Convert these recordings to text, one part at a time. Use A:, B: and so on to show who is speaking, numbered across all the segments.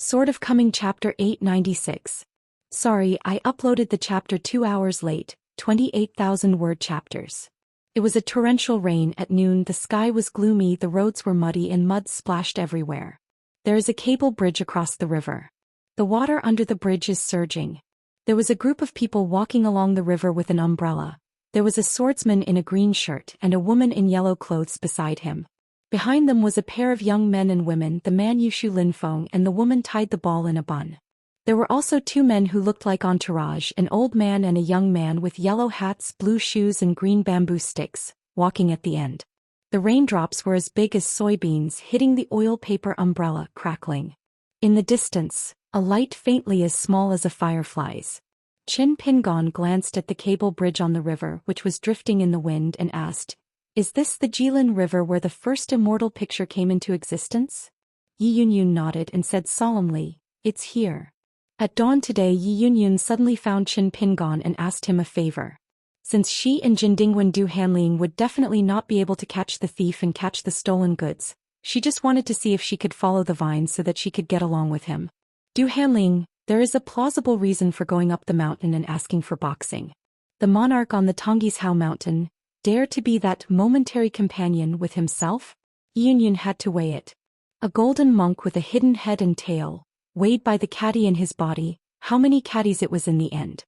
A: Sort of Coming Chapter 896. Sorry, I uploaded the chapter 2 hours late, 28,000 word chapters. It was a torrential rain at noon, the sky was gloomy, the roads were muddy and mud splashed everywhere. There is a cable bridge across the river. The water under the bridge is surging. There was a group of people walking along the river with an umbrella. There was a swordsman in a green shirt and a woman in yellow clothes beside him. Behind them was a pair of young men and women, the man Yushu Linfeng and the woman tied the ball in a bun. There were also two men who looked like entourage, an old man and a young man with yellow hats, blue shoes and green bamboo sticks, walking at the end. The raindrops were as big as soybeans hitting the oil paper umbrella, crackling. In the distance, a light faintly as small as a firefly's. Qin Pingon glanced at the cable bridge on the river, which was drifting in the wind, and asked, "Is this the Jilin River where the first Immortal picture came into existence?" Yi Yunyun nodded and said solemnly, "It's here." At dawn today, Yi Yunyun suddenly found Qin Pingon and asked him a favor. Since she and Jindingwen Du Hanling would definitely not be able to catch the thief and catch the stolen goods, she just wanted to see if she could follow the vines so that she could get along with him. Du Hanling, there is a plausible reason for going up the mountain and asking for boxing. The monarch on the Tonggishao mountain dare to be that momentary companion with himself? Yi Yunyun had to weigh it. A golden monk with a hidden head and tail, weighed by the caddy in his body, how many caddies it was in the end.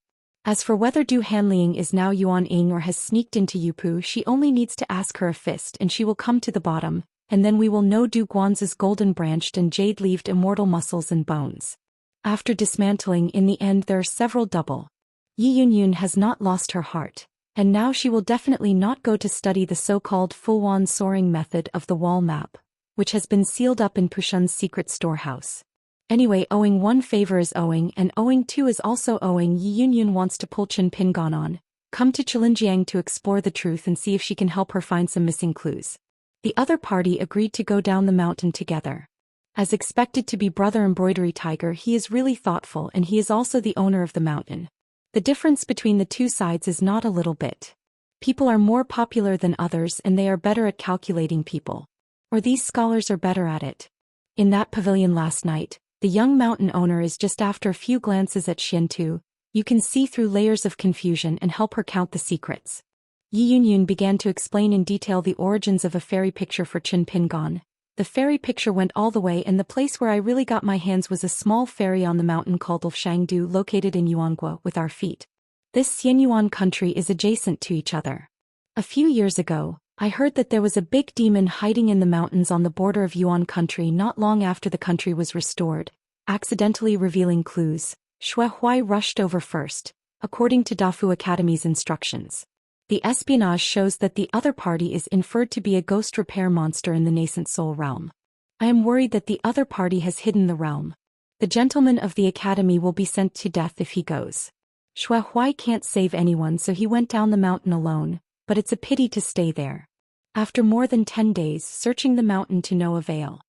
A: As for whether Du Hanling is now Yuan Ying or has sneaked into Yupu, she only needs to ask her a fist and she will come to the bottom, and then we will know Du Guanz's golden-branched and jade-leaved immortal muscles and bones. After dismantling, in the end there are several double. Yi Yunyun has not lost her heart, and now she will definitely not go to study the so-called Fuwan soaring method of the wall map, which has been sealed up in Pushun's secret storehouse. Anyway, owing one favor is owing, and owing two is also owing. Yi Yunyun wants to pull Qin Pingon on, come to Chilinjiang to explore the truth and see if she can help her find some missing clues. The other party agreed to go down the mountain together. As expected to be Brother Embroidery Tiger, he is really thoughtful and he is also the owner of the mountain. The difference between the two sides is not a little bit. People are more popular than others and they are better at calculating people. Or these scholars are better at it. In that pavilion last night, the young mountain owner is just after a few glances at Xiantu. You can see through layers of confusion and help her count the secrets. Yi Yunyun began to explain in detail the origins of a fairy picture for Qin Pingon. The fairy picture went all the way, and the place where I really got my hands was a small fairy on the mountain called Shangdu, located in Yuanguo with our feet. This Xianyuan country is adjacent to each other. A few years ago, I heard that there was a big demon hiding in the mountains on the border of Yuan country not long after the country was restored, accidentally revealing clues. Xue Huai rushed over first, according to Dafu Academy's instructions. The espionage shows that the other party is inferred to be a ghost repair monster in the nascent soul realm. I am worried that the other party has hidden the realm. The gentleman of the academy will be sent to death if he goes. Xue Huai can't save anyone, so he went down the mountain alone, but it's a pity to stay there. After more than 10 days searching the mountain to no avail.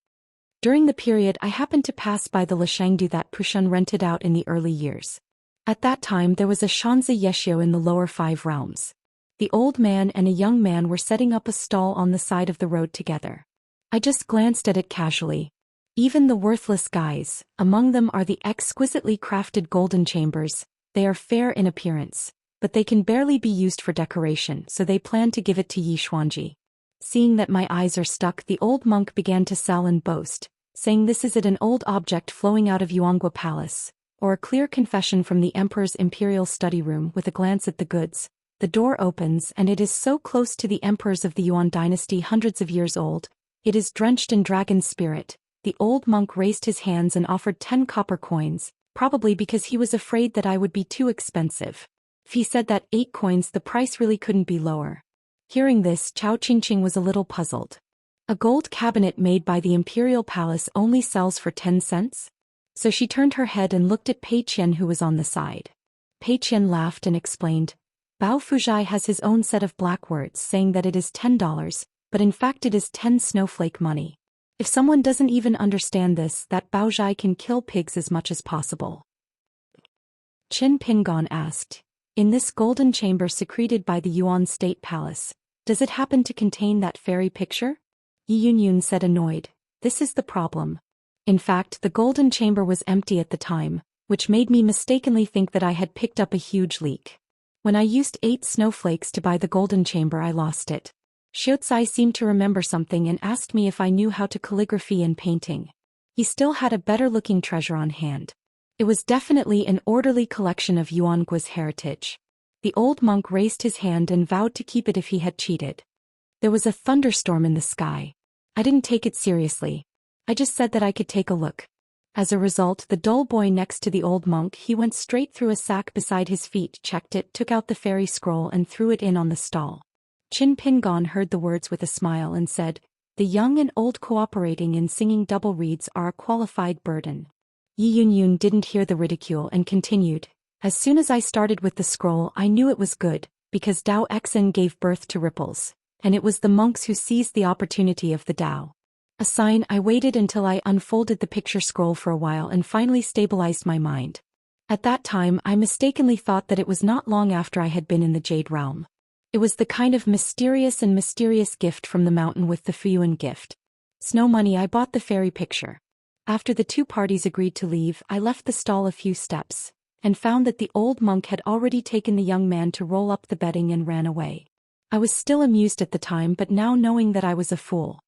A: During the period I happened to pass by the Lashangdu that Pushun rented out in the early years. At that time there was a Shanzi Yeshio in the lower 5 realms. The old man and a young man were setting up a stall on the side of the road together. I just glanced at it casually. Even the worthless guys, among them are the exquisitely crafted golden chambers. They are fair in appearance, but they can barely be used for decoration, so they plan to give it to Yi Xuanji. Seeing that my eyes are stuck, the old monk began to sell and boast, saying this is an old object flowing out of Yuanguo Palace, or a clear confession from the Emperor's imperial study room. With a glance at the goods, the door opens and it is so close to the emperors of the Yuan dynasty, hundreds of years old. It is drenched in dragon spirit. The old monk raised his hands and offered 10 copper coins, probably because he was afraid that I would be too expensive. If he said that 8 coins, the price really couldn't be lower. Hearing this, Chao Qingqing was a little puzzled. A gold cabinet made by the imperial palace only sells for 10 cents? So she turned her head and looked at Pei Qian, who was on the side. Pei Qian laughed and explained, Bao Fuzhai has his own set of black words saying that it is $10, but in fact it is 10 snowflake money. If someone doesn't even understand this, that Bao Zhai can kill pigs as much as possible. Qin Pingon asked, in this golden chamber secreted by the Yuan State Palace, does it happen to contain that fairy picture? Yi Yunyun said, annoyed, this is the problem. In fact, the golden chamber was empty at the time, which made me mistakenly think that I had picked up a huge leak. When I used 8 snowflakes to buy the golden chamber, I lost it. Xiaoxia seemed to remember something and asked me if I knew how to calligraphy and painting. He still had a better-looking treasure on hand. It was definitely an orderly collection of Yuanguo's heritage. The old monk raised his hand and vowed to keep it if he had cheated. There was a thunderstorm in the sky. I didn't take it seriously. I just said that I could take a look. As a result, the dull boy next to the old monk, he went straight through a sack beside his feet, checked it, took out the fairy scroll and threw it in on the stall. Qin Pingon heard the words with a smile and said, "The young and old cooperating in singing double reeds are a qualified burden." Yi Yunyun didn't hear the ridicule and continued, "As soon as I started with the scroll, I knew it was good, because Dao Xen gave birth to ripples, and it was the monks who seized the opportunity of the Dao. A sign. I waited until I unfolded the picture scroll for a while and finally stabilized my mind. At that time, I mistakenly thought that it was not long after I had been in the Jade Realm. It was the kind of mysterious gift from the mountain with the Fuyuan gift. Snow money. I bought the fairy picture. After the 2 parties agreed to leave, I left the stall a few steps, and found that the old monk had already taken the young man to roll up the bedding and ran away. I was still amused at the time, but now knowing that I was a fool.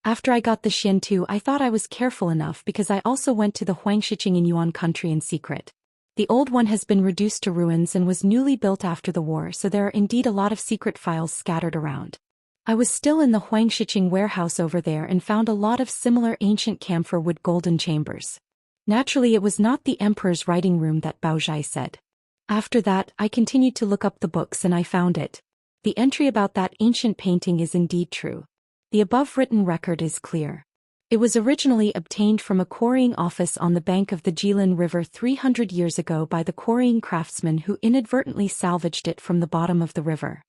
A: After I got the Xian too, I thought I was careful enough because I also went to the Huangshiqing in Yuan country in secret. The old one has been reduced to ruins and was newly built after the war, so there are indeed a lot of secret files scattered around. I was still in the Huangshiqing warehouse over there and found a lot of similar ancient camphor wood golden chambers. Naturally, it was not the emperor's writing room that Baozhai said. After that, I continued to look up the books and I found it. The entry about that ancient painting is indeed true. The above written record is clear. It was originally obtained from a quarrying office on the bank of the Jilin River 300 years ago by the quarrying craftsman who inadvertently salvaged it from the bottom of the river.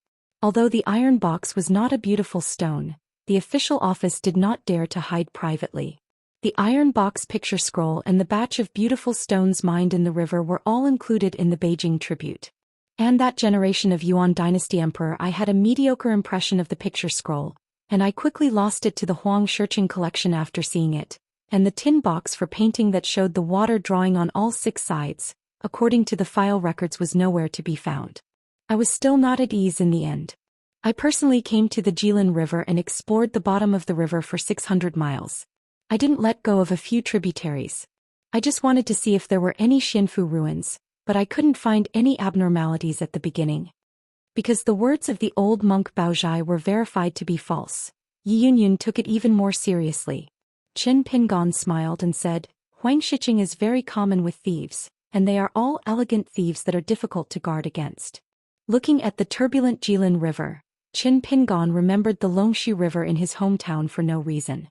A: Although the iron box was not a beautiful stone, the official office did not dare to hide privately. The iron box picture scroll and the batch of beautiful stones mined in the river were all included in the Beijing tribute. And that generation of Yuan dynasty emperor, I had a mediocre impression of the picture scroll, and I quickly lost it to the Huang Shirqing collection after seeing it, and the tin box for painting that showed the water drawing on all 6 sides, according to the file records, was nowhere to be found. I was still not at ease in the end. I personally came to the Jilin River and explored the bottom of the river for 600 miles. I didn't let go of a few tributaries. I just wanted to see if there were any Xinfu ruins, but I couldn't find any abnormalities at the beginning. Because the words of the old monk Baozhai were verified to be false, Yi Yunyun took it even more seriously. Qin Pingon smiled and said, "Huangshiqing is very common with thieves, and they are all elegant thieves that are difficult to guard against." Looking at the turbulent Jilin River, Qin Pingon remembered the Longshu River in his hometown for no reason.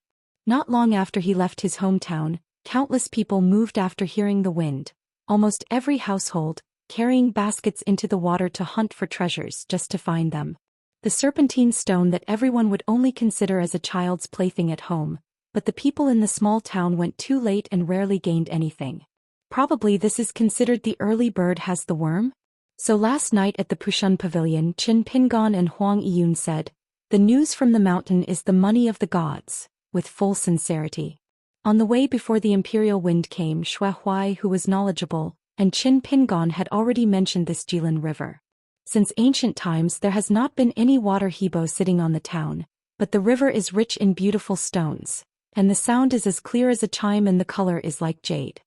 A: Not long after he left his hometown, countless people moved after hearing the wind, almost every household, carrying baskets into the water to hunt for treasures just to find them. The serpentine stone that everyone would only consider as a child's plaything at home, but the people in the small town went too late and rarely gained anything. Probably this is considered the early bird has the worm? So last night at the Pushun Pavilion, Qin Pingon and Huang Yiyun said, "The news from the mountain is the money of the gods," with full sincerity. On the way before the imperial wind came Xue Huai, who was knowledgeable, and Qin Pingon had already mentioned this Jilin River. Since ancient times there has not been any water hebo sitting on the town, but the river is rich in beautiful stones, and the sound is as clear as a chime and the color is like jade.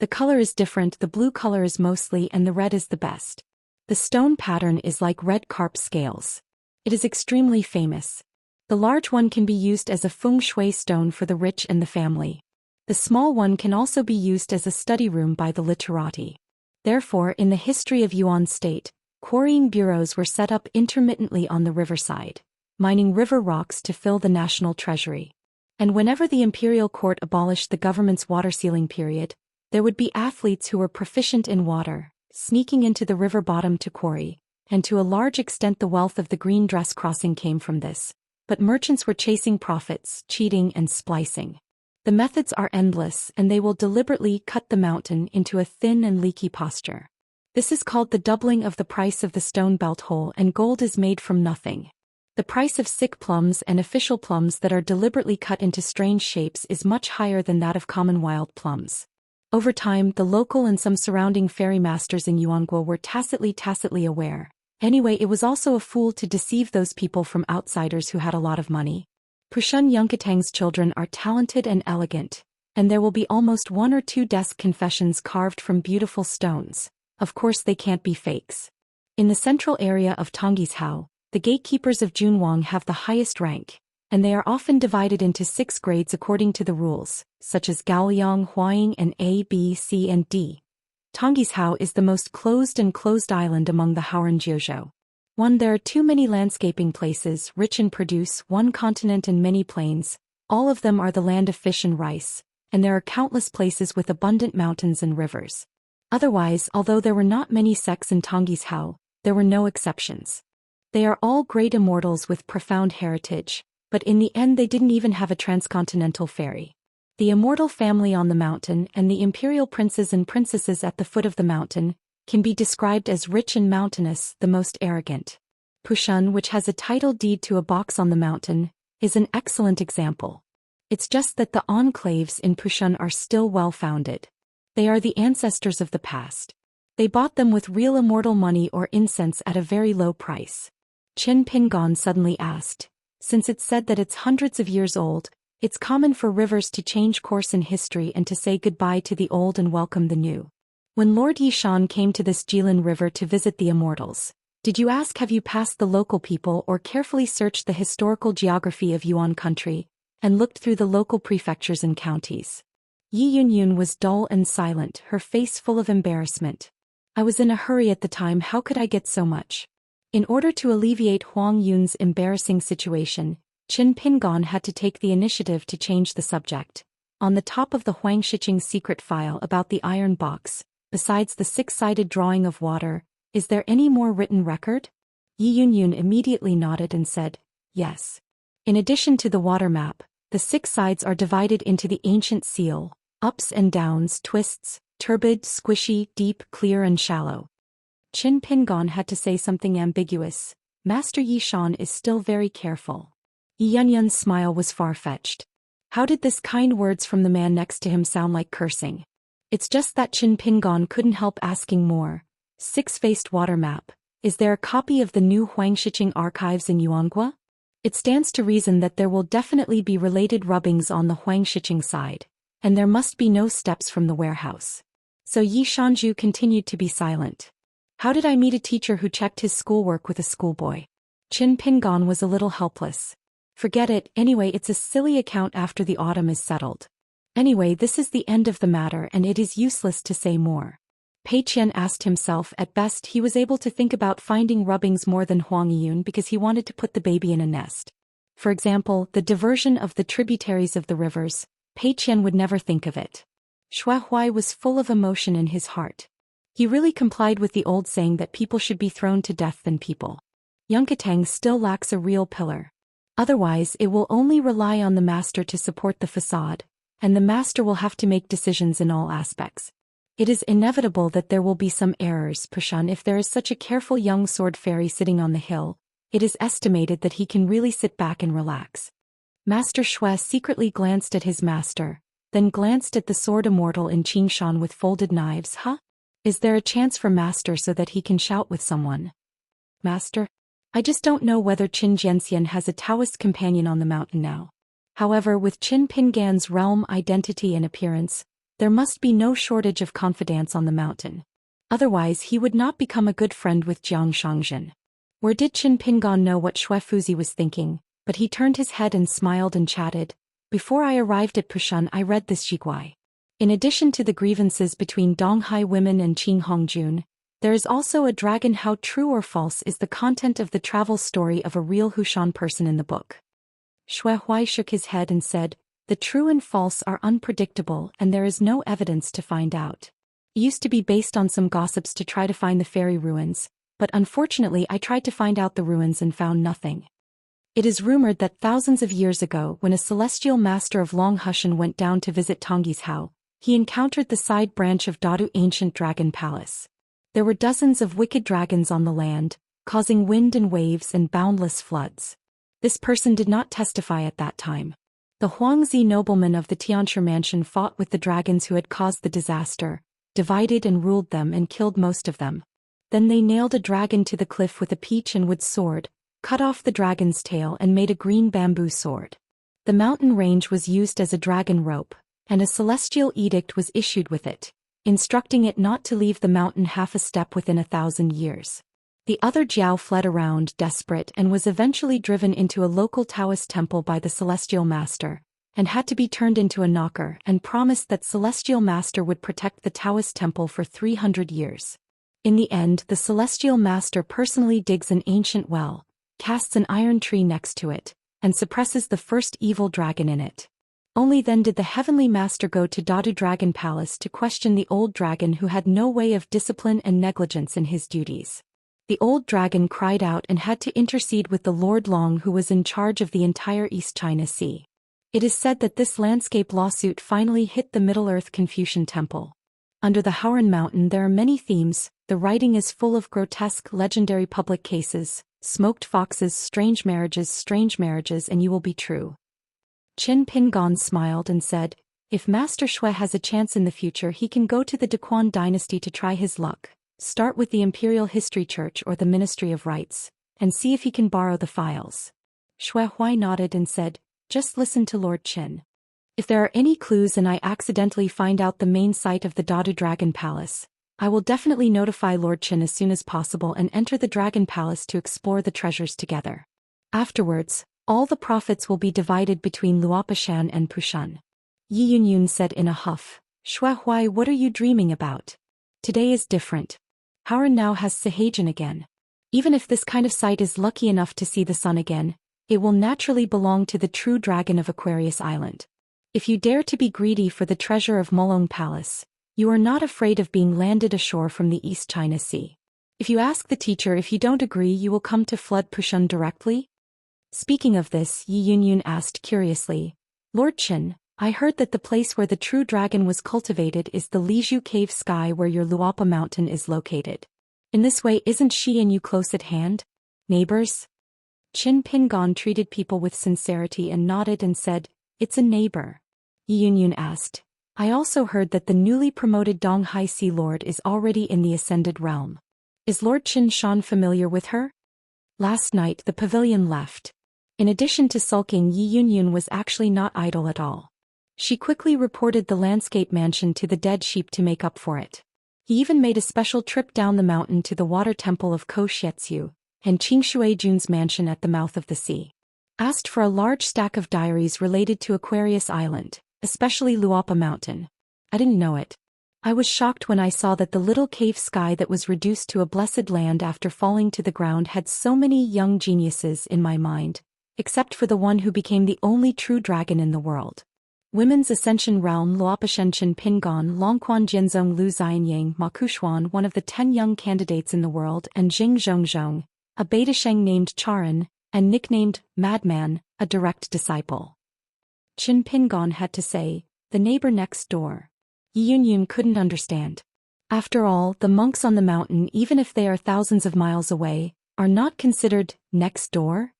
A: The color is different, the blue color is mostly and the red is the best. The stone pattern is like red carp scales. It is extremely famous. The large one can be used as a feng shui stone for the rich and the family. The small one can also be used as a study room by the literati. Therefore, in the history of Yuan state, quarrying bureaus were set up intermittently on the riverside, mining river rocks to fill the national treasury. And whenever the imperial court abolished the government's water sealing period, there would be athletes who were proficient in water, sneaking into the river bottom to quarry, and to a large extent the wealth of the green dress crossing came from this. But merchants were chasing profits, cheating and splicing. The methods are endless, and they will deliberately cut the mountain into a thin and leaky posture. This is called the doubling of the price of the stone belt hole, and gold is made from nothing. The price of sick plums and official plums that are deliberately cut into strange shapes is much higher than that of common wild plums. Over time, the local and some surrounding fairy masters in Yuanguo were tacitly aware. Anyway, it was also a fool to deceive those people from outsiders who had a lot of money. Pushun Yunkatang's children are talented and elegant, and there will be almost 1 or 2 desk confessions carved from beautiful stones. Of course they can't be fakes. In the central area of Tonggishao, the gatekeepers of Junwang have the highest rank, and they are often divided into 6 grades according to the rules, such as Gaoliang, Huaying, and A, B, C, and D. Tonggishao is the most closed island among the Haoran Jiuzhou. 1. There are too many landscaping places, rich in produce, 1 continent and many plains. All of them are the land of fish and rice, and there are countless places with abundant mountains and rivers. Otherwise, although there were not many sects in Tonggishao, there were no exceptions. They are all great immortals with profound heritage, but in the end they didn't even have a transcontinental ferry. The immortal family on the mountain and the imperial princes and princesses at the foot of the mountain can be described as rich and mountainous, the most arrogant. Pushun, which has a title deed to a box on the mountain, is an excellent example. It's just that the enclaves in Pushun are still well-founded. They are the ancestors of the past. They bought them with real immortal money or incense at a very low price. Qin Pingon suddenly asked, since it's said that it's hundreds of years old, it's common for rivers to change course in history and to say goodbye to the old and welcome the new. When Lord Yishan came to this Jilin River to visit the immortals, did you ask, have you passed the local people or carefully searched the historical geography of Yuan country, and looked through the local prefectures and counties? Yi Yunyun was dull and silent, her face full of embarrassment. I was in a hurry at the time, how could I get so much? In order to alleviate Huang Yun's embarrassing situation, Qin Pingon had to take the initiative to change the subject. On the top of the Huang Shiqing's secret file about the iron box, besides the 6-sided drawing of water, is there any more written record? Yi Yunyun immediately nodded and said, yes. In addition to the water map, the 6 sides are divided into the ancient seal, ups and downs, twists, turbid, squishy, deep, clear and shallow. Qin Pingon had to say something ambiguous. Master Yishan is still very careful. Yi Yunyun's smile was far-fetched. How did this kind words from the man next to him sound like cursing? It's just that Qin Pingon couldn't help asking more. 6-faced water map. Is there a copy of the new Huangshiqing archives in Yuanguo? It stands to reason that there will definitely be related rubbings on the Huangshiqing side, and there must be no steps from the warehouse. So Yi Shanju continued to be silent. How did I meet a teacher who checked his schoolwork with a schoolboy? Qin Pingon was a little helpless. Forget it, anyway it's a silly account after the autumn is settled. Anyway, this is the end of the matter and it is useless to say more. Pei Qian asked himself, at best he was able to think about finding rubbings more than Huang Yun because he wanted to put the baby in a nest. For example, the diversion of the tributaries of the rivers, Pei Qian would never think of it. Xue Huai was full of emotion in his heart. He really complied with the old saying that people should be thrown to death than people. Yunkatang still lacks a real pillar. Otherwise, it will only rely on the master to support the facade, and the master will have to make decisions in all aspects. It is inevitable that there will be some errors, Pushun. If there is such a careful young sword fairy sitting on the hill, it is estimated that he can really sit back and relax. Master Xue secretly glanced at his master, then glanced at the sword immortal in Qingshan with folded knives. Huh? Is there a chance for master so that he can shout with someone? Master? I just don't know whether Qin Jianxian has a Taoist companion on the mountain now. However, with Qin Pingan's realm, identity and appearance, there must be no shortage of confidants on the mountain. Otherwise he would not become a good friend with Jiang Shangzhen. Where did Qin Pingan know what Xue Fuzi was thinking, but he turned his head and smiled and chatted. Before I arrived at Pushun I read this Jiguai. In addition to the grievances between Donghai women and Qing Hongjun, there is also a dragon. How true or false is the content of the travel story of a real Hushan person in the book? Xue Huai shook his head and said, the true and false are unpredictable and there is no evidence to find out. It used to be based on some gossips to try to find the fairy ruins, but unfortunately I tried to find out the ruins and found nothing. It is rumored that thousands of years ago when a celestial master of Long Hushan went down to visit Tonggishao, he encountered the side branch of Dadu ancient dragon palace. There were dozens of wicked dragons on the land, causing wind and waves and boundless floods. This person did not testify at that time. The Huangzi noblemen of the Xianxia mansion fought with the dragons who had caused the disaster, divided and ruled them and killed most of them. Then they nailed a dragon to the cliff with a peach and wood sword, cut off the dragon's tail and made a green bamboo sword. The mountain range was used as a dragon rope, and a celestial edict was issued with it, instructing it not to leave the mountain half a step within 1,000 years. The other Jiao fled around, desperate, and was eventually driven into a local Taoist temple by the Celestial Master, and had to be turned into a knocker and promised that Celestial Master would protect the Taoist temple for 300 years. In the end, the Celestial Master personally digs an ancient well, casts an iron tree next to it, and suppresses the first evil dragon in it. Only then did the Heavenly Master go to Dadu Dragon Palace to question the old dragon who had no way of discipline and negligence in his duties. The old dragon cried out and had to intercede with the Lord Long, who was in charge of the entire East China Sea. It is said that this landscape lawsuit finally hit the Middle-earth Confucian Temple. Under the Howran Mountain there are many themes. The writing is full of grotesque, legendary public cases, smoked foxes, strange marriages, and you will be true. Qin Pingon smiled and said, if Master Shui has a chance in the future, he can go to the Daquan dynasty to try his luck. Start with the Imperial History Church or the Ministry of Rights, and see if he can borrow the files. Shui Huai nodded and said, just listen to Lord Qin. If there are any clues and I accidentally find out the main site of the Dadu Dragon Palace, I will definitely notify Lord Qin as soon as possible and enter the Dragon Palace to explore the treasures together. Afterwards, all the profits will be divided between Luopishan and Pushan. Yi Yunyun said in a huff, Shui Huai, what are you dreaming about? Today is different. Howran now has Sahajan again. Even if this kind of sight is lucky enough to see the sun again, it will naturally belong to the true dragon of Aquarius Island. If you dare to be greedy for the treasure of Molong Palace, you are not afraid of being landed ashore from the East China Sea. If you ask the teacher if you don't agree, you will come to flood Pushan directly? Speaking of this, Yi Yunyun asked curiously, Lord Qin, I heard that the place where the true dragon was cultivated is the Lizhu Cave Sky where your Luopa mountain is located. In this way, isn't she and you close at hand? Neighbors? Qin Pingon treated people with sincerity and nodded and said, it's a neighbor. Yi Yunyun asked, I also heard that the newly promoted Donghai Sea Lord is already in the Ascended Realm. Is Lord Qin Shan familiar with her? Last night the pavilion left. In addition to sulking, Yi Yunyun was actually not idle at all. She quickly reported the landscape mansion to the dead sheep to make up for it. He even made a special trip down the mountain to the water temple of Ko Shietsu, and Qingshui Jun's mansion at the mouth of the sea. Asked for a large stack of diaries related to Aquarius Island, especially Luopa Mountain. I didn't know it. I was shocked when I saw that the little cave sky that was reduced to a blessed land after falling to the ground had so many young geniuses in my mind, except for the one who became the only true dragon in the world. Women's Ascension Realm Luopashenchen Pingon Longquan Jianzong Lu Xianyang Ma Kushuan, one of the 10 young candidates in the world, and Jing Zhongzhong, a beta sheng named Charan, and nicknamed Madman, a direct disciple. Qin Pingon had to say, the neighbor next door. Yi Yunyun couldn't understand. After all, the monks on the mountain, even if they are thousands of miles away, are not considered next door?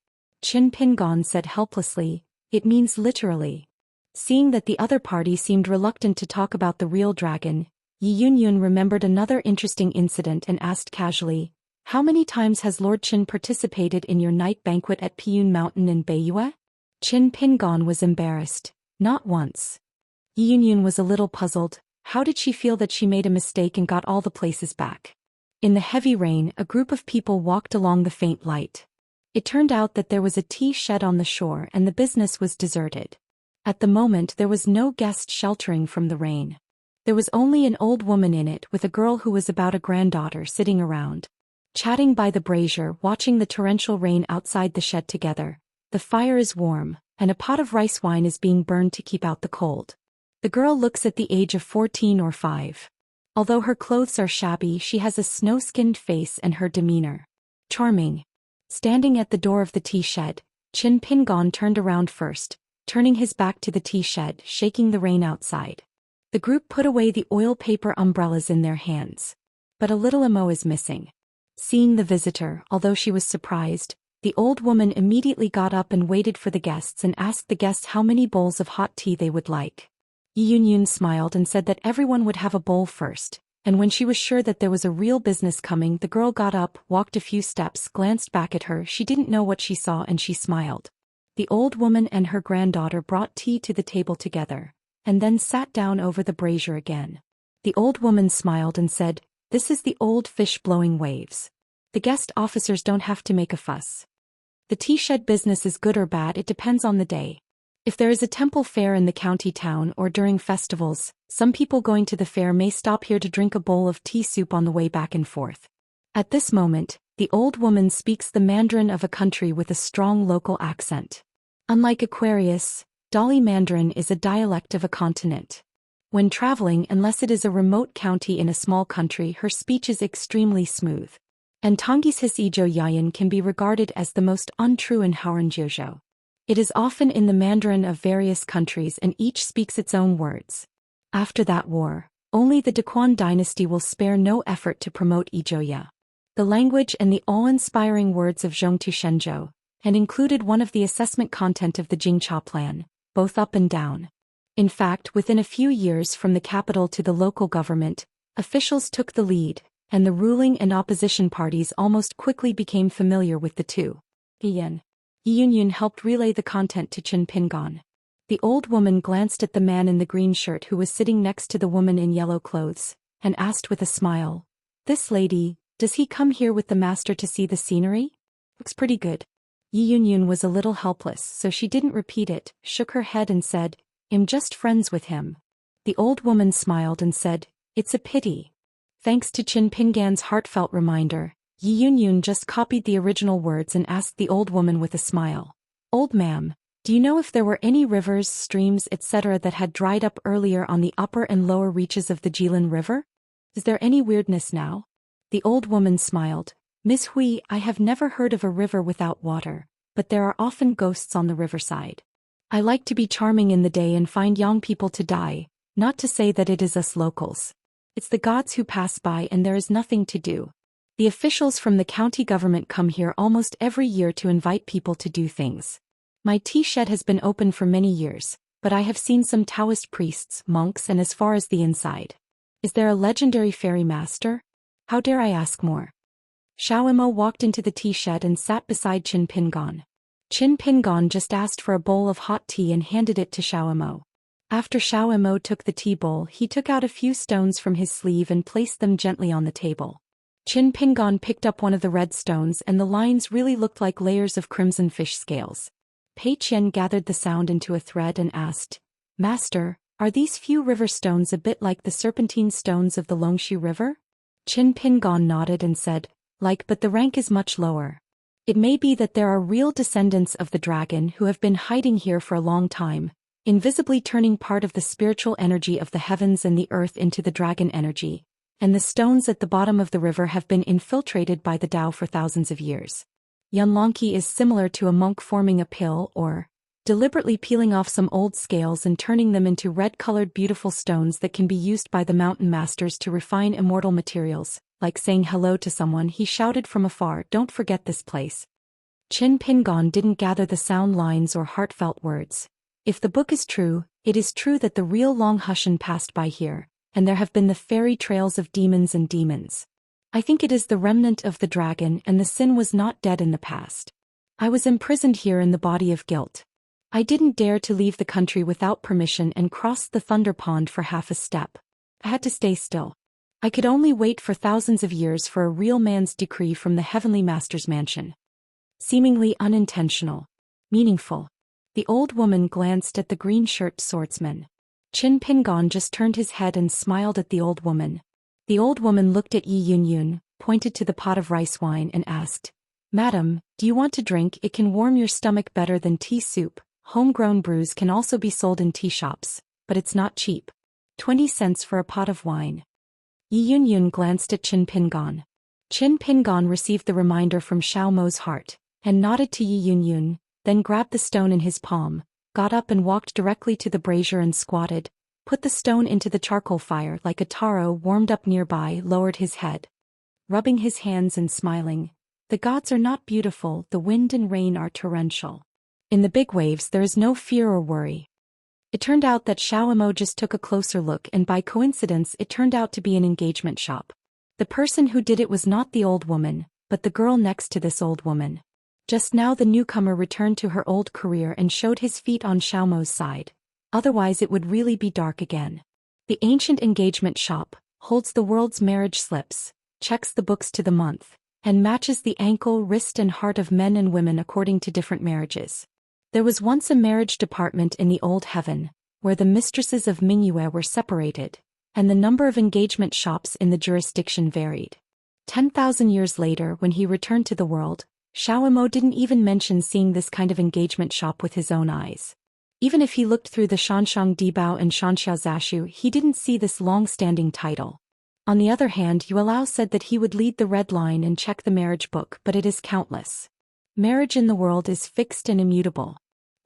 A: Qin Pingon said helplessly, it means literally. Seeing that the other party seemed reluctant to talk about the real dragon, Yi Yunyun remembered another interesting incident and asked casually, how many times has Lord Qin participated in your night banquet at Piyun Mountain in Beiyue? Qin Pingon was embarrassed. Not once. Yi Yunyun was a little puzzled. How did she feel that she made a mistake and got all the places back? In the heavy rain, a group of people walked along the faint light. It turned out that there was a tea shed on the shore and the business was deserted. At the moment there was no guest sheltering from the rain. There was only an old woman in it with a girl who was about a granddaughter sitting around, chatting by the brazier, watching the torrential rain outside the shed together. The fire is warm, and a pot of rice wine is being burned to keep out the cold. The girl looks at the age of 14 or 5. Although her clothes are shabby, she has a snow-skinned face and her demeanor charming. Standing at the door of the tea shed, Qin Pingon turned around first, turning his back to the tea shed, shaking the rain outside. The group put away the oil paper umbrellas in their hands. But a little emo is missing. Seeing the visitor, although she was surprised, The old woman immediately got up and waited for the guests and asked the guests how many bowls of hot tea they would like. Yi Yunyun smiled and said that everyone would have a bowl first, and when she was sure that there was a real business coming, the girl got up, walked a few steps, glanced back at her. She didn't know what she saw and she smiled. The old woman and her granddaughter brought tea to the table together, and then sat down over the brazier again. The old woman smiled and said, "This is the old fish blowing waves. The guest officers don't have to make a fuss. The tea shed business is good or bad, it depends on the day. If there is a temple fair in the county town or during festivals, some people going to the fair may stop here to drink a bowl of tea soup on the way back and forth." At this moment, the old woman speaks the Mandarin of a country with a strong local accent. Unlike Aquarius, Dali Mandarin is a dialect of a continent. When traveling, unless it is a remote county in a small country, her speech is extremely smooth. And Tongis his Ijo Yayan can be regarded as the most untrue in Hauranjiuzhou. It is often in the Mandarin of various countries and each speaks its own words. After that war, only the Daquan dynasty will spare no effort to promote Ijoya. The language and the awe-inspiring words of Zhongtu Shenzhou, and included one of the assessment content of the Jingcha plan, both up and down. In fact, within a few years from the capital to the local government, officials took the lead, and the ruling and opposition parties almost quickly became familiar with the two. Yi Yunyun helped relay the content to Qin Pingan. The old woman glanced at the man in the green shirt who was sitting next to the woman in yellow clothes, and asked with a smile, "This lady, does he come here with the master to see the scenery? Looks pretty good." Yi Yunyun was a little helpless, so she didn't repeat it, shook her head and said, "I'm just friends with him." The old woman smiled and said, "It's a pity." Thanks to Qin Pingan's heartfelt reminder, Yi Yunyun just copied the original words and asked the old woman with a smile, "Old ma'am, do you know if there were any rivers, streams, etc. that had dried up earlier on the upper and lower reaches of the Jilin River? Is there any weirdness now?" The old woman smiled, "Miss Hui, I have never heard of a river without water, but there are often ghosts on the riverside. I like to be charming in the day and find young people to die, not to say that it is us locals. It's the gods who pass by and there is nothing to do. The officials from the county government come here almost every year to invite people to do things. My tea shed has been open for many years, but I have seen some Taoist priests, monks, and as far as the inside. Is there a legendary fairy master? How dare I ask more?" Xiaomo walked into the tea shed and sat beside Qin Pingan. Qin Pingan just asked for a bowl of hot tea and handed it to Xiaomo. After Xiaomo took the tea bowl, he took out a few stones from his sleeve and placed them gently on the table. Qin Pingan picked up one of the red stones and the lines really looked like layers of crimson fish scales. Pei Qian gathered the sound into a thread and asked, "Master, are these few river stones a bit like the serpentine stones of the Longxi River?" Qin Pingan nodded and said, "Like, but the rank is much lower. It may be that there are real descendants of the dragon who have been hiding here for a long time, invisibly turning part of the spiritual energy of the heavens and the earth into the dragon energy, and the stones at the bottom of the river have been infiltrated by the Tao for thousands of years. Yanlongqi is similar to a monk forming a pill or deliberately peeling off some old scales and turning them into red-colored beautiful stones that can be used by the mountain masters to refine immortal materials. Like saying hello to someone, he shouted from afar, "Don't forget this place." Qin Pingan didn't gather the sound lines or heartfelt words. If the book is true, it is true that the real Long Hushan passed by here, and there have been the fairy trails of demons and demons. I think it is the remnant of the dragon and the sin was not dead in the past. I was imprisoned here in the body of guilt. I didn't dare to leave the country without permission and crossed the Thunder Pond for half a step. I had to stay still. I could only wait for thousands of years for a real man's decree from the Heavenly Master's mansion. Seemingly unintentional. Meaningful. The old woman glanced at the green-shirt swordsman. Qin Pingan just turned his head and smiled at the old woman. The old woman looked at Yi Yunyun, pointed to the pot of rice wine and asked, "Madam, do you want to drink? It can warm your stomach better than tea soup. Homegrown brews can also be sold in tea shops, but it's not cheap. 20 cents for a pot of wine." Yi Yunyun glanced at Qin Pingan. Qin Pingan received the reminder from Xiao Mo's heart, and nodded to Yi Yunyun, then grabbed the stone in his palm, got up and walked directly to the brazier and squatted, put the stone into the charcoal fire like a taro warmed up nearby, lowered his head. Rubbing his hands and smiling, The gods are not beautiful, the wind and rain are torrential. In the big waves there is no fear or worry. It turned out that Xiaomo just took a closer look, and by coincidence it turned out to be an engagement shop. The person who did it was not the old woman, but the girl next to this old woman. Just now the newcomer returned to her old career and showed his feet on Xiaomo's side. Otherwise it would really be dark again. The ancient engagement shop holds the world's marriage slips, checks the books to the month, and matches the ankle, wrist and heart of men and women according to different marriages. There was once a marriage department in the old heaven, where the mistresses of Mingyue were separated, and the number of engagement shops in the jurisdiction varied. 10,000 years later, when he returned to the world, Xiaomo didn't even mention seeing this kind of engagement shop with his own eyes. Even if he looked through the Shanshang Dibao and Xianxia Zashu, he didn't see this long-standing title. On the other hand, Yuelao said that he would lead the red line and check the marriage book, but it is countless. Marriage in the world is fixed and immutable.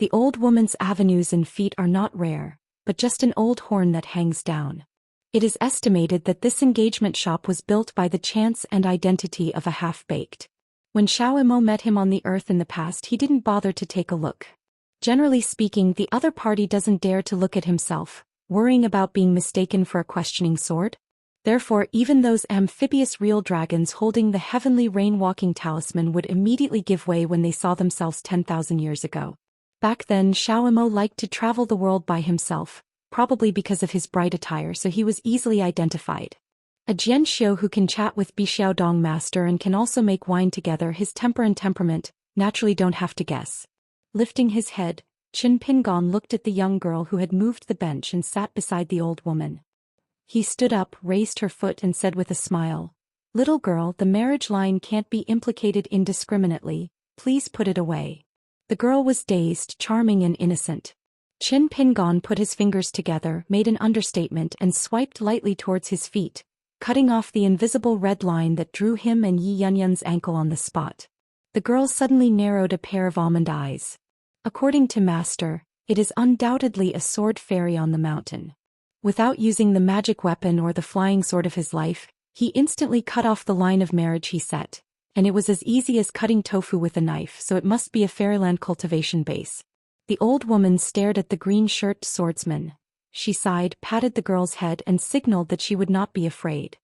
A: The old woman's avenues and feet are not rare, but just an old horn that hangs down. It is estimated that this engagement shop was built by the chance and identity of a half-baked. When Xiaomo met him on the earth in the past, he didn't bother to take a look. Generally speaking, the other party doesn't dare to look at himself, worrying about being mistaken for a questioning sword. Therefore, even those amphibious real dragons holding the heavenly rain-walking talisman would immediately give way when they saw themselves 10,000 years ago. Back then, Xiaomo liked to travel the world by himself, probably because of his bright attire, so he was easily identified. A Jianxiu who can chat with Bixiaodong master and can also make wine together, his temper and temperament naturally don't have to guess. Lifting his head, Qin Pingon looked at the young girl who had moved the bench and sat beside the old woman. He stood up, raised her foot and said with a smile, "Little girl, the marriage line can't be implicated indiscriminately, please put it away." The girl was dazed, charming and innocent. Qin Pingon put his fingers together, made an understatement and swiped lightly towards his feet, cutting off the invisible red line that drew him and Yi Yunyun's ankle on the spot. The girl suddenly narrowed a pair of almond eyes. According to Master, it is undoubtedly a sword fairy on the mountain. Without using the magic weapon or the flying sword of his life, he instantly cut off the line of marriage he set, and it was as easy as cutting tofu with a knife, so it must be a fairyland cultivation base. The old woman stared at the green-shirted swordsman. She sighed, patted the girl's head and signaled that she would not be afraid.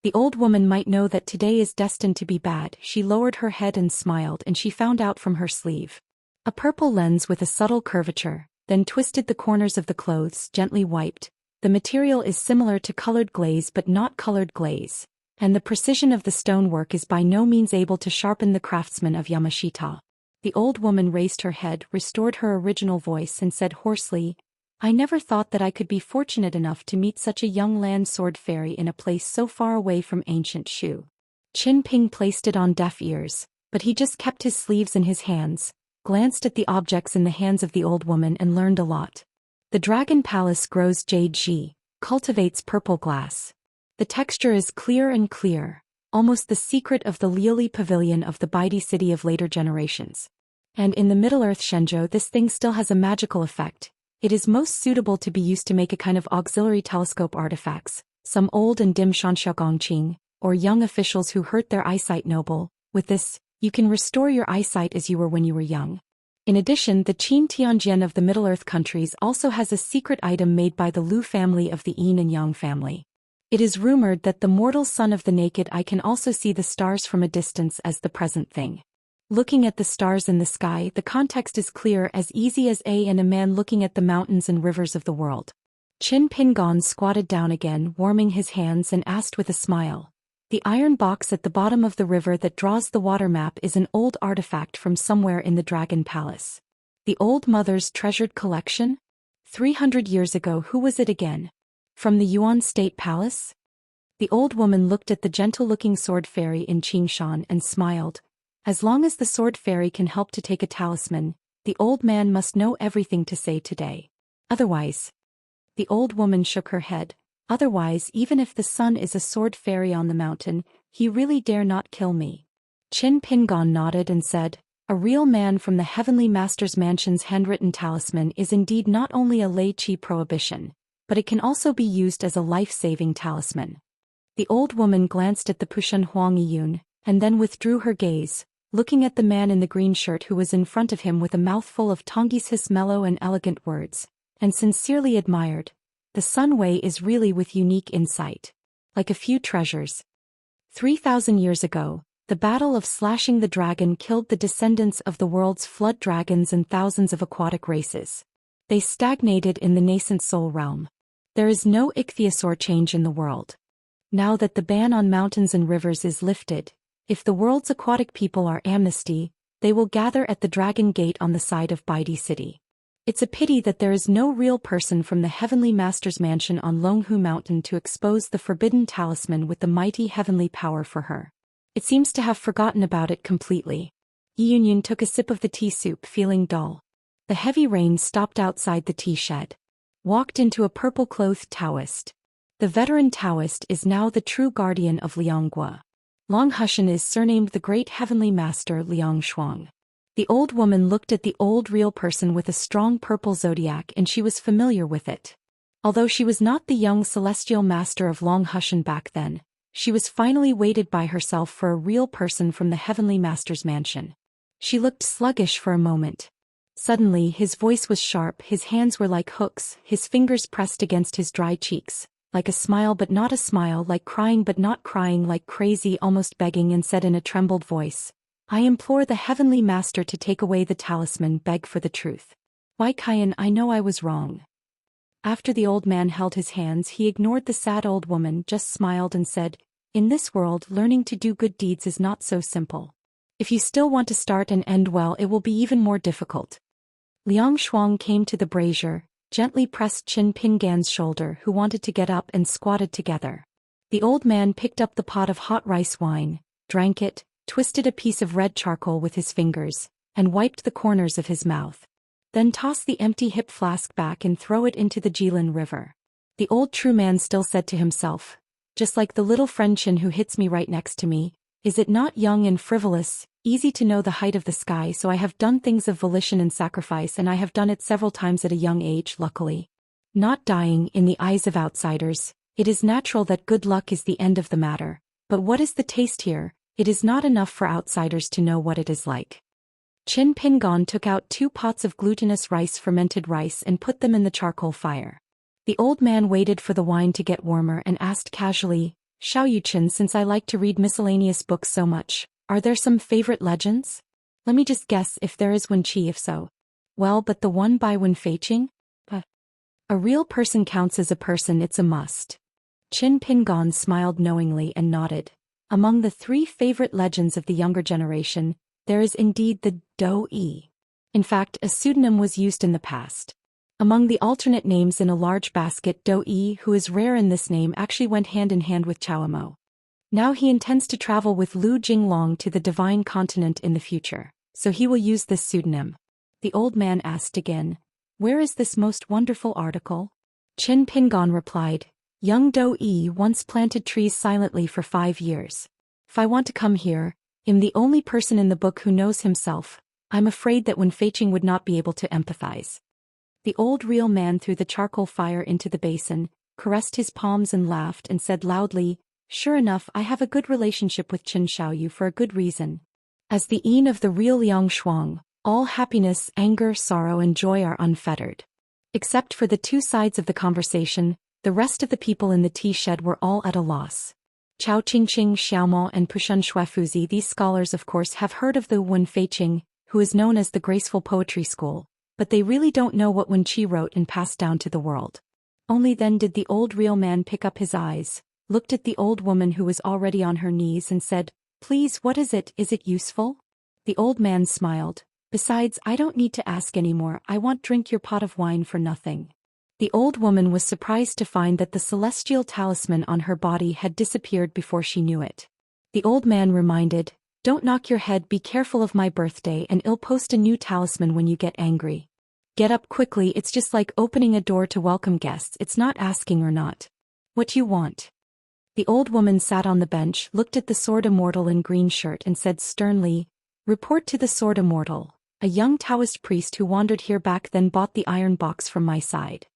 A: The old woman might know that today is destined to be bad. She lowered her head and smiled, and she found out from her sleeve a purple lens with a subtle curvature, then twisted the corners of the clothes, gently wiped. The material is similar to colored glaze but not colored glaze, and the precision of the stonework is by no means able to sharpen the craftsman of Yamashita. The old woman raised her head, restored her original voice and said hoarsely, "I never thought that I could be fortunate enough to meet such a young land sword fairy in a place so far away from ancient Shu." Qin Ping placed it on deaf ears, but he just kept his sleeves in his hands, glanced at the objects in the hands of the old woman and learned a lot. The Dragon Palace grows jade ji, cultivates purple glass. The texture is clear and clear, almost the secret of the Liuli Pavilion of the Baidi city of later generations. And in the Middle-earth Shenzhou, this thing still has a magical effect. It is most suitable to be used to make a kind of auxiliary telescope artifacts, some old and dim Shanxiaogongqing, or young officials who hurt their eyesight noble. With this, you can restore your eyesight as you were when you were young. In addition, the Qin Tianjian of the Middle-earth countries also has a secret item made by the Lu family of the Yin and Yang family. It is rumored that the mortal son of the naked eye can also see the stars from a distance as the present thing. Looking at the stars in the sky, the context is clear, as easy as a man looking at the mountains and rivers of the world. Qin Pingon squatted down again, warming his hands, and asked with a smile, "The iron box at the bottom of the river that draws the water map is an old artifact from somewhere in the Dragon Palace. The old mother's treasured collection? 300 years ago, who was it again? From the Yuan State Palace?" The old woman looked at the gentle-looking sword fairy in Qingshan and smiled. As long as the sword fairy can help to take a talisman, the old man must know everything to say today. Otherwise, the old woman shook her head. Otherwise, even if the sun is a sword fairy on the mountain, he really dare not kill me. Qin Pingon nodded and said, "A real man from the Heavenly Master's mansion's handwritten talisman is indeed not only a lei qi prohibition, but it can also be used as a life-saving talisman." The old woman glanced at the Pushen Huang Yiyun, and then withdrew her gaze, looking at the man in the green shirt who was in front of him with a mouthful of Tongyi's his mellow and elegant words, and sincerely admired. The Sun Wei is really with unique insight. Like a few treasures. 3,000 years ago, the battle of slashing the dragon killed the descendants of the world's flood dragons and thousands of aquatic races. They stagnated in the nascent soul realm. There is no ichthyosaur change in the world. Now that the ban on mountains and rivers is lifted, if the world's aquatic people are amnesty, they will gather at the Dragon Gate on the side of Baidi City. It's a pity that there is no real person from the Heavenly Master's mansion on Longhu Mountain to expose the forbidden talisman with the mighty heavenly power for her. It seems to have forgotten about it completely. Yi Yunyun took a sip of the tea soup feeling dull. The heavy rain stopped outside the tea shed. Walked into a purple-clothed Daoist. The veteran Daoist is now the true guardian of Lianghua. Long Hushan is surnamed the Great Heavenly Master Liang Shuang. The old woman looked at the old real person with a strong purple zodiac and she was familiar with it. Although she was not the young celestial master of Long Hushan back then, she was finally waited by herself for a real person from the Heavenly Master's mansion. She looked sluggish for a moment. Suddenly his voice was sharp, his hands were like hooks, his fingers pressed against his dry cheeks, like a smile but not a smile, like crying but not crying, like crazy, almost begging, and said in a trembled voice, "I implore the Heavenly Master to take away the talisman, beg for the truth. Wai Qian, I know I was wrong." After the old man held his hands, he ignored the sad old woman, just smiled and said, "In this world, learning to do good deeds is not so simple. If you still want to start and end well, it will be even more difficult." Liang Shuang came to the brazier, gently pressed Qin Pingan's shoulder, who wanted to get up, and squatted together. The old man picked up the pot of hot rice wine, drank it, twisted a piece of red charcoal with his fingers, and wiped the corners of his mouth. Then tossed the empty hip flask back and throw it into the Jilin River. The old true man still said to himself, "Just like the little friend Qin who hits me right next to me, is it not young and frivolous, easy to know the height of the sky? So I have done things of volition and sacrifice, and I have done it several times at a young age, luckily. Not dying in the eyes of outsiders, it is natural that good luck is the end of the matter, but what is the taste here? It is not enough for outsiders to know what it is like." Qin Pingan took out 2 pots of glutinous rice, fermented rice, and put them in the charcoal fire. The old man waited for the wine to get warmer and asked casually, "Xiao Yuqin, since I like to read miscellaneous books so much, are there some favorite legends? Let me just guess if there is one Qi, if so. Well, but the one by Wen Feiqing? A real person counts as a person, it's a must." Qin Pingan smiled knowingly and nodded. Among the 3 favorite legends of the younger generation, there is indeed the Dou-yi. In fact, a pseudonym was used in the past. Among the alternate names in a large basket, Dou-yi, who is rare in this name, actually went hand in hand with Chaomo. Now he intends to travel with Lu Jinglong to the Divine Continent in the future, so he will use this pseudonym. The old man asked again, "Where is this most wonderful article?" Qin Pingan replied, "Young Dou-yi once planted trees silently for 5 years. If I want to come here, I'm the only person in the book who knows himself. I'm afraid that Wen Feiqing would not be able to empathize." The old real man threw the charcoal fire into the basin, caressed his palms and laughed and said loudly, "Sure enough, I have a good relationship with Qin Xiaoyu for a good reason. As the Yin of the real Liang Shuang, all happiness, anger, sorrow and joy are unfettered." Except for the 2 sides of the conversation, the rest of the people in the tea shed were all at a loss. Chao Qingqing, Xiaomao and Pushun Shuafuzi, these scholars of course have heard of the Wen Feiqing, who is known as the Graceful Poetry School, but they really don't know what Wen Qi wrote and passed down to the world. Only then did the old real man pick up his eyes, looked at the old woman who was already on her knees and said, "Please, what is it? Is it useful?" The old man smiled. "Besides, I don't need to ask anymore. I won't drink your pot of wine for nothing." The old woman was surprised to find that the celestial talisman on her body had disappeared before she knew it. The old man reminded, "Don't knock your head, be careful of my birthday, and I'll post a new talisman when you get angry. Get up quickly, it's just like opening a door to welcome guests, it's not asking or not. What you want?" The old woman sat on the bench, looked at the sword Immortal in green shirt and said sternly, "Report to the sword Immortal. A young Taoist priest who wandered here back then bought the iron box from my side.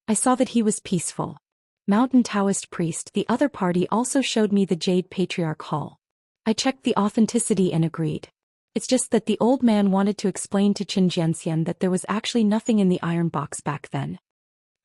A: I saw that he was peaceful. Mountain Taoist priest, the other party also showed me the Jade Patriarch Hall. I checked the authenticity and agreed. It's just that the old man wanted to explain to Qin Jianxian that there was actually nothing in the iron box back then.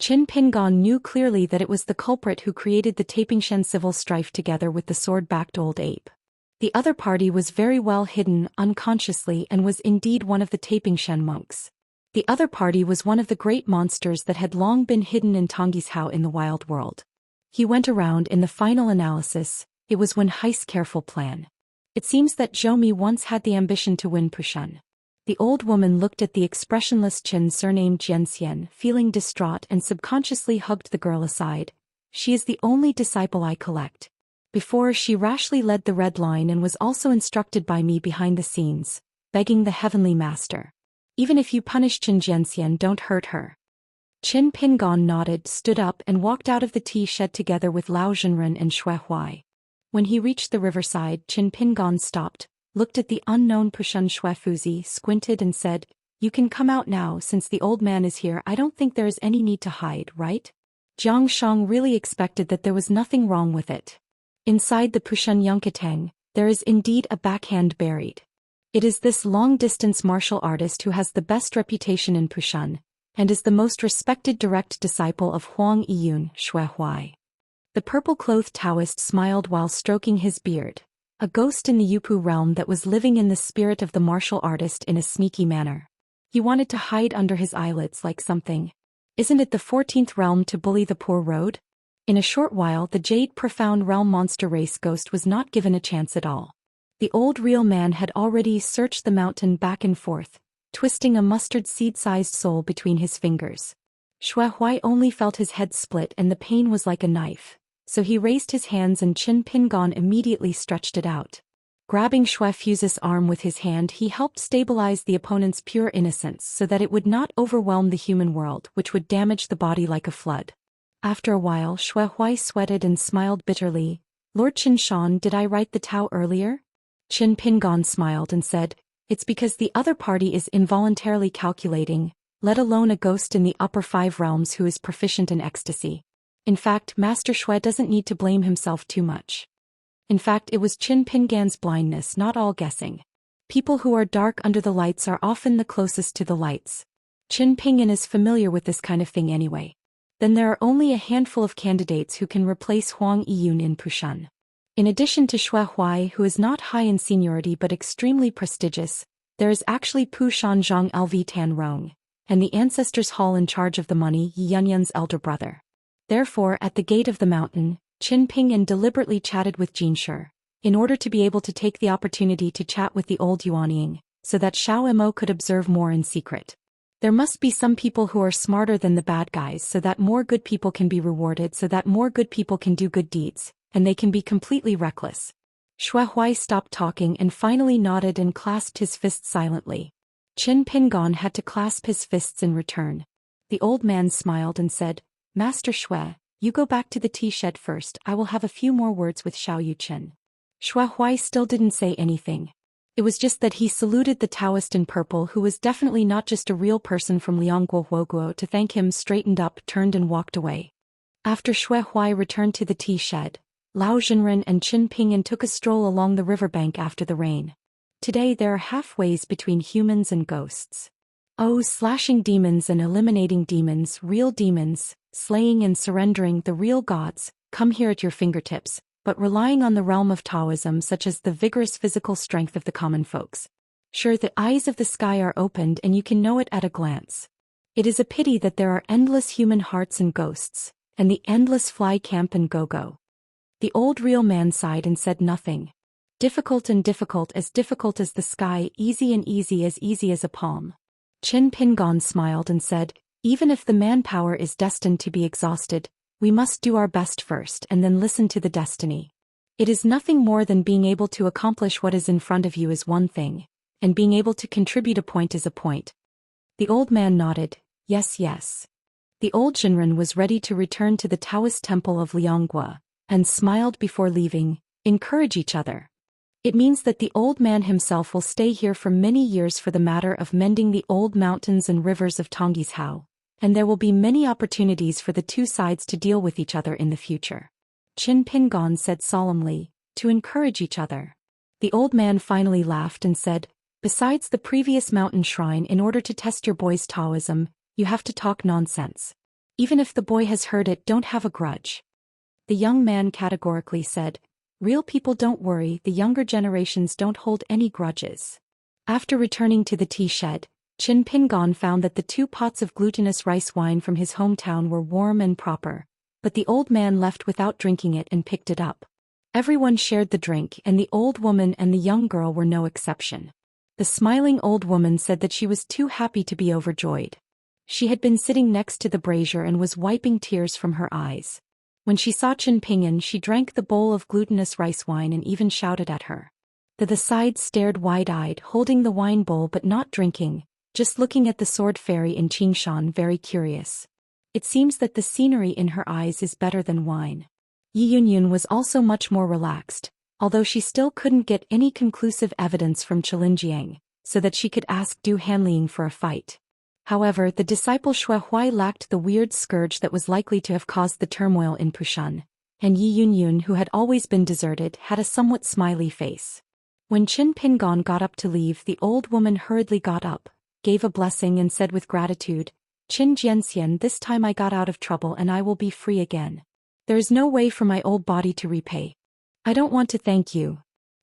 A: Qin Pingon knew clearly that it was the culprit who created the Tapingshan civil strife together with the sword-backed old ape. The other party was very well hidden unconsciously and was indeed one of the Tapingshan monks. The other party was one of the great monsters that had long been hidden in Tonggishao in the wild world. He went around in the final analysis. It was Wen Hai's careful plan. It seems that Zhou Mi once had the ambition to win Pushan. The old woman looked at the expressionless Qin surnamed Jianxian, feeling distraught and subconsciously hugged the girl aside. She is the only disciple I collect. Before she rashly led the red line and was also instructed by me behind the scenes, begging the heavenly master. Even if you punish Qin Jianxian, don't hurt her. Qin Pingon nodded, stood up and walked out of the tea shed together with Lao Zhenren and Xue Huai. When he reached the riverside, Qin Pingon stopped, looked at the unknown Pushan Xue Fuzi, squinted and said, "You can come out now since the old man is here. I don't think there is any need to hide, right?" Jiang Shang really expected that there was nothing wrong with it. Inside the Pushan Yunkateng, there is indeed a backhand buried. It is this long-distance martial artist who has the best reputation in Pushan, and is the most respected direct disciple of Huang Yiyun, Xue Huai. The purple-clothed Taoist smiled while stroking his beard, a ghost in the Yupu realm that was living in the spirit of the martial artist in a sneaky manner. He wanted to hide under his eyelids like something. Isn't it the 14th realm to bully the poor road? In a short while the Jade Profound Realm monster race ghost was not given a chance at all. The old real man had already searched the mountain back and forth, twisting a mustard seed-sized soul between his fingers. Xue Huai only felt his head split and the pain was like a knife, so he raised his hands and Qin Pingon immediately stretched it out. Grabbing Xue Fuzi's arm with his hand, he helped stabilize the opponent's pure innocence so that it would not overwhelm the human world, which would damage the body like a flood. After a while, Xue Huai sweated and smiled bitterly. "Lord Qin Shan, did I write the Tao earlier?" Qin Pingon smiled and said, "It's because the other party is involuntarily calculating, let alone a ghost in the upper 5 realms who is proficient in ecstasy. In fact, Master Xue doesn't need to blame himself too much. In fact, it was Qin Pingan's blindness, not all guessing. People who are dark under the lights are often the closest to the lights. Qin Pingan is familiar with this kind of thing anyway. Then there are only a handful of candidates who can replace Huang Yiyun in Pushan. In addition to Xue Huai, who is not high in seniority but extremely prestigious, there is actually Pushan Zhang Lv Tan Rong, and the Ancestors' Hall in charge of the money, Yi Yunyun's elder brother. Therefore, at the gate of the mountain, Qin Pingan deliberately chatted with Jinshi, in order to be able to take the opportunity to chat with the old Yuanying, so that Xiao Mo could observe more in secret. There must be some people who are smarter than the bad guys so that more good people can be rewarded, so that more good people can do good deeds, and they can be completely reckless. Xue Huai stopped talking and finally nodded and clasped his fists silently. Qin Pingon had to clasp his fists in return. The old man smiled and said, "Master Xue, you go back to the tea shed first. I will have a few more words with Xiao Yuchen." Xue Huai still didn't say anything. It was just that he saluted the Taoist in purple, who was definitely not just a real person from Liangguo Huoguo, to thank him, straightened up, turned and walked away. After Xue Huai returned to the tea shed, Lao Zhenren and Qin Pingan took a stroll along the riverbank after the rain. Today there are halfways between humans and ghosts. Oh, slashing demons and eliminating demons, real demons, slaying and surrendering the real gods, come here at your fingertips, but relying on the realm of Taoism such as the vigorous physical strength of the common folks. Sure, the eyes of the sky are opened and you can know it at a glance. It is a pity that there are endless human hearts and ghosts, and the endless fly camp and go-go. The old real man sighed and said nothing. Difficult and difficult as the sky, easy as a palm. Qin Pingon smiled and said, "Even if the manpower is destined to be exhausted, we must do our best first and then listen to the destiny. It is nothing more than being able to accomplish what is in front of you is one thing, and being able to contribute a point is a point." The old man nodded, yes. The old Jinren was ready to return to the Taoist temple of Liangguo, and smiled before leaving, "Encourage each other. It means that the old man himself will stay here for many years for the matter of mending the old mountains and rivers of Tonggishao, and there will be many opportunities for the two sides to deal with each other in the future." Qin Pingon said solemnly, "To encourage each other. The old man finally laughed and said, "Besides the previous mountain shrine, in order to test your boy's Taoism, you have to talk nonsense. Even if the boy has heard it, don't have a grudge." The young man categorically said, "Real people don't worry, the younger generations don't hold any grudges." After returning to the tea shed, Qin Pingon found that the 2 pots of glutinous rice wine from his hometown were warm and proper, but the old man left without drinking it and picked it up. Everyone shared the drink, and the old woman and the young girl were no exception. The smiling old woman said that she was too happy to be overjoyed. She had been sitting next to the brazier and was wiping tears from her eyes. When she saw Qin Pingon, she drank the bowl of glutinous rice wine and even shouted at her. The sides stared wide-eyed, holding the wine bowl but not drinking, just looking at the sword fairy in Xianxia, very curious. It seems that the scenery in her eyes is better than wine. Yi Yunyun was also much more relaxed, although she still couldn't get any conclusive evidence from Chilinjiang, so that she could ask Du Hanliang for a fight. However, the disciple Xue Huai lacked the weird scourge that was likely to have caused the turmoil in Pushan, and Yi Yunyun, who had always been deserted, had a somewhat smiley face. When Qin Pingon got up to leave, the old woman hurriedly got up, gave a blessing and said with gratitude, "Qin Jianxian, this time I got out of trouble and I will be free again. There is no way for my old body to repay. I don't want to thank you."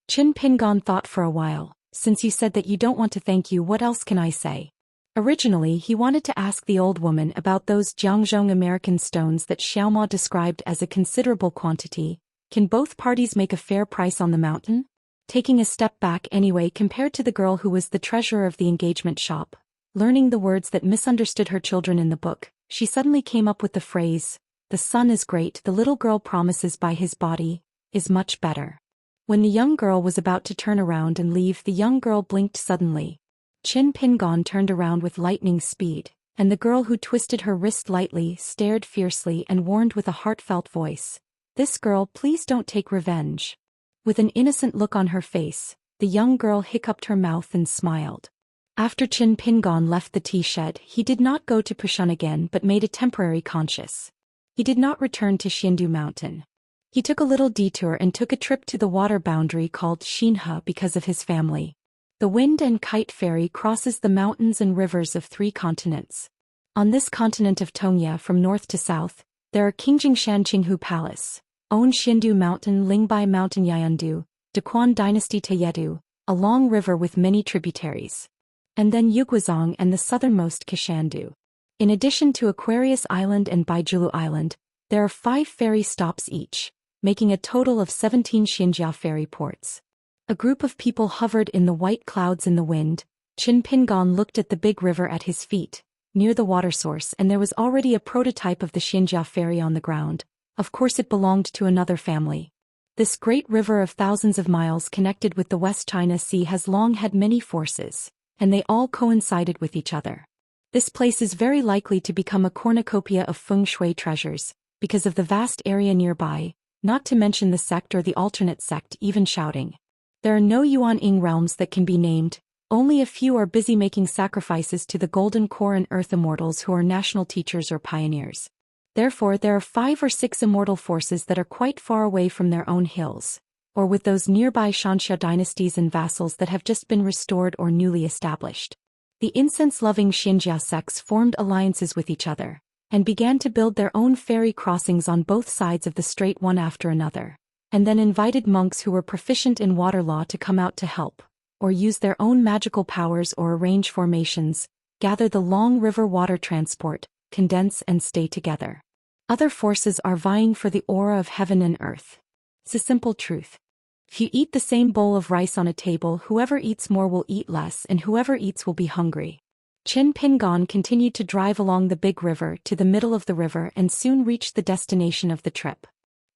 A: Qin Pingon thought for a while. "Since you said that you don't want to thank you, what else can I say?" Originally, he wanted to ask the old woman about those Jiangzhong American stones that Xiaoma described as a considerable quantity. Can both parties make a fair price on the mountain? Taking a step back anyway, compared to the girl who was the treasurer of the engagement shop, learning the words that misunderstood her children in the book, she suddenly came up with the phrase, "The son is great, the little girl promises by his body, is much better." When the young girl was about to turn around and leave, the young girl blinked suddenly. Qin Pingon turned around with lightning speed, and the girl, who twisted her wrist lightly, stared fiercely and warned with a heartfelt voice, "This girl, please don't take revenge." With an innocent look on her face, the young girl hiccuped her mouth and smiled. After Qin Pingon left the tea shed, he did not go to Pushan again but made a temporary conscience. He did not return to Xiandu Mountain. He took a little detour and took a trip to the water boundary called Xinhe because of his family. The wind and kite ferry crosses the mountains and rivers of 3 continents. On this continent of Tongya, from north to south, there are Qingjingshan Qinghu Palace, On Xiandu Mountain, Lingbai Mountain, Yayandu, Dequan Dynasty Tayedu, a long river with many tributaries. And then Yuguazong and the southernmost Kishandu. In addition to Aquarius Island and Baijulu Island, there are 5 ferry stops each, making a total of 17 Xianxia ferry ports. A group of people hovered in the white clouds in the wind. Qin Pingon looked at the big river at his feet, near the water source, and there was already a prototype of the Xianxia ferry on the ground. Of course it belonged to another family. This great river of thousands of miles connected with the West China Sea has long had many forces, and they all coincided with each other. This place is very likely to become a cornucopia of feng shui treasures, because of the vast area nearby, not to mention the sect or the alternate sect even shouting. There are no Yuan-Ing realms that can be named, only a few are busy making sacrifices to the Golden Core and Earth Immortals, who are national teachers or pioneers. Therefore there are 5 or 6 immortal forces that are quite far away from their own hills, or with those nearby Xianxia dynasties and vassals that have just been restored or newly established. The incense-loving Xianxia sects formed alliances with each other, and began to build their own ferry crossings on both sides of the strait one after another, and then invited monks who were proficient in water law to come out to help, or use their own magical powers or arrange formations, gather the long river water transport, condense and stay together. Other forces are vying for the aura of heaven and earth. It's a simple truth. If you eat the same bowl of rice on a table, whoever eats more will eat less and whoever eats will be hungry. Qin Pingon continued to drive along the big river to the middle of the river and soon reached the destination of the trip.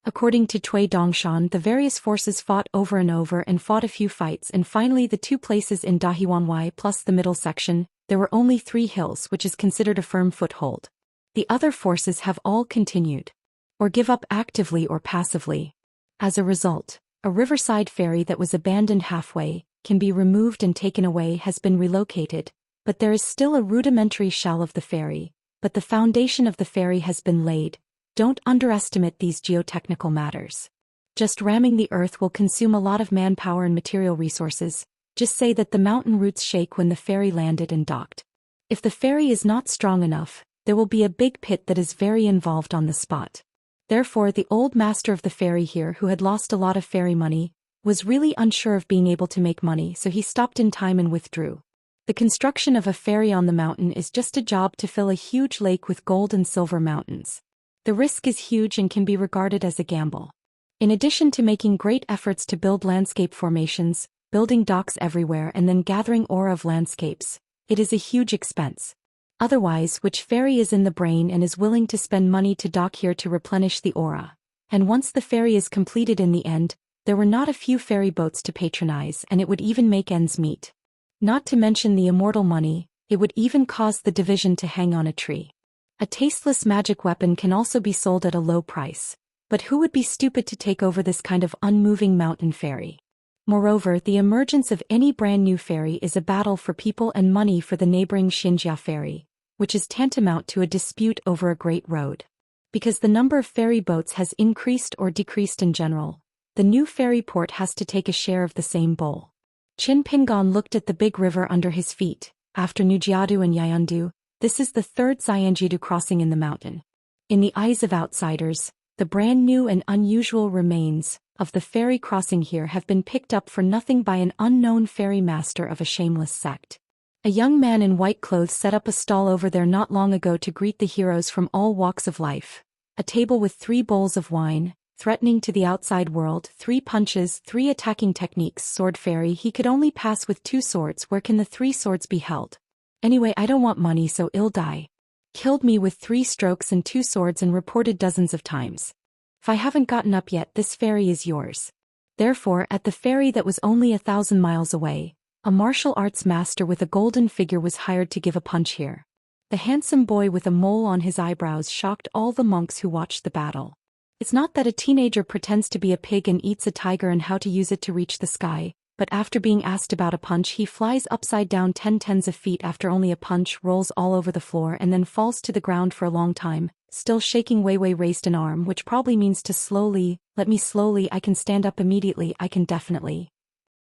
A: According to Cui Dongshan, the various forces fought over and over and fought a few fights, and finally the 2 places in Dahiwanwai plus the middle section, there were only 3 hills, which is considered a firm foothold. The other forces have all continued, or give up actively or passively. As a result, a riverside ferry that was abandoned halfway, can be removed and taken away, has been relocated, but there is still a rudimentary shell of the ferry, but the foundation of the ferry has been laid. Don't underestimate these geotechnical matters. Just ramming the earth will consume a lot of manpower and material resources. Just say that the mountain roots shake when the ferry landed and docked. If the ferry is not strong enough, there will be a big pit that is very involved on the spot. Therefore, the old master of the ferry here, who had lost a lot of ferry money, was really unsure of being able to make money, so he stopped in time and withdrew. The construction of a ferry on the mountain is just a job to fill a huge lake with gold and silver mountains. The risk is huge and can be regarded as a gamble. In addition to making great efforts to build landscape formations, building docks everywhere and then gathering ore of landscapes, it is a huge expense. Otherwise, which ferry is in the brain and is willing to spend money to dock here to replenish the aura? And once the ferry is completed in the end, there were not a few ferry boats to patronize, and it would even make ends meet. Not to mention the immortal money, it would even cause the division to hang on a tree. A tasteless magic weapon can also be sold at a low price. But who would be stupid to take over this kind of unmoving mountain ferry? Moreover, the emergence of any brand new ferry is a battle for people and money for the neighboring Xianxia ferry, which is tantamount to a dispute over a great road. Because the number of ferry boats has increased or decreased in general, the new ferry port has to take a share of the same bowl. Qin Pingon looked at the big river under his feet. After Nujiadu and Yayandu, this is the third Xianjidu crossing in the mountain. In the eyes of outsiders, the brand new and unusual remains of the ferry crossing here have been picked up for nothing by an unknown ferry master of a shameless sect. A young man in white clothes set up a stall over there not long ago to greet the heroes from all walks of life. A table with 3 bowls of wine, threatening to the outside world, 3 punches, 3 attacking techniques. Sword fairy, he could only pass with 2 swords. Where can the 3 swords be held? Anyway, I don't want money, so I'll die. Killed me with 3 strokes and 2 swords and reported dozens of times. If I haven't gotten up yet, this ferry is yours. Therefore, at the ferry that was only 1,000 miles away, a martial arts master with a golden figure was hired to give a punch here. The handsome boy with a mole on his eyebrows shocked all the monks who watched the battle. It's not that a teenager pretends to be a pig and eats a tiger and how to use it to reach the sky, but after being asked about a punch, he flies upside down 10 tens of feet after only a punch, rolls all over the floor and then falls to the ground for a long time, still shaking. Wei raised an arm, which probably means to slowly, let me slowly, I can stand up immediately, I can definitely.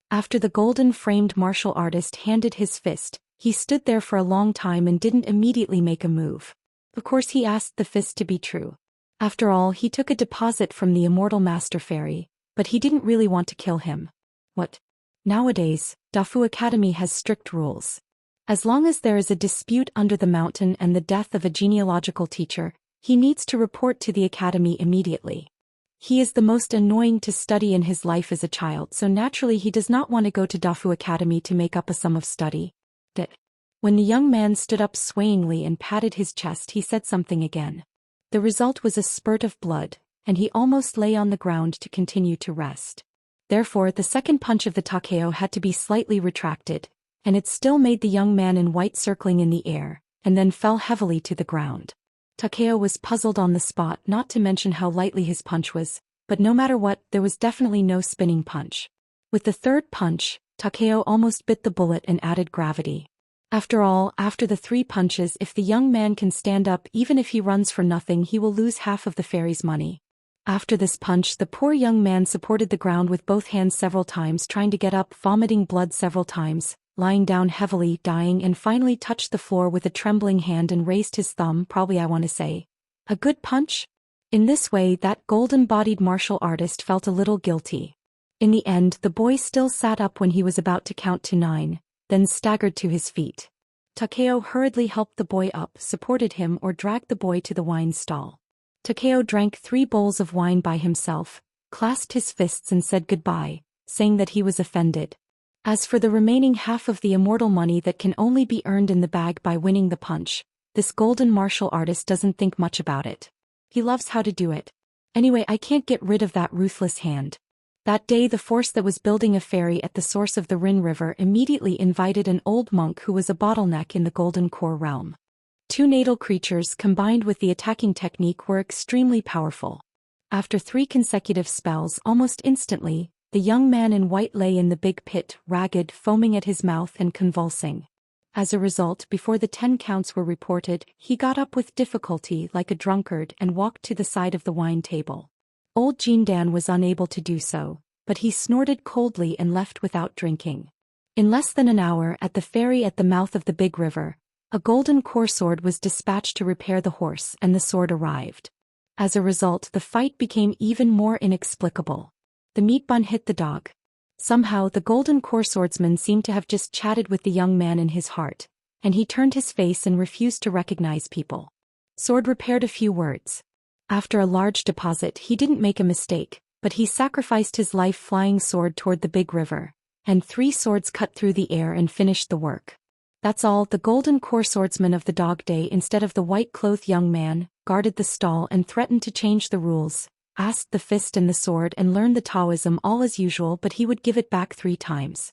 A: After the golden-framed martial artist handed his fist, he stood there for a long time and didn't immediately make a move. Of course he asked the fist to be true. After all, he took a deposit from the immortal master fairy, but he didn't really want to kill him. What? Nowadays, Dafu Academy has strict rules. As long as there is a dispute under the mountain and the death of a genealogical teacher, he needs to report to the academy immediately. He is the most annoying to study in his life as a child, so naturally he does not want to go to Dafu Academy to make up a sum of study. When the young man stood up swayingly and patted his chest, he said something again. The result was a spurt of blood, and he almost lay on the ground to continue to rest. Therefore, the second punch of the Takeo had to be slightly retracted, and it still made the young man in white circling in the air, and then fell heavily to the ground. Takeo was puzzled on the spot, not to mention how lightly his punch was, but no matter what, there was definitely no spinning punch. With the third punch, Takeo almost bit the bullet and added gravity. After all, after the 3 punches, if the young man can stand up even if he runs for nothing, he will lose half of the ferry's money. After this punch, the poor young man supported the ground with both hands several times, trying to get up, vomiting blood several times, lying down heavily, dying, and finally touched the floor with a trembling hand and raised his thumb. Probably I want to say, a good punch? In this way, that golden-bodied martial artist felt a little guilty. In the end, the boy still sat up when he was about to count to 9, then staggered to his feet. Takeo hurriedly helped the boy up, supported him, or dragged the boy to the wine stall. Takeo drank 3 bowls of wine by himself, clasped his fists and said goodbye, saying that he was offended. As for the remaining half of the immortal money that can only be earned in the bag by winning the punch, this golden martial artist doesn't think much about it. He loves how to do it. Anyway, I can't get rid of that ruthless hand. That day, the force that was building a ferry at the source of the Rin River immediately invited an old monk who was a bottleneck in the Golden Core realm. 2 natal creatures combined with the attacking technique were extremely powerful. After 3 consecutive spells, almost instantly, the young man in white lay in the big pit, ragged, foaming at his mouth and convulsing. As a result, before the 10 counts were reported, he got up with difficulty like a drunkard and walked to the side of the wine table. Old Jindan was unable to do so, but he snorted coldly and left without drinking. In less than an hour, at the ferry at the mouth of the big river, a golden core sword was dispatched to repair the horse, and the sword arrived. As a result, the fight became even more inexplicable. The meat bun hit the dog. Somehow, the golden core swordsman seemed to have just chatted with the young man in his heart, and he turned his face and refused to recognize people. Sword repaired a few words. After a large deposit, he didn't make a mistake, but he sacrificed his life-flying sword toward the big river, and 3 swords cut through the air and finished the work. That's all. The golden core swordsman of the Dog Day, instead of the white-clothed young man, guarded the stall and threatened to change the rules, asked the fist and the sword and learned the Taoism all as usual, but he would give it back 3 times.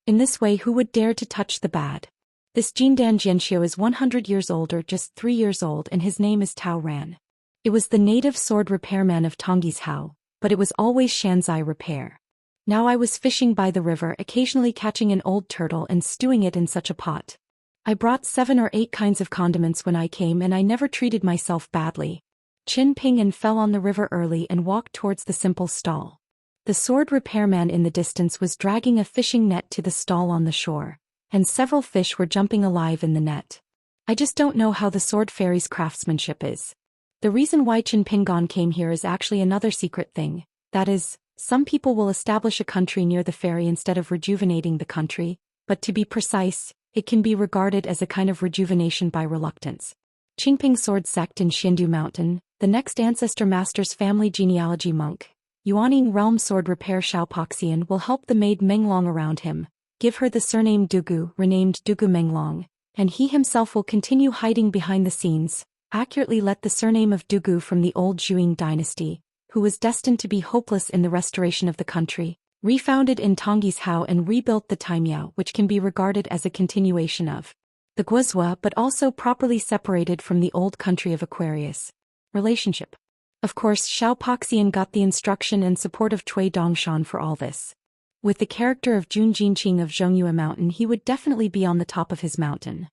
A: In this way, who would dare to touch the bad? This Jindan Jianxiu is 100 years older, just 3 years old, and his name is Tao Ran. It was the native sword repairman of Tongyi's Hao, but it was always Xianxia repair. Now I was fishing by the river, occasionally catching an old turtle and stewing it in such a pot. I brought 7 or 8 kinds of condiments when I came, and I never treated myself badly. Qin Ping and fell on the river early and walked towards the simple stall. The sword repairman in the distance was dragging a fishing net to the stall on the shore, and several fish were jumping alive in the net. I just don't know how the sword fairy's craftsmanship is. The reason why Qin Pingon came here is actually another secret thing. That is, some people will establish a country near the ferry instead of rejuvenating the country, but to be precise, it can be regarded as a kind of rejuvenation by reluctance. Qingping Sword Sect in Xiandu Mountain, the next ancestor master's family genealogy monk, Yuaning Realm Sword Repair Xiaopoxian will help the maid Menglong around him, give her the surname Dugu, renamed Dugu Menglong, and he himself will continue hiding behind the scenes, accurately let the surname of Dugu from the old Zhuing dynasty, who was destined to be hopeless in the restoration of the country, refounded in Tongyi's Hao and rebuilt the Taimiao, which can be regarded as a continuation of the Guozhua, but also properly separated from the old country of Aquarius. Relationship. Of course, Xiaopoxian got the instruction and support of Cui Dongshan for all this. With the character of Jun Jinqing of Zhongyue Mountain, he would definitely be on the top of his mountain.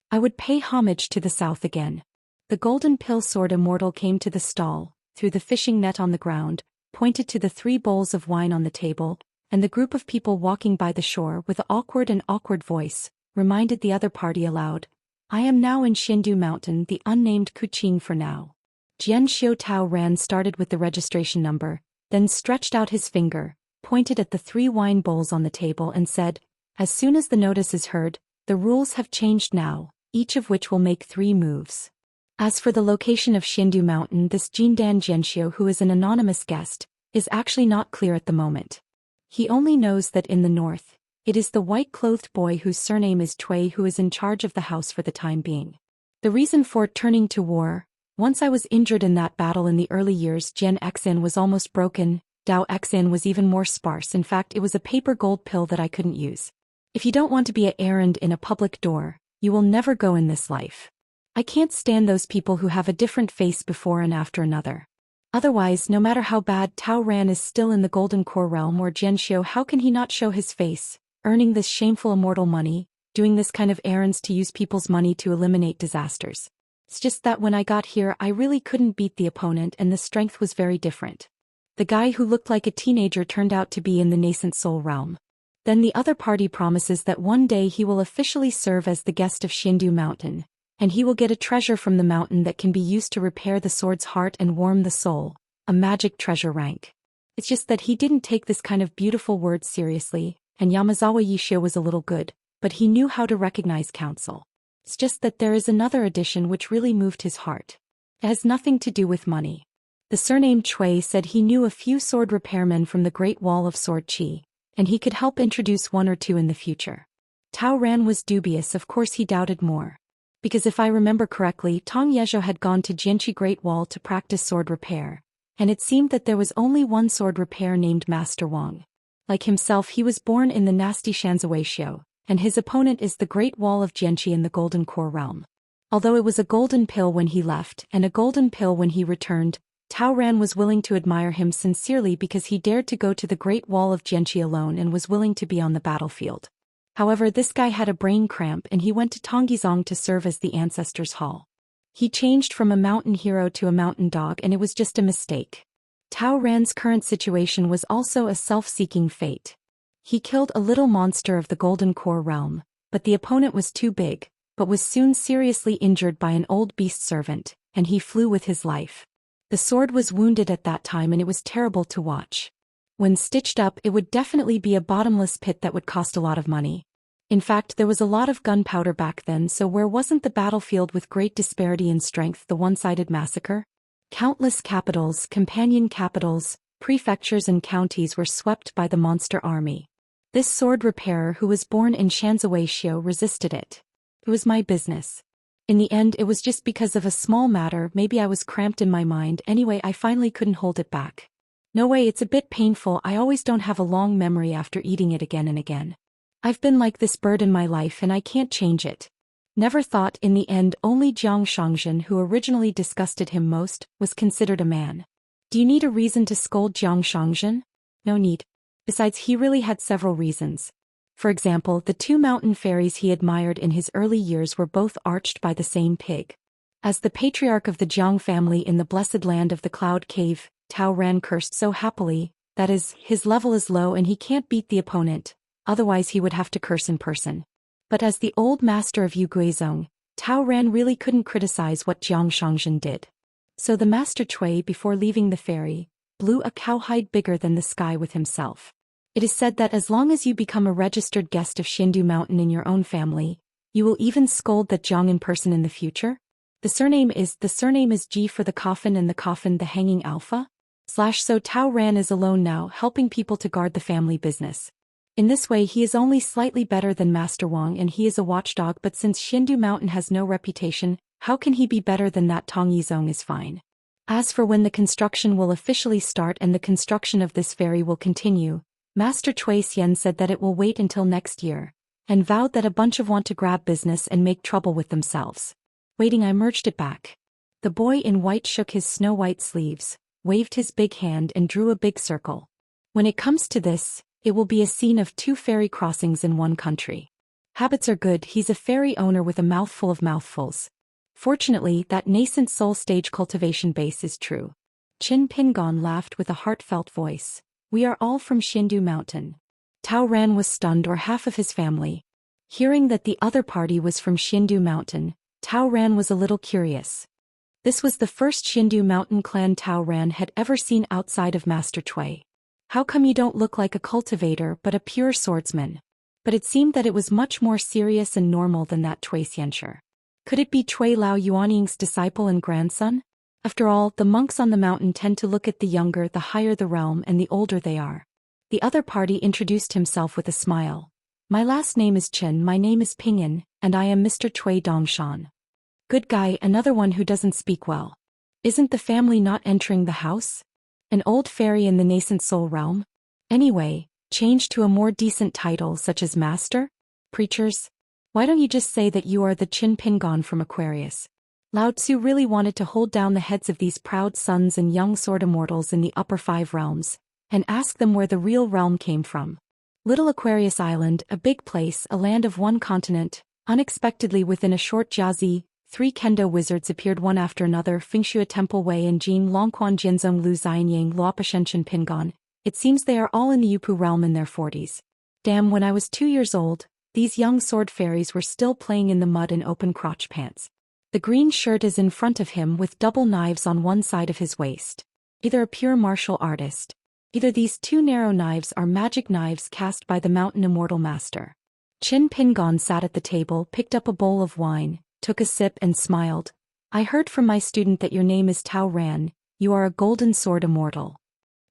A: I would pay homage to the south again. The golden pill sword Immortal came to the stall, threw the fishing net on the ground, pointed to the 3 bowls of wine on the table, and the group of people walking by the shore with an awkward voice, reminded the other party aloud, I am now in Xiandu Mountain, the unnamed Kuqing for now. Jian Xiu Tao Ran started with the registration number, then stretched out his finger, pointed at the 3 wine bowls on the table and said, as soon as the notice is heard, the rules have changed now, each of which will make 3 moves. As for the location of Xiandu Mountain, this Jindan Jianxiu, who is an anonymous guest, is actually not clear at the moment. He only knows that in the north, it is the white-clothed boy whose surname is Cui who is in charge of the house for the time being. The reason for turning to war: once I was injured in that battle in the early years. Jian Xin was almost broken, Dao Xin was even more sparse. In fact, it was a paper gold pill that I couldn't use. If you don't want to be an errand in a public door, you will never go in this life. I can't stand those people who have a different face before and after another. Otherwise, no matter how bad, Tao Ran is still in the Golden Core realm or Jianxiu. How can he not show his face, earning this shameful immortal money, doing this kind of errands to use people's money to eliminate disasters? It's just that when I got here, I really couldn't beat the opponent, and the strength was very different. The guy who looked like a teenager turned out to be in the nascent soul realm. Then the other party promises that one day he will officially serve as the guest of Xiandu Mountain, and he will get a treasure from the mountain that can be used to repair the sword's heart and warm the soul, a magic treasure rank. It's just that he didn't take this kind of beautiful words seriously, and Yamazawa Yishio was a little good, but he knew how to recognize counsel. It's just that there is another addition which really moved his heart. It has nothing to do with money. The surname Cui said he knew a few sword repairmen from the Great Wall of Sword Qi, and he could help introduce 1 or 2 in the future. Tao Ran was dubious. Of course he doubted more. Because if I remember correctly, Tong Yezhou had gone to Jianqi Great Wall to practice sword repair, and it seemed that there was only one sword repair named Master Wang. Like himself, he was born in the nasty Shanzhuaxiu, and his opponent is the Great Wall of Jianqi in the Golden Core realm. Although it was a golden pill when he left and a golden pill when he returned, Tao Ran was willing to admire him sincerely because he dared to go to the Great Wall of Jianqi alone and was willing to be on the battlefield. However, this guy had a brain cramp and he went to Tonggizong to serve as the Ancestors' Hall. He changed from a mountain hero to a mountain dog, and it was just a mistake. Tao Ran's current situation was also a self-seeking fate. He killed a little monster of the Golden Core realm, but the opponent was too big, but was soon seriously injured by an old beast servant, and he flew with his life. The sword was wounded at that time, and it was terrible to watch. When stitched up, it would definitely be a bottomless pit that would cost a lot of money. In fact, there was a lot of gunpowder back then, so where wasn't the battlefield with great disparity in strength the one-sided massacre? Countless capitals, companion capitals, prefectures and counties were swept by the monster army. This sword repairer who was born in Xianxia resisted it. It was my business. In the end, it was just because of a small matter, maybe I was cramped in my mind, anyway I finally couldn't hold it back. No way, it's a bit painful, I always don't have a long memory after eating it again and again. I've been like this bird in my life and I can't change it. Never thought in the end only Xianxia, who originally disgusted him most, was considered a man. Do you need a reason to scold Xianxia? No need. Besides, he really had several reasons. For example, the two mountain fairies he admired in his early years were both arched by the same pig. As the patriarch of the Jiang family in the blessed land of the Cloud Cave, Tao Ran cursed so happily, that is, his level is low and he can't beat the opponent, otherwise he would have to curse in person. But as the old master of Yu Guizhong, Tao Ran really couldn't criticize what Xianxia did. So the master Cui, before leaving the ferry, blew a cowhide bigger than the sky with himself. It is said that as long as you become a registered guest of Xindu Mountain in your own family, you will even scold that Jiang in person in the future. The surname is G for the coffin, and the coffin the hanging alpha. So Tao Ran is alone now, helping people to guard the family business. In this way he is only slightly better than Master Wang, and he is a watchdog, but since Xindu Mountain has no reputation, how can he be better than that? Tong Yizong is fine. As for when the construction will officially start and the construction of this ferry will continue, Master Zhou Xian said that it will wait until next year, and vowed that a bunch of want to grab business and make trouble with themselves. Waiting, I merged it back. The boy in white shook his snow-white sleeves, waved his big hand and drew a big circle. When it comes to this, it will be a scene of two ferry crossings in one country. Habits are good, he's a ferry owner with a mouthful of mouthfuls. Fortunately, that nascent soul stage cultivation base is true. Qin Pingon laughed with a heartfelt voice. We are all from Xindu Mountain. Tao Ran was stunned, or half of his family. Hearing that the other party was from Xindu Mountain, Tao Ran was a little curious. This was the first Xindu Mountain clan Tao Ran had ever seen outside of Master Cui. How come you don't look like a cultivator but a pure swordsman? But it seemed that it was much more serious and normal than that. Xianxia. Could it be Cui Lao Yuanying's disciple and grandson? After all, the monks on the mountain tend to look at the younger the higher the realm and the older they are. The other party introduced himself with a smile. My last name is Chen, my name is Pinyin, and I am Mr. Cui Dongshan. Good guy, another one who doesn't speak well. Isn't the family not entering the house? An old fairy in the nascent soul realm? Anyway, change to a more decent title such as Master? Preachers? Why don't you just say that you are the Qin Pingon from Aquarius? Lao Tzu really wanted to hold down the heads of these proud sons and young sword immortals in the upper 5 realms, and ask them where the real realm came from. Little Aquarius Island, a big place, a land of one continent. Unexpectedly within a short jiazi, 3 kendo wizards appeared one after another: Fengxue Temple Wei and Jin Longquan Jianzong Lu Xianyang Luopashenchen Pingon. It seems they are all in the Yupu realm in their 40s. Damn, when I was 2 years old, these young sword fairies were still playing in the mud in open crotch pants. The green shirt is in front of him with double knives on one side of his waist. Either a pure martial artist. Either these 2 narrow knives are magic knives cast by the mountain immortal master. Qin Pingon sat at the table, picked up a bowl of wine, took a sip and smiled. I heard from my student that your name is Tao Ran, you are a golden sword immortal.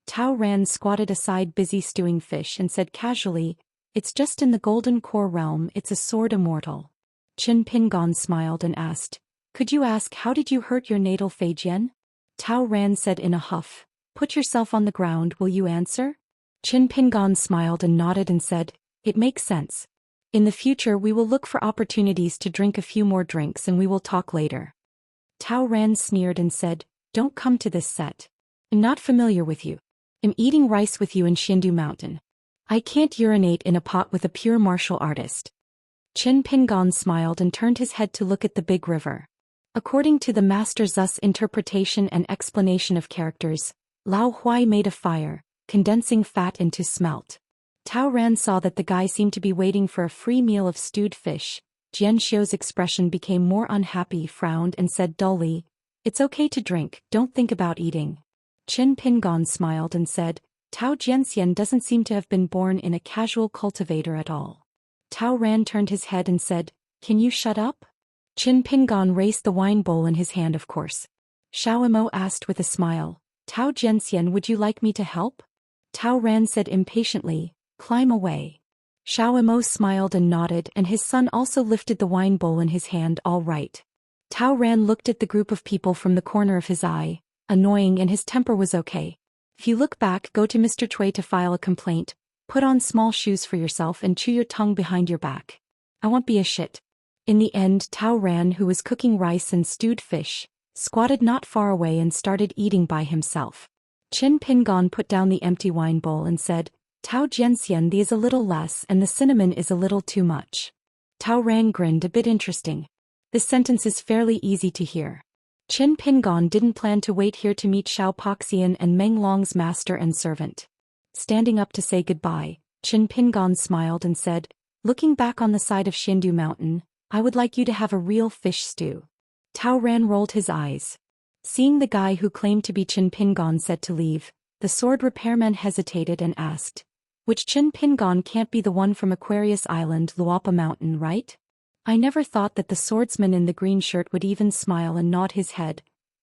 A: Tao Ran squatted aside busy stewing fish and said casually, it's just in the golden core realm, it's a sword immortal. Qin Pingon smiled and asked, could you ask how did you hurt your natal Feijian? Tao Ran said in a huff, put yourself on the ground, will you answer? Qin Pingon smiled and nodded and said, it makes sense. In the future we will look for opportunities to drink a few more drinks and we will talk later. Tao Ran sneered and said, don't come to this set. I'm not familiar with you. I'm eating rice with you in Xindu Mountain. I can't urinate in a pot with a pure martial artist. Qin Pingon smiled and turned his head to look at the big river. According to the Master Zu's interpretation and explanation of characters, Lao Huai made a fire, condensing fat into smelt. Tao Ran saw that the guy seemed to be waiting for a free meal of stewed fish. Jian Xiu's expression became more unhappy, frowned and said dully, "It's okay to drink, don't think about eating." Qin Pingon smiled and said, "Tao Jianxian doesn't seem to have been born in a casual cultivator at all." Tao Ran turned his head and said, "Can you shut up?" Qin Pingon raised the wine bowl in his hand, of course. Xiao Imo asked with a smile, "Tao Jianxian, would you like me to help?" Tao Ran said impatiently, "Climb away." Xiao Imo smiled and nodded, and his son also lifted the wine bowl in his hand. "All right." Tao Ran looked at the group of people from the corner of his eye, annoying, and his temper was okay. "If you look back, go to Mr. Cui to file a complaint, put on small shoes for yourself and chew your tongue behind your back. I won't be a shit." In the end, Tao Ran, who was cooking rice and stewed fish, squatted not far away and started eating by himself. Qin Pingon put down the empty wine bowl and said, "Tao Jianxian, the is a little less and the cinnamon is a little too much." Tao Ran grinned, a bit interesting. This sentence is fairly easy to hear. Qin Pingon didn't plan to wait here to meet Xiao Poxian and Meng Long's master and servant. Standing up to say goodbye, Qin Pingon smiled and said, "Looking back on the side of Xindu Mountain, I would like you to have a real fish stew." Tao Ran rolled his eyes. Seeing the guy who claimed to be Qin Pingon said to leave, the sword repairman hesitated and asked, "Which Qin Pingon can't be the one from Aquarius Island, Luapa Mountain, right?" I never thought that the swordsman in the green shirt would even smile and nod his head.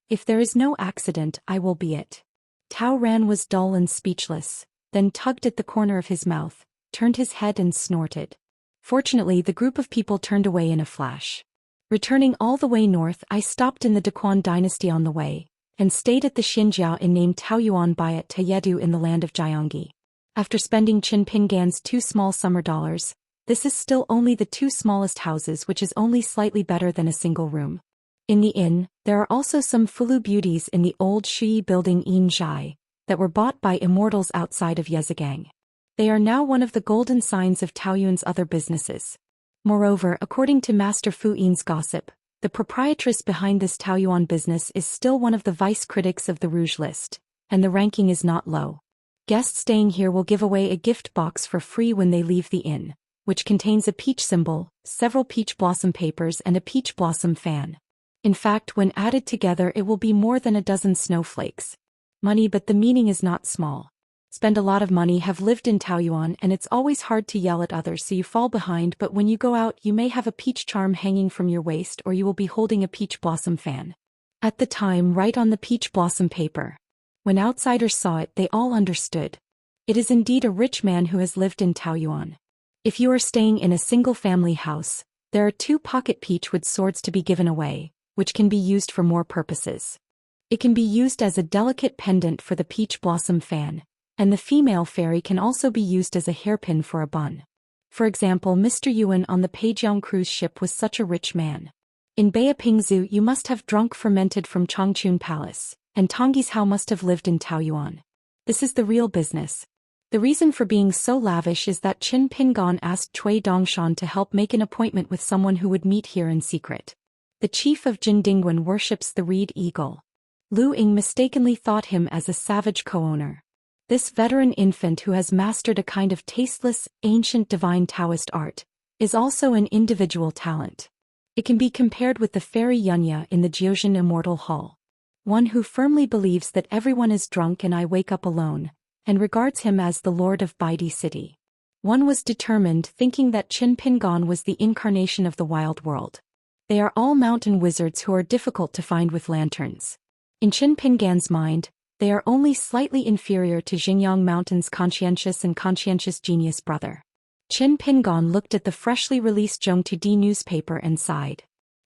A: "If there is no accident, I will be it." Tao Ran was dull and speechless, then tugged at the corner of his mouth, turned his head and snorted. Fortunately, the group of people turned away in a flash. Returning all the way north, I stopped in the Daquan dynasty on the way, and stayed at the Xinjiao Inn named Taoyuan Bai at Tayedu in the land of Jiangyi. After spending Qin Pingan's 2 small summer dollars, this is still only the 2 smallest houses, which is only slightly better than a single room. In the inn, there are also some Fulu beauties in the old Shui building Yin Zhai, that were bought by Immortals outside of Yezigang. They are now one of the golden signs of Taoyuan's other businesses. Moreover, according to Master Fu Yin's gossip, the proprietress behind this Taoyuan business is still one of the vice critics of the Rouge List, and the ranking is not low. Guests staying here will give away a gift box for free when they leave the inn, which contains a peach symbol, several peach blossom papers and a peach blossom fan. In fact, when added together it will be more than a dozen snowflakes. Money, but the meaning is not small. Spend a lot of money, have lived in Taoyuan, and it's always hard to yell at others so you fall behind, but when you go out you may have a peach charm hanging from your waist or you will be holding a peach blossom fan. At the time, write on the peach blossom paper. When outsiders saw it, they all understood. It is indeed a rich man who has lived in Taoyuan. If you are staying in a single-family house, there are 2 pocket peachwood swords to be given away, which can be used for more purposes. It can be used as a delicate pendant for the peach blossom fan, and the female fairy can also be used as a hairpin for a bun. For example, Mr. Yuan on the Peijiang cruise ship was such a rich man. In Beipingzu you must have drunk fermented from Chongchun Palace, and Tonggi's Hao must have lived in Taoyuan. This is the real business. The reason for being so lavish is that Qin Pingon asked Cui Dongshan to help make an appointment with someone who would meet here in secret. The chief of Jindingwan worships the reed eagle. Lu Ying mistakenly thought him as a savage co-owner. This veteran infant who has mastered a kind of tasteless, ancient divine Taoist art, is also an individual talent. It can be compared with the fairy Yunya in the Jiuzhen Immortal Hall. One who firmly believes that everyone is drunk and I wake up alone, and regards him as the lord of Baidi City. One was determined, thinking that Qin Pingon was the incarnation of the wild world. They are all mountain wizards who are difficult to find with lanterns. In Qin Pingan's mind, they are only slightly inferior to Xingyang Mountain's conscientious and conscientious genius brother. Qin Pingon looked at the freshly released Zhongtu Di newspaper and sighed.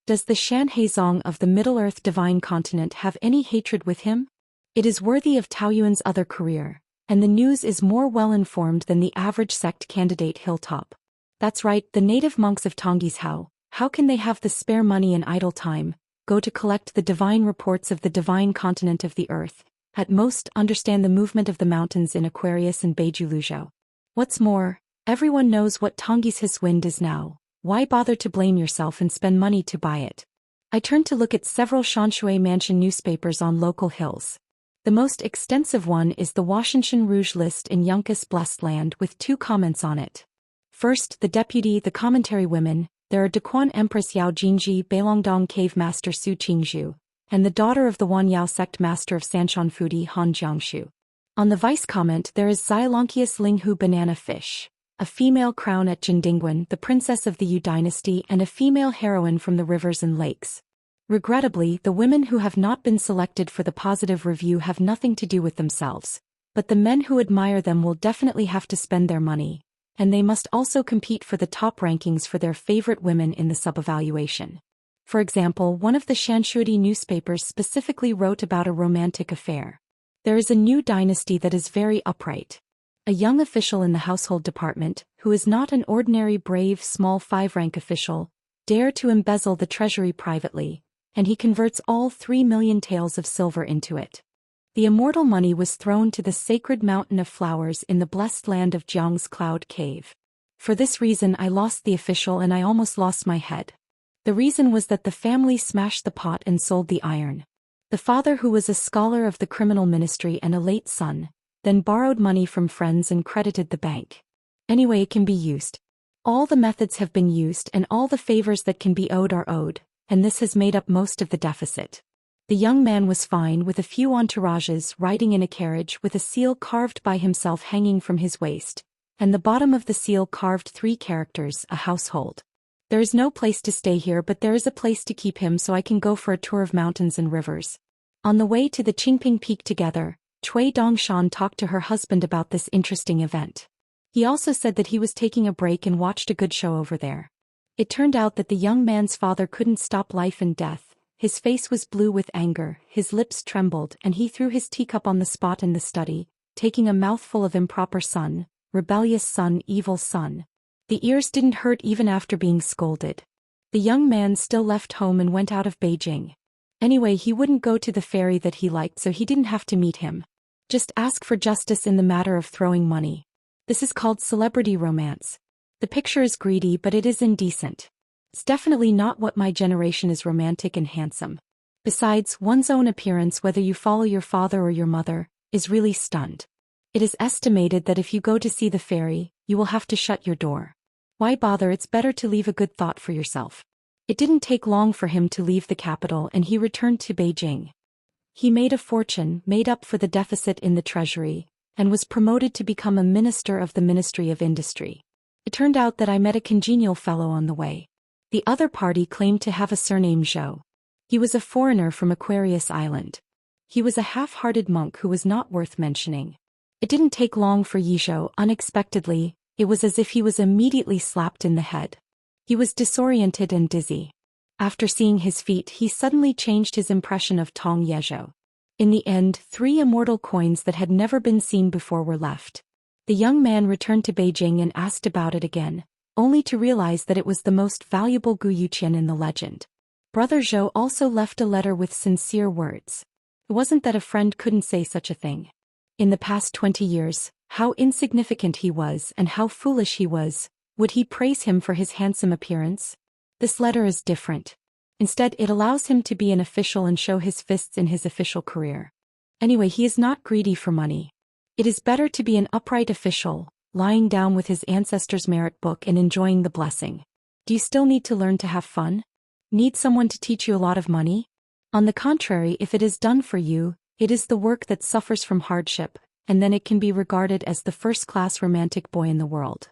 A: Does the Shanhaizong of the Middle-earth divine continent have any hatred with him? It is worthy of Taoyuan's other career, and the news is more well-informed than the average sect candidate Hilltop. That's right, the native monks of Tonggi's Hao, how can they have the spare money and idle time, go to collect the divine reports of the divine continent of the earth, at most understand the movement of the mountains in Aquarius and Beiju Luzhou. What's more, everyone knows what Tonggi's His wind is now. Why bother to blame yourself and spend money to buy it? I turned to look at several Xianxia mansion newspapers on local hills. The most extensive one is the Washington Rouge list in Yunkus Blessed Land with 2 comments on it. First, the deputy, the commentary women, there are Daquan Empress Yao Jingji, Beilongdong Cave Master Su Qingzhu, and the daughter of the Wan Yao sect master of Sanshan Fudi Han Jiangshu. On the vice comment there is Xianxia Linghu Banana Fish, a female crown at Jindingguan, the princess of the Yu dynasty and a female heroine from the rivers and lakes. Regrettably, the women who have not been selected for the positive review have nothing to do with themselves, but the men who admire them will definitely have to spend their money, and they must also compete for the top rankings for their favorite women in the sub-evaluation. For example, one of the Xianxia newspapers specifically wrote about a romantic affair. There is a new dynasty that is very upright. A young official in the household department, who is not an ordinary brave small 5-rank official, dare to embezzle the treasury privately, and he converts all 3 million taels of silver into it. The immortal money was thrown to the sacred mountain of flowers in the blessed land of Jiang's cloud cave. For this reason I lost the official and I almost lost my head. The reason was that the family smashed the pot and sold the iron. The father, who was a scholar of the criminal ministry and a late son, then borrowed money from friends and credited the bank. Anyway, it can be used. All the methods have been used and all the favors that can be owed are owed, and this has made up most of the deficit. The young man was fine with a few entourages riding in a carriage with a seal carved by himself hanging from his waist, and the bottom of the seal carved 3 characters, a household. There is no place to stay here, but there is a place to keep him, so I can go for a tour of mountains and rivers. On the way to the Qingping Peak together, Cui Dongshan talked to her husband about this interesting event. He also said that he was taking a break and watched a good show over there. It turned out that the young man's father couldn't stop life and death. His face was blue with anger, his lips trembled, and he threw his teacup on the spot in the study, taking a mouthful of improper son, rebellious son, evil son. The ears didn't hurt even after being scolded. The young man still left home and went out of Beijing. Anyway, he wouldn't go to the fairy that he liked, so he didn't have to meet him. Just ask for justice in the matter of throwing money. This is called celebrity romance. The picture is greedy, but it is indecent. It's definitely not what my generation is romantic and handsome. Besides, one's own appearance, whether you follow your father or your mother, is really stunned. It is estimated that if you go to see the fairy, you will have to shut your door. Why bother? It's better to leave a good thought for yourself. It didn't take long for him to leave the capital and he returned to Beijing. He made a fortune, made up for the deficit in the treasury, and was promoted to become a minister of the Ministry of Industry. It turned out that I met a congenial fellow on the way. The other party claimed to have a surname Zhou. He was a foreigner from Aquarius Island. He was a half-hearted monk who was not worth mentioning. It didn't take long for Yizhou, unexpectedly, it was as if he was immediately slapped in the head. He was disoriented and dizzy. After seeing his feet, he suddenly changed his impression of Tong Yezhou. In the end, 3 immortal coins that had never been seen before were left. The young man returned to Beijing and asked about it again, only to realize that it was the most valuable Zhou Xian in the legend. Brother Zhou also left a letter with sincere words. It wasn't that a friend couldn't say such a thing. In the past 20 years, how insignificant he was and how foolish he was, would he praise him for his handsome appearance? This letter is different. Instead, it allows him to be an official and show his fists in his official career. Anyway, he is not greedy for money. It is better to be an upright official, lying down with his ancestors' merit book and enjoying the blessing. Do you still need to learn to have fun? Need someone to teach you a lot of money? On the contrary, if it is done for you, it is the work that suffers from hardship, and then it can be regarded as the first-class romantic boy in the world.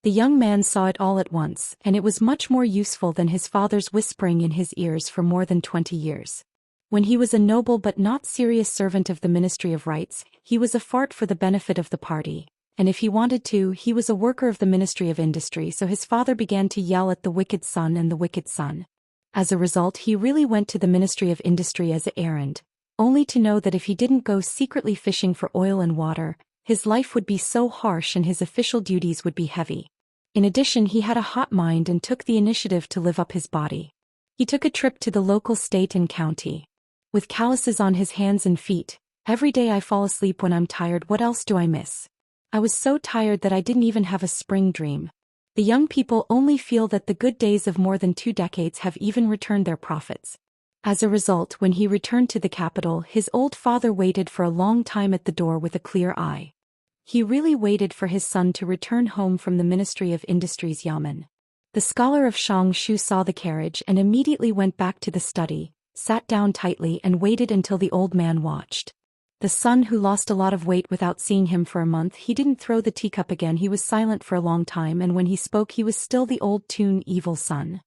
A: The young man saw it all at once, and it was much more useful than his father's whispering in his ears for more than 20 years. When he was a noble but not serious servant of the Ministry of Rights, he was a fart for the benefit of the party, and if he wanted to, he was a worker of the Ministry of Industry, so his father began to yell at the wicked son and the wicked son. As a result, he really went to the Ministry of Industry as an errand, only to know that if he didn't go secretly fishing for oil and water, his life would be so harsh and his official duties would be heavy. In addition, he had a hot mind and took the initiative to live up his body. He took a trip to the local state and county. With calluses on his hands and feet, every day I fall asleep when I'm tired. What else do I miss? I was so tired that I didn't even have a spring dream. The young people only feel that the good days of more than 2 decades have even returned their profits. As a result, when he returned to the capital, his old father waited for a long time at the door with a clear eye. He really waited for his son to return home from the Ministry of Industry's yamen. The scholar of Xianxia saw the carriage and immediately went back to the study, sat down tightly and waited until the old man watched. The son who lost a lot of weight without seeing him for a month, he didn't throw the teacup again. He was silent for a long time, and when he spoke he was still the old tune evil son.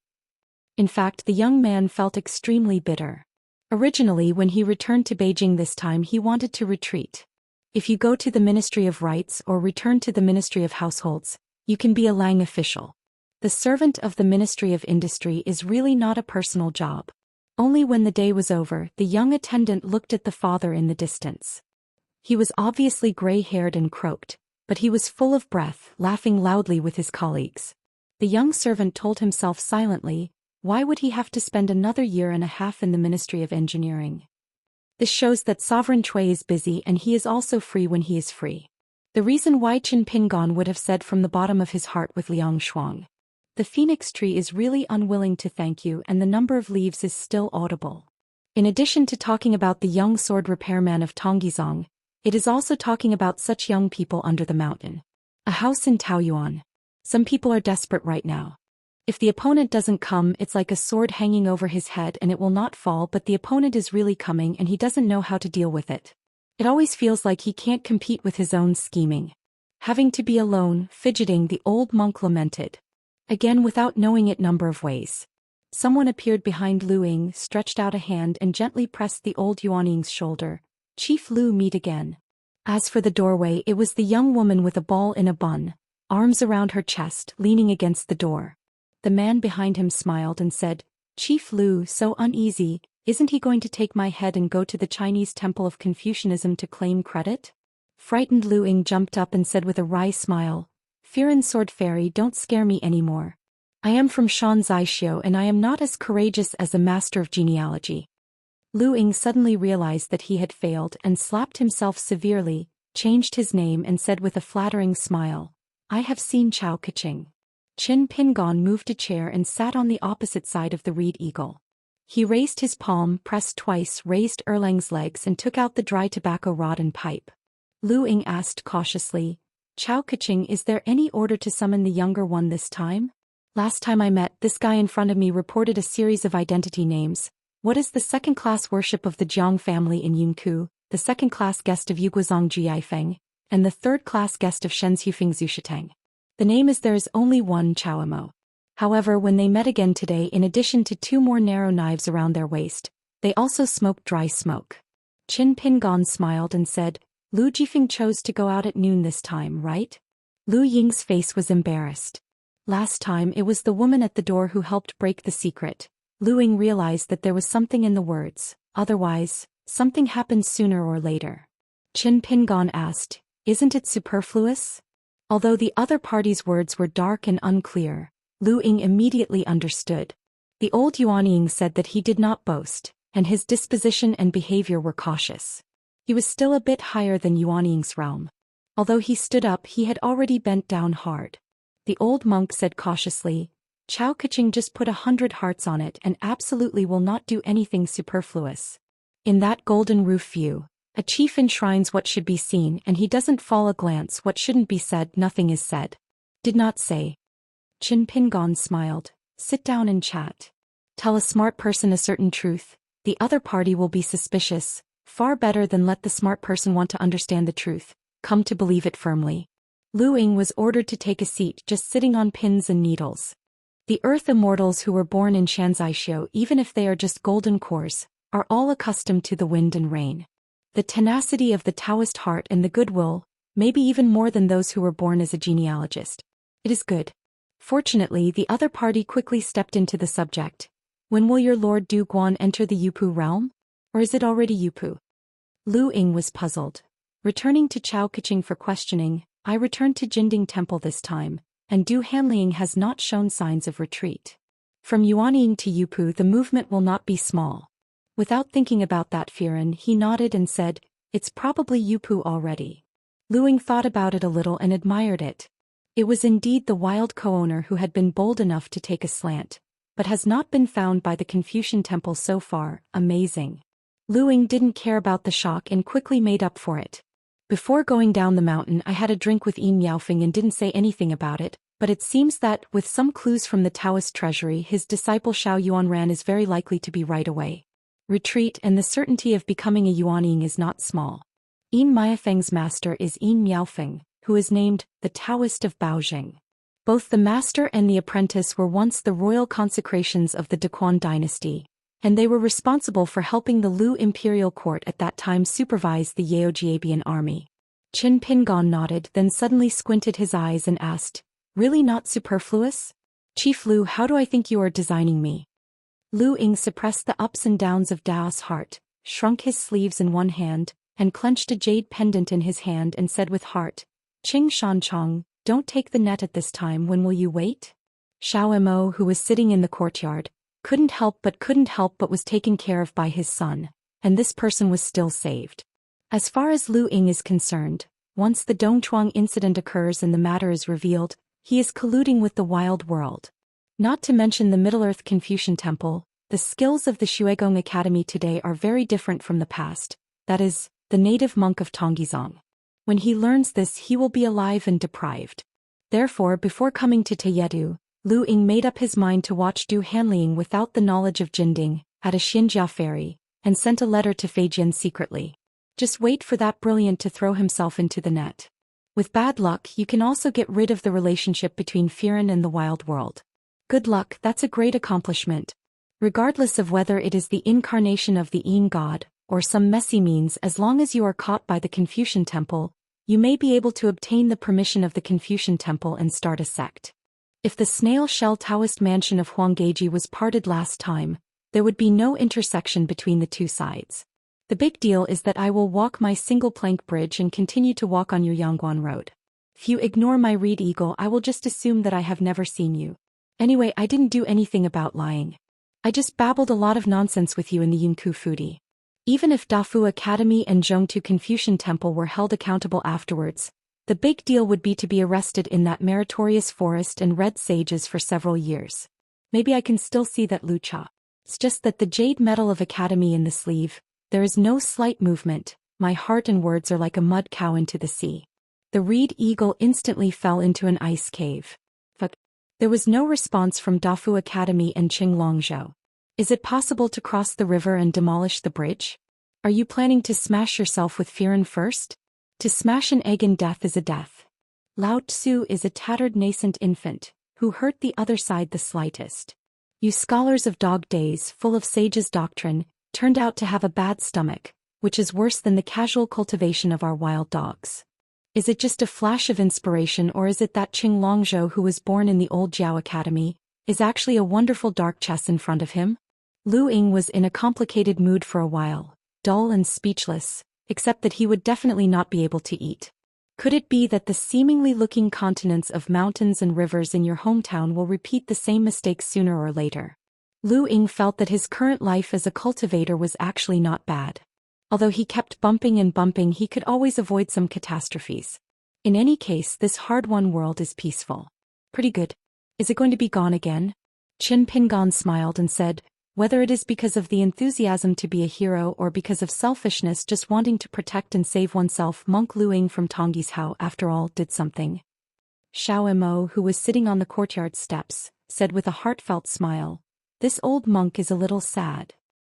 A: In fact, the young man felt extremely bitter. Originally, when he returned to Beijing this time, he wanted to retreat. If you go to the Ministry of Rights or return to the Ministry of Households, you can be a Lang official. The servant of the Ministry of Industry is really not a personal job. Only when the day was over, the young attendant looked at the father in the distance. He was obviously gray-haired and croaked, but he was full of breath, laughing loudly with his colleagues. The young servant told himself silently, why would he have to spend another year and a half in the Ministry of Engineering? This shows that Sovereign Cui is busy and he is also free when he is free. The reason why Qin Pingon would have said from the bottom of his heart with Liang Shuang, the phoenix tree is really unwilling to thank you, and the number of leaves is still audible. In addition to talking about the young sword repairman of Tonggizong, it is also talking about such young people under the mountain. A house in Taoyuan. Some people are desperate right now. If the opponent doesn't come, it's like a sword hanging over his head and it will not fall, but the opponent is really coming and he doesn't know how to deal with it. It always feels like he can't compete with his own scheming. Having to be alone, fidgeting, the old monk lamented. Again, without knowing it, number of ways. Someone appeared behind Lu Ying, stretched out a hand and gently pressed the old Yuanying's shoulder. Chief Lu, meet again. As for the doorway, it was the young woman with a ball in a bun, arms around her chest, leaning against the door. The man behind him smiled and said, Chief Lu, so uneasy, isn't he going to take my head and go to the Chinese temple of Confucianism to claim credit? Frightened Lu Ying jumped up and said with a wry smile, Firen Sword Fairy, don't scare me anymore. I am from Xianxia and I am not as courageous as a master of genealogy. Lu Ying suddenly realized that he had failed and slapped himself severely, changed his name and said with a flattering smile, I have seen Chao Keqing. Qin Pingon moved a chair and sat on the opposite side of the reed eagle. He raised his palm, pressed twice, raised Erlang's legs and took out the dry tobacco rod and pipe. Lu Ying asked cautiously, Chao Keqing, is there any order to summon the younger one this time? Last time I met, this guy in front of me reported a series of identity names. What is the second-class worship of the Jiang family in Yunku, the second-class guest of Yuguazong Jiaifeng, and the third-class guest of Shenzhufeng Zhushitang? The name is there is only one Chao Mo. However, when they met again today, in addition to 2 more narrow knives around their waist, they also smoked dry smoke. Qin Pingon smiled and said, Lu Jifeng chose to go out at noon this time, right? Lu Ying's face was embarrassed. Last time it was the woman at the door who helped break the secret. Lu Ying realized that there was something in the words, otherwise, something happened sooner or later. Qin Pingon asked, isn't it superfluous? Although the other party's words were dark and unclear, Lu Ying immediately understood. The old Yuanying said that he did not boast, and his disposition and behavior were cautious. He was still a bit higher than Yuanying's realm. Although he stood up, he had already bent down hard. The old monk said cautiously, Chao Keqing just put 100 hearts on it and absolutely will not do anything superfluous. In that golden roof view, a chief enshrines what should be seen and he doesn't fall a glance what shouldn't be said, nothing is said. Did not say. Qin Pingon smiled, sit down and chat. Tell a smart person a certain truth, the other party will be suspicious, far better than let the smart person want to understand the truth, come to believe it firmly. Lu Ying was ordered to take a seat, just sitting on pins and needles. The earth immortals who were born in Xianxia, even if they are just golden cores, are all accustomed to the wind and rain. The tenacity of the Taoist heart and the goodwill, maybe even more than those who were born as a genealogist. It is good. Fortunately, the other party quickly stepped into the subject. When will your Lord Du Guan enter the Yupu realm? Or is it already Yupu? Lu Ying was puzzled. Returning to Chao Keqing for questioning, I returned to Jinding Temple this time, and Du Hanliang has not shown signs of retreat. From Yuanying to Yupu the movement will not be small. Without thinking about that, Firen, he nodded and said, it's probably Yupu already. Lu Ying thought about it a little and admired it. It was indeed the wild co-owner who had been bold enough to take a slant, but has not been found by the Confucian temple so far. Amazing. Lu Ying didn't care about the shock and quickly made up for it. Before going down the mountain I had a drink with Yin Miaofeng and didn't say anything about it, but it seems that, with some clues from the Taoist treasury, his disciple Xiao Yuanran is very likely to be right away. Retreat and the certainty of becoming a Yuanying is not small. Yin Miaofeng's master is Yin Miaofeng, who is named the Taoist of Baojing. Both the master and the apprentice were once the royal consecrations of the Daquan dynasty, and they were responsible for helping the Lu imperial court at that time supervise the Yaojiabian army. Qin Pingon nodded, then suddenly squinted his eyes and asked, "Really not superfluous? Chief Lu, how do I think you are designing me?" Lu Ying suppressed the ups and downs of Dao's heart, shrunk his sleeves in one hand, and clenched a jade pendant in his hand and said with heart, "Qing Shanchong, don't take the net at this time. When will you wait?" Xiao Mo, who was sitting in the courtyard, couldn't help but was taken care of by his son, and this person was still saved. As far as Lu Ying is concerned, once the Dongchuang incident occurs and the matter is revealed, he is colluding with the wild world. Not to mention the Middle-earth Confucian temple, the skills of the Xuegong Academy today are very different from the past, that is, the native monk of Tonggizong. When he learns this he will be alive and deprived. Therefore before coming to Tayedu, Lu Ying made up his mind to watch Du Hanliang without the knowledge of Jinding, at a Xianxia ferry, and sent a letter to Feijian secretly. Just wait for that brilliant to throw himself into the net. With bad luck you can also get rid of the relationship between Firen and the wild world. Good luck, that's a great accomplishment. Regardless of whether it is the incarnation of the Yin god, or some messy means, as long as you are caught by the Confucian temple, you may be able to obtain the permission of the Confucian temple and start a sect. If the snail-shell Taoist mansion of Huanggeji was parted last time, there would be no intersection between the two sides. The big deal is that I will walk my single-plank bridge and continue to walk on your Yangguan road. If you ignore my reed eagle I will just assume that I have never seen you. Anyway, I didn't do anything about lying. I just babbled a lot of nonsense with you in the Yunku Foodie. Even if Dafu Academy and Zhongtu Confucian Temple were held accountable afterwards, the big deal would be to be arrested in that meritorious forest and red sages for several years. Maybe I can still see that Lucha. It's just that the jade medal of Academy in the sleeve, there is no slight movement, my heart and words are like a mud cow into the sea. The reed eagle instantly fell into an ice cave. Fuck. There was no response from Dafu Academy and Qing Longzhou. Is it possible to cross the river and demolish the bridge? Are you planning to smash yourself with Firen first? To smash an egg in death is a death. Lao Tzu is a tattered nascent infant, who hurt the other side the slightest. You scholars of dog days full of sage's doctrine, turned out to have a bad stomach, which is worse than the casual cultivation of our wild dogs. Is it just a flash of inspiration, or is it that Qing Longzhou, who was born in the old Jiao Academy, is actually a wonderful dark chess in front of him? Lu Ying was in a complicated mood for a while, dull and speechless, except that he would definitely not be able to eat. Could it be that the seemingly looking continents of mountains and rivers in your hometown will repeat the same mistakes sooner or later? Lu Ying felt that his current life as a cultivator was actually not bad. Although he kept bumping and bumping, he could always avoid some catastrophes. In any case, this hard-won world is peaceful. Pretty good. Is it going to be gone again? Qin Pingon smiled and said, whether it is because of the enthusiasm to be a hero or because of selfishness just wanting to protect and save oneself, Monk Lu Ying from Tongyi's Hao after all did something. Xiao Mo, who was sitting on the courtyard steps, said with a heartfelt smile, this old monk is a little sad.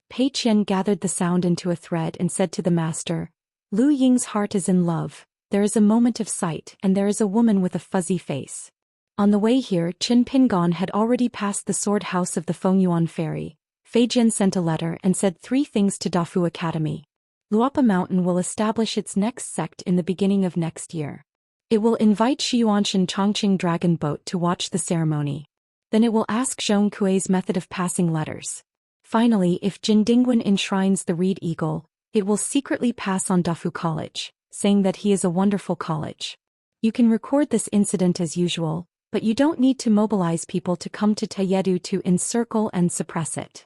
A: Pei Qian gathered the sound into a thread and said to the master, Lu Ying's heart is in love, there is a moment of sight and there is a woman with a fuzzy face. On the way here Qin Pingon had already passed the sword house of the Fengyuan ferry. Feijian sent a letter and said 3 things to Dafu Academy. Luopa Mountain will establish its next sect in the beginning of next year. It will invite Xiyuanshan Chongqing Dragon Boat to watch the ceremony. Then it will ask Zhong Kuei's method of passing letters. Finally, if Jindingwen enshrines the Reed Eagle, it will secretly pass on Dafu College, saying that he is a wonderful college. You can record this incident as usual, but you don't need to mobilize people to come to Tayedu to encircle and suppress it.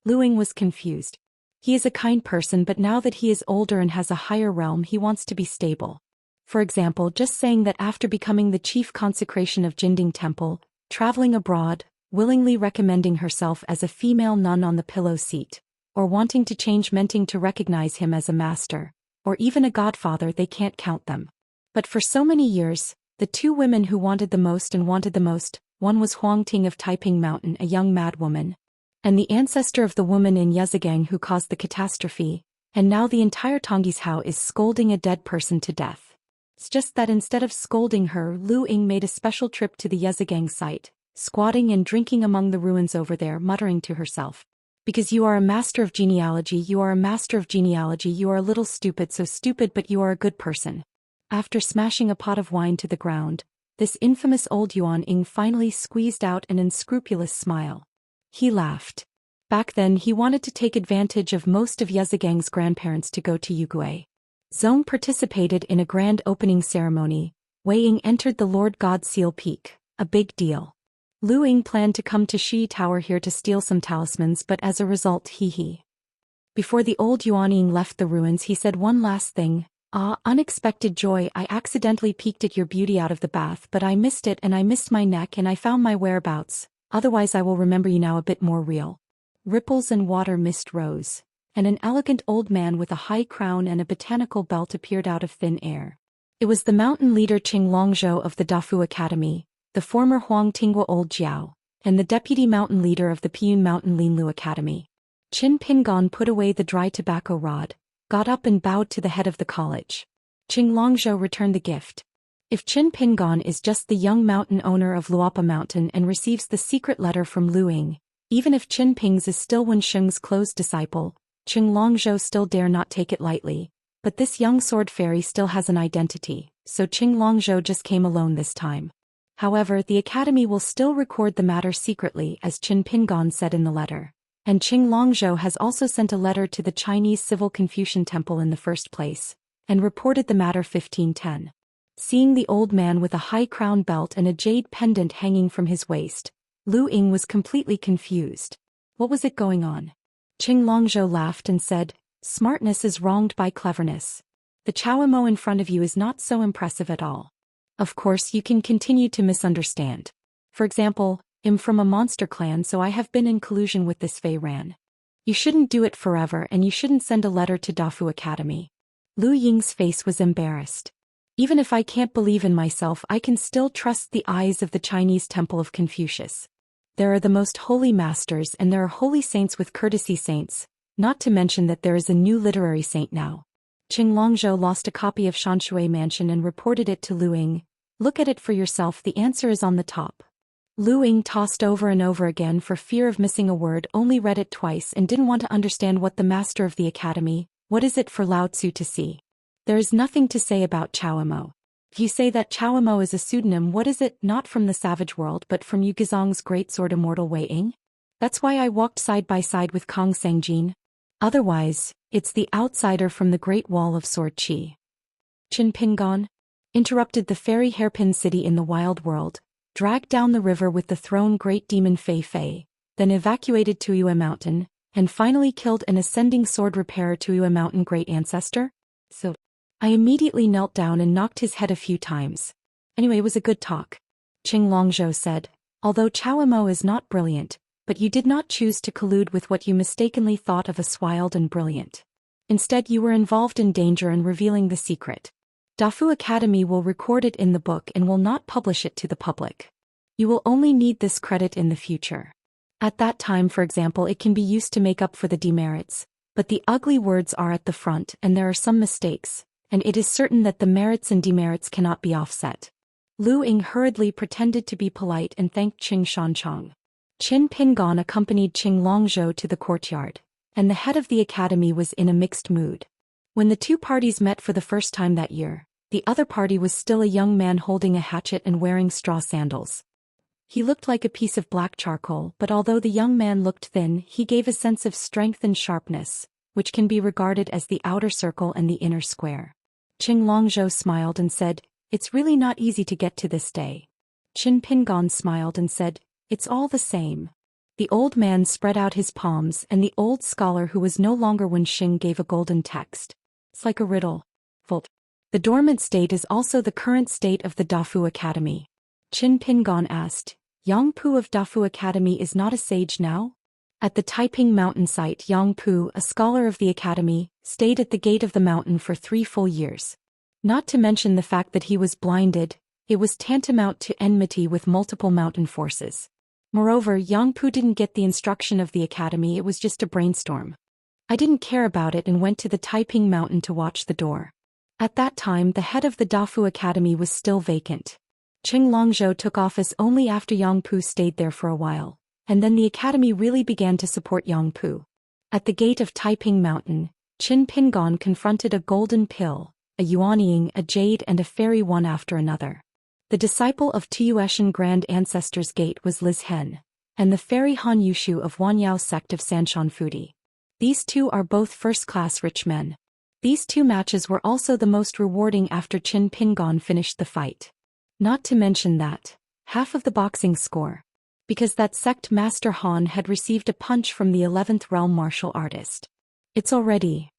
A: Lu Ying was confused. He is a kind person, but now that he is older and has a higher realm he wants to be stable. For example, just saying that after becoming the chief consecration of Jinding Temple, traveling abroad, willingly recommending herself as a female nun on the pillow seat, or wanting to change Menting to recognize him as a master, or even a godfather, they can't count them. But for so many years, the two women who wanted the most, one was Huang Ting of Taiping Mountain, a young madwoman, and the ancestor of the woman in Yezigang who caused the catastrophe, and now the entire Tongji's Hao is scolding a dead person to death. It's just that instead of scolding her, Lu Ying made a special trip to the Yezigang site, squatting and drinking among the ruins over there, muttering to herself, "Because you are a master of genealogy, you are a master of genealogy, you are a little stupid, so stupid but you are a good person." After smashing a pot of wine to the ground, this infamous old Yuan Ying finally squeezed out an unscrupulous smile. He laughed. Back then he wanted to take advantage of most of Yezigang's grandparents to go to Yugui. Zong participated in a grand opening ceremony. Wei Ying entered the Lord God Seal Peak, a big deal. Lu Ying planned to come to Shi Tower here to steal some talismans, but as a result Before the old Yuan Ying left the ruins, he said one last thing. "Ah, unexpected joy, I accidentally peeked at your beauty out of the bath, but I missed it and I missed my neck and I found my whereabouts, otherwise I will remember you now a bit more real." Ripples and water mist rose, and an elegant old man with a high crown and a botanical belt appeared out of thin air. It was the mountain leader Qing Longzhou of the Dafu Academy, the former Huang Tingwa Old Jiao, and the deputy mountain leader of the Piyun Mountain Linlu Academy. Qin Pingon put away the dry tobacco rod, got up and bowed to the head of the college. Qing Longzhou returned the gift. If Qin Pingon is just the young mountain owner of Luopa Mountain and receives the secret letter from Lu Ying, even if Qin Pings is still Wen Sheng's close disciple, Qing Longzhou still dare not take it lightly. But this young sword fairy still has an identity, so Qing Longzhou just came alone this time. However, the academy will still record the matter secretly, as Qin Pingon said in the letter. And Qing Longzhou has also sent a letter to the Chinese Civil Confucian Temple in the first place, and reported the matter 1510. Seeing the old man with a high crown belt and a jade pendant hanging from his waist, Lu Ying was completely confused. What was it going on? Qing Longzhou laughed and said, "Smartness is wronged by cleverness. The Chawamo in front of you is not so impressive at all. Of course you can continue to misunderstand. For example, I'm from a monster clan, so I have been in collusion with this Fei Ran. You shouldn't do it forever, and you shouldn't send a letter to Dafu Academy." Lu Ying's face was embarrassed. "Even if I can't believe in myself, I can still trust the eyes of the Chinese Temple of Confucius. There are the most holy masters and there are holy saints with courtesy saints, not to mention that there is a new literary saint now." Qing Longzhou lost a copy of Xianxia Mansion and reported it to Lu Ying. "Look at it for yourself, the answer is on the top." Lu Ying tossed over and over again for fear of missing a word, only read it twice and didn't want to understand what the master of the academy, what is it for Lao Tzu to see? There is nothing to say about Chawamo. If you say that Chawamo is a pseudonym, what is it, not from the savage world but from Yugizong's great sword Immortal Wei Ying? That's why I walked side by side with Kong Sangjin. Otherwise, it's the outsider from the Great Wall of Sword Qi. Qin Pingon interrupted the fairy hairpin city in the wild world, dragged down the river with the throne great demon Fei Fei, then evacuated Tuyue Mountain, and finally killed an ascending sword repairer Tuyue Mountain great ancestor? So, I immediately knelt down and knocked his head a few times. Anyway, it was a good talk. Qing Longzhou said, "Although Chawamo is not brilliant, but you did not choose to collude with what you mistakenly thought of as wild and brilliant. Instead you were involved in danger and revealing the secret. Dafu Academy will record it in the book and will not publish it to the public. You will only need this credit in the future. At that time, for example, it can be used to make up for the demerits, but the ugly words are at the front and there are some mistakes, and it is certain that the merits and demerits cannot be offset." Lu Ying hurriedly pretended to be polite and thanked Qing Shanchong. Qin Pingon accompanied Qing Longzhou to the courtyard, and the head of the academy was in a mixed mood. When the two parties met for the first time that year, the other party was still a young man holding a hatchet and wearing straw sandals. He looked like a piece of black charcoal, but although the young man looked thin, he gave a sense of strength and sharpness, which can be regarded as the outer circle and the inner square. Qing Longzhou smiled and said, "It's really not easy to get to this day." Qin Pingon smiled and said, "It's all the same." The old man spread out his palms and the old scholar who was no longer Wen Xing gave a golden text. "It's like a riddle. Volt. The dormant state is also the current state of the Dafu Academy. Qin Pingon asked, Yang Pu of Dafu Academy is not a sage now? At the Taiping mountain site, Yang Pu, a scholar of the academy, stayed at the gate of the mountain for 3 full years. Not to mention the fact that he was blinded, it was tantamount to enmity with multiple mountain forces. Moreover, Yang Pu didn't get the instruction of the academy, it was just a brainstorm. I didn't care about it and went to the Taiping mountain to watch the door. At that time the head of the Dafu Academy was still vacant. Qing Longzhou took office only after Yang Pu stayed there for a while, and then the academy really began to support Yang Pu. At the gate of Taiping Mountain, Qin Pingon confronted a golden pill, a yuanying, a jade and a fairy one after another. The disciple of Tuyueshan Grand Ancestor's Gate was Liz Hen, and the fairy Han Yushu of Wanyao sect of Sanshan Fudi. These two are both first-class rich men. These 2 matches were also the most rewarding after Qin Pingon finished the fight. Not to mention that, half of the boxing score, because that sect Master Han had received a punch from the 11th realm martial artist. It's already,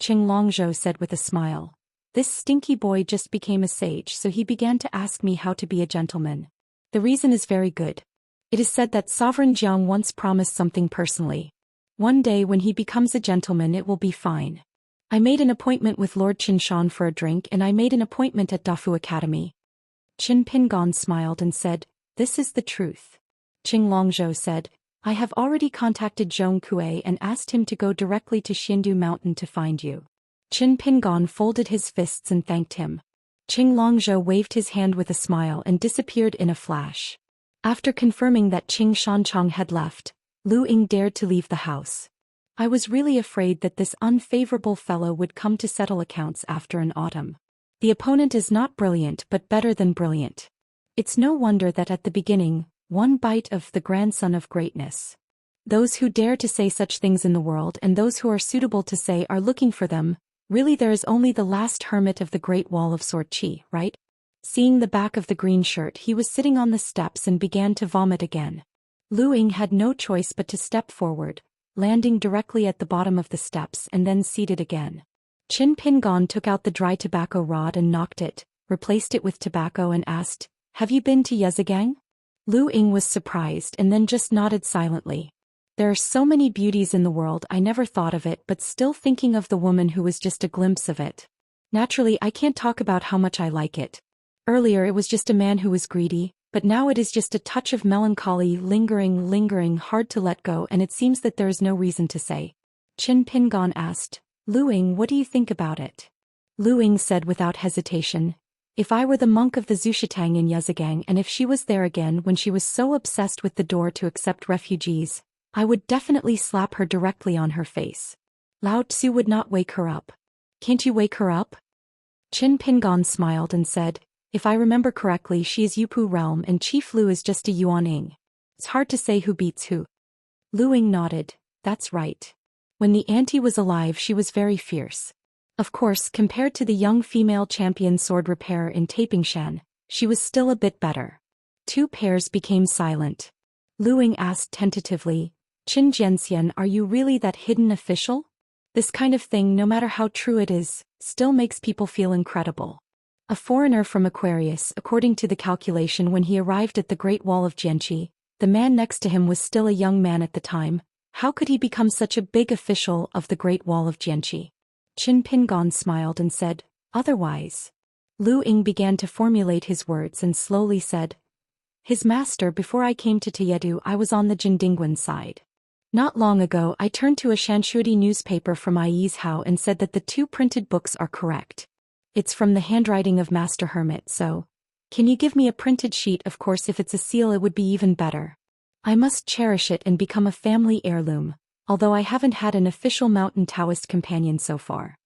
A: Qing Longzhou said with a smile. This stinky boy just became a sage, so he began to ask me how to be a gentleman. The reason is very good. It is said that Sovereign Jiang once promised something personally. One day when he becomes a gentleman it will be fine. I made an appointment with Lord Qinshan for a drink and I made an appointment at Dafu Academy. Qin Pingon smiled and said, This is the truth. Qing Longzhou said, I have already contacted Zhong Kuei and asked him to go directly to Xiandu Mountain to find you. Qin Pingon folded his fists and thanked him. Qing Longzhou waved his hand with a smile and disappeared in a flash. After confirming that Qing Shanchang had left, Lu Ying dared to leave the house. I was really afraid that this unfavorable fellow would come to settle accounts after an autumn. The opponent is not brilliant but better than brilliant. It's no wonder that at the beginning, one bite of the grandson of greatness. Those who dare to say such things in the world and those who are suitable to say are looking for them. Really there is only the last hermit of the Great Wall of Sword Qi, right? Seeing the back of the green shirt, he was sitting on the steps and began to vomit again. Lu Ying had no choice but to step forward, landing directly at the bottom of the steps and then seated again. Qin Pingon took out the dry tobacco rod and knocked it, replaced it with tobacco and asked, Have you been to Yezigang? Lu Ying was surprised and then just nodded silently. There are so many beauties in the world, I never thought of it, but still thinking of the woman who was just a glimpse of it. Naturally I can't talk about how much I like it. Earlier it was just a man who was greedy, but now it is just a touch of melancholy, lingering, hard to let go, and it seems that there is no reason to say. Qin Pingon asked, Lu Ying, what do you think about it? Lu Ying said without hesitation, If I were the monk of the Zushitang in Yezigang and if she was there again when she was so obsessed with the door to accept refugees, I would definitely slap her directly on her face. Lao Tzu would not wake her up. Can't you wake her up? Qin Pingon smiled and said, If I remember correctly she is Yupu realm and Chief Lu is just a Yuanying. It's hard to say who beats who. Lu Ying nodded, That's right. When the auntie was alive she was very fierce. Of course, compared to the young female champion sword repairer in Tapingshan, she was still a bit better. 2 pairs became silent. Lu Ying asked tentatively, Qin Jianxian, are you really that hidden official? This kind of thing, no matter how true it is, still makes people feel incredible. A foreigner from Aquarius, according to the calculation when he arrived at the Great Wall of Jianqi, the man next to him was still a young man at the time. How could he become such a big official of the Great Wall of Jianqi? Qin Pingon smiled and said, Otherwise. Lu Ying began to formulate his words and slowly said, His master, before I came to Tiedu I was on the Jindingguan side. Not long ago I turned to a Shanshuodi newspaper from Ai's Hao and said that the 2 printed books are correct. It's from the handwriting of Master Hermit, so, can you give me a printed sheet? Of course if it's a seal it would be even better. I must cherish it and become a family heirloom, although I haven't had an official mountain Taoist companion so far.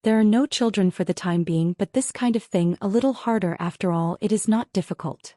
A: There are no children for the time being, but this kind of thing a little harder. After all, it is not difficult.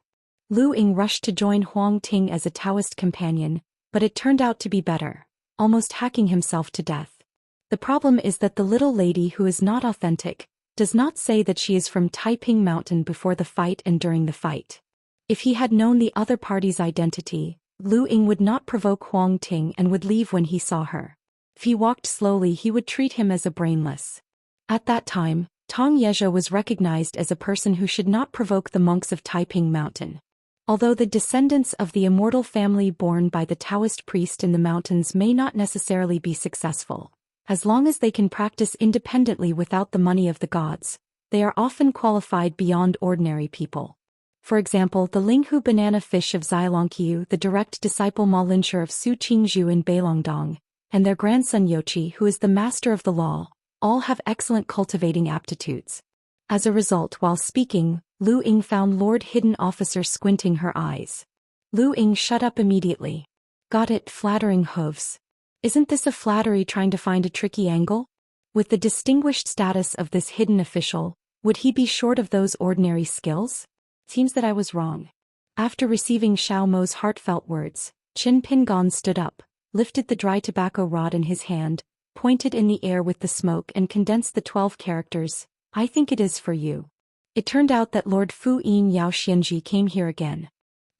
A: Lu Ying rushed to join Huang Ting as a Taoist companion, but it turned out to be better, almost hacking himself to death. The problem is that the little lady who is not authentic, does not say that she is from Taiping Mountain before the fight and during the fight. If he had known the other party's identity, Lu Ying would not provoke Huang Ting and would leave when he saw her. If he walked slowly he would treat him as a brainless. At that time, Tang Yezhou was recognized as a person who should not provoke the monks of Taiping Mountain. Although the descendants of the immortal family born by the Daoist priest in the mountains may not necessarily be successful, as long as they can practice independently without the money of the gods, they are often qualified beyond ordinary people. For example, the Linghu banana fish of Xianxia, the direct disciple Ma Linshur of Su Qingzhu in Beilongdong, and their grandson Youqi, who is the master of the law, all have excellent cultivating aptitudes. As a result, while speaking, Lu Ying found Lord Hidden Officer squinting her eyes. Lu Ying shut up immediately. Got it, flattering hooves. Isn't this a flattery trying to find a tricky angle? With the distinguished status of this hidden official, would he be short of those ordinary skills? Seems that I was wrong. After receiving Xiao Mo's heartfelt words, Qin Pingon stood up, lifted the dry tobacco rod in his hand, pointed in the air with the smoke and condensed the 12 characters, "I think it is for you." It turned out that Lord Fu Yin Yao Xianji came here again.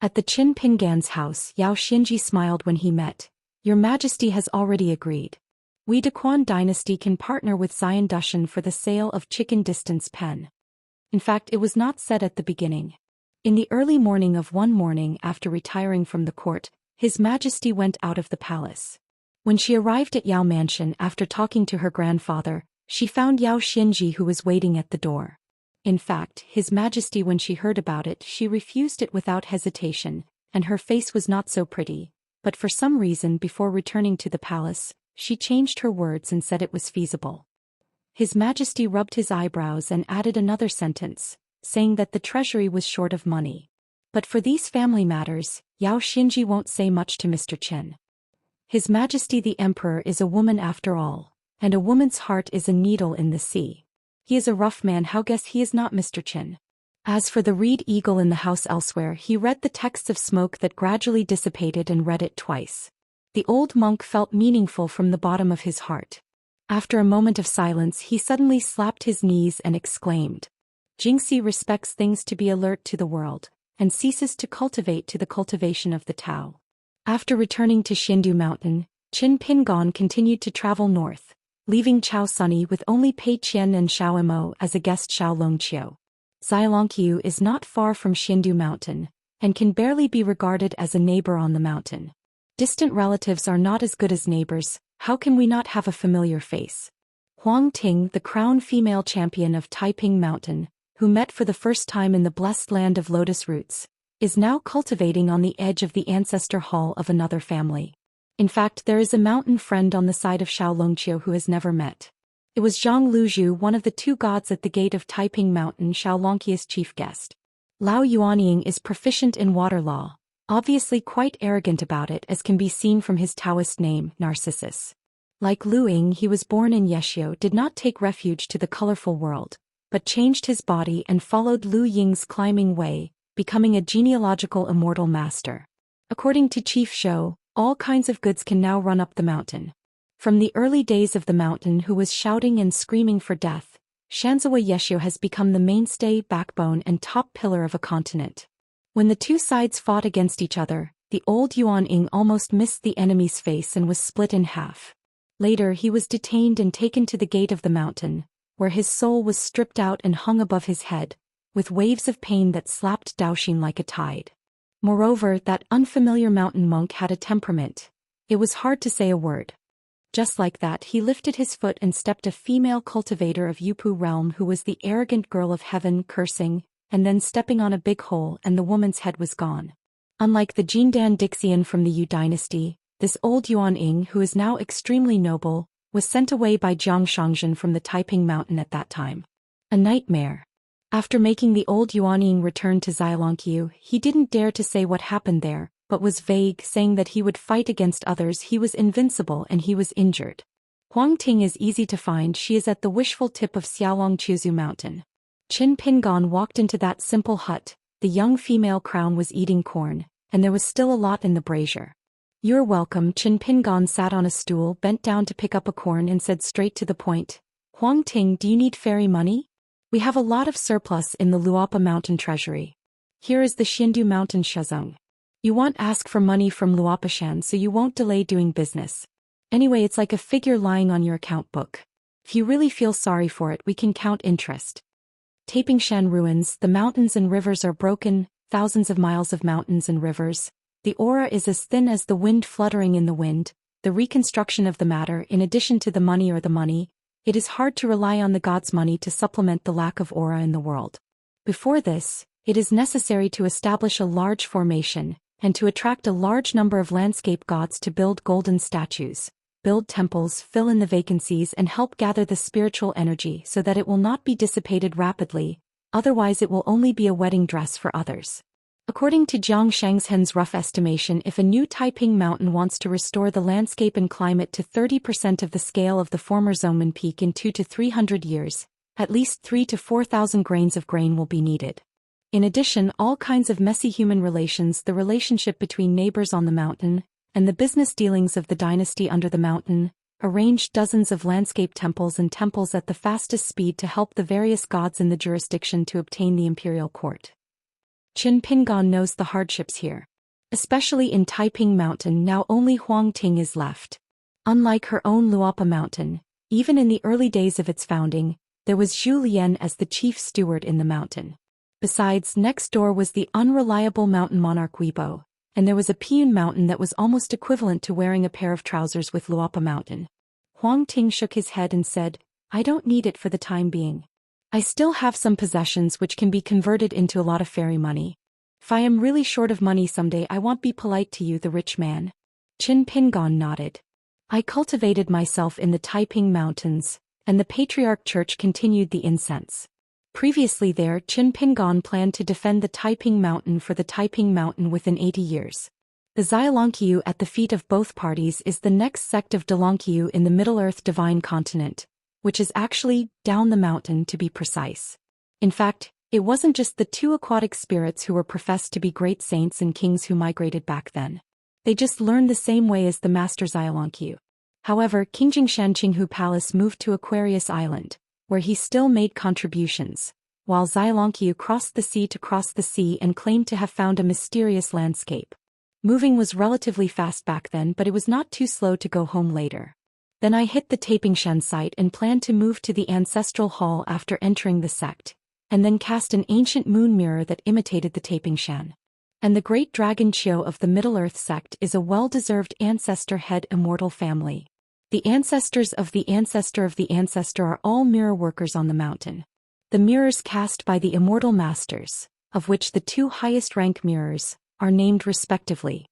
A: At the Qin Pingan's house, Yao Xianji smiled when he met. "Your Majesty has already agreed. We De Quan dynasty can partner with Xian Dushan for the sale of Chicken Distance Pen." In fact, it was not said at the beginning. In the early morning of one morning after retiring from the court, His Majesty went out of the palace. When she arrived at Yao Mansion after talking to her grandfather, she found Yao Xianji who was waiting at the door. In fact, His Majesty, when she heard about it, she refused it without hesitation, and her face was not so pretty, but for some reason before returning to the palace, she changed her words and said it was feasible. His Majesty rubbed his eyebrows and added another sentence, saying that the treasury was short of money. But for these family matters, Yao Xianji won't say much to Mr. Qin. His Majesty the Emperor is a woman after all, and a woman's heart is a needle in the sea. He is a rough man, how guess he is not Mr. Qin. As for the reed eagle in the house elsewhere, he read the texts of smoke that gradually dissipated and read it twice. The old monk felt meaningful from the bottom of his heart. After a moment of silence, he suddenly slapped his knees and exclaimed, "Jingxi respects things to be alert to the world, and ceases to cultivate to the cultivation of the Tao." After returning to Xindu Mountain, Qin Pingon continued to travel north, leaving Chao Sunny with only Pei Qian and Xiao Mo as a guest. Xiao Longqiu. Xianxia is not far from Xindu Mountain, and can barely be regarded as a neighbor on the mountain. Distant relatives are not as good as neighbors. How can we not have a familiar face? Huang Ting, the crown female champion of Taiping Mountain, who met for the first time in the blessed land of lotus roots, is now cultivating on the edge of the ancestor hall of another family. In fact, there is a mountain friend on the side of Xiao Longqiu who has never met. It was Zhang Luzhu, one of the two gods at the gate of Taiping Mountain, Xiao Longqiu's chief guest. Lao Yuanying is proficient in water law, obviously quite arrogant about it, as can be seen from his Taoist name, Narcissus. Like Lu Ying, he was born in Yeshio, did not take refuge to the colorful world, but changed his body and followed Lu Ying's climbing way, becoming a genealogical immortal master. According to Chief Shou, all kinds of goods can now run up the mountain. From the early days of the mountain, who was shouting and screaming for death, Shanzhou Yeshio has become the mainstay, backbone and top pillar of a continent. When the two sides fought against each other, the old Yuan Ying almost missed the enemy's face and was split in half. Later he was detained and taken to the gate of the mountain, where his soul was stripped out and hung above his head, with waves of pain that slapped Daoxin like a tide. Moreover, that unfamiliar mountain monk had a temperament. It was hard to say a word. Just like that, he lifted his foot and stepped a female cultivator of Yupu realm who was the arrogant girl of heaven, cursing, and then stepping on a big hole, and the woman's head was gone. Unlike the Jindan Dixian from the Yu dynasty, this old Yuan Ying, who is now extremely noble, was sent away by Jiang Shangzhen from the Taiping Mountain at that time. A nightmare. After making the old Yuan Ying return to Xianxia, he didn't dare to say what happened there, but was vague, saying that he would fight against others, he was invincible and he was injured. Huang Ting is easy to find, she is at the wishful tip of Xiaolongqiuzu Mountain. Qin Pingon walked into that simple hut, the young female crown was eating corn, and there was still a lot in the brazier. "You're welcome." Qin Pingon sat on a stool, bent down to pick up a corn and said straight to the point, "Huang Ting, do you need fairy money? We have a lot of surplus in the Luopa Mountain treasury. Here is the Xindu Mountain Shazong. You won't ask for money from Luopashan, so you won't delay doing business. Anyway, it's like a figure lying on your account book. If you really feel sorry for it, we can count interest. Tapingshan ruins, the mountains and rivers are broken, thousands of miles of mountains and rivers. The aura is as thin as the wind fluttering in the wind. The reconstruction of the matter, in addition to the money or the money, it is hard to rely on the god's money to supplement the lack of aura in the world. Before this, it is necessary to establish a large formation, and to attract a large number of landscape gods to build golden statues, build temples, fill in the vacancies and help gather the spiritual energy so that it will not be dissipated rapidly, otherwise it will only be a wedding dress for others. According to Jiang Shangzhen's rough estimation, if a new Taiping mountain wants to restore the landscape and climate to 30% of the scale of the former Zhongmen Peak in 200 to 300 years, at least 3,000 to 4,000 grains of grain will be needed. In addition, all kinds of messy human relations, the relationship between neighbors on the mountain, and the business dealings of the dynasty under the mountain, arranged dozens of landscape temples and temples at the fastest speed to help the various gods in the jurisdiction to obtain the imperial court. Qin Pingan knows the hardships here. Especially in Taiping Mountain, now only Huangting is left. Unlike her own Luopa Mountain, even in the early days of its founding, there was Zhou Xian as the chief steward in the mountain. Besides, next door was the unreliable mountain monarch Weibo, and there was a Piyun Mountain that was almost equivalent to wearing a pair of trousers with Luopa Mountain. Huangting shook his head and said, "I don't need it for the time being. I still have some possessions which can be converted into a lot of fairy money. If I am really short of money someday, I won't be polite to you, the rich man." Qin Pingan nodded. "I cultivated myself in the Taiping Mountains, and the Patriarch Church continued the incense. Previously there, Qin Pingan planned to defend the Taiping Mountain for the Taiping Mountain within 80 years. The Xianxia at the feet of both parties is the next sect of Daoist in the Middle-earth Divine Continent, which is actually down the mountain to be precise. In fact, it wasn't just the two aquatic spirits who were professed to be great saints and kings who migrated back then. They just learned the same way as the master Xianxia. However, King Jingshan Qinghu Palace moved to Aquarius Island, where he still made contributions, while Xianxia crossed the sea to cross the sea and claimed to have found a mysterious landscape. Moving was relatively fast back then, but it was not too slow to go home later. Then I hit the Tapingshan site and planned to move to the ancestral hall after entering the sect, and then cast an ancient moon mirror that imitated the Tapingshan. And the great dragon Qiu of the Middle-earth sect is a well-deserved ancestor head Immortal family. The ancestors of the ancestor of the ancestor are all mirror workers on the mountain. The mirrors cast by the Immortal Masters, of which the two highest rank mirrors, are named respectively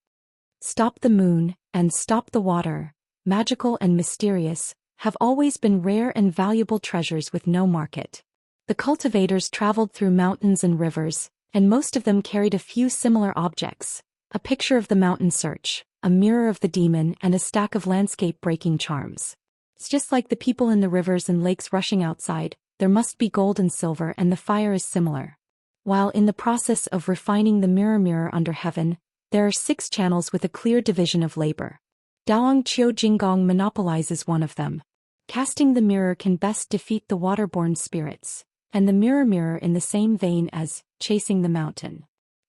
A: Stop the Moon and Stop the Water, magical and mysterious, have always been rare and valuable treasures with no market. The cultivators traveled through mountains and rivers, and most of them carried a few similar objects: a picture of the mountain search, a mirror of the demon, and a stack of landscape-breaking charms. It's just like the people in the rivers and lakes rushing outside, there must be gold and silver, and the fire is similar. While in the process of refining the mirror under heaven, there are 6 channels with a clear division of labor. Daong Qiu Jinggong monopolizes one of them. Casting the mirror can best defeat the waterborne spirits, and the mirror in the same vein as chasing the mountain.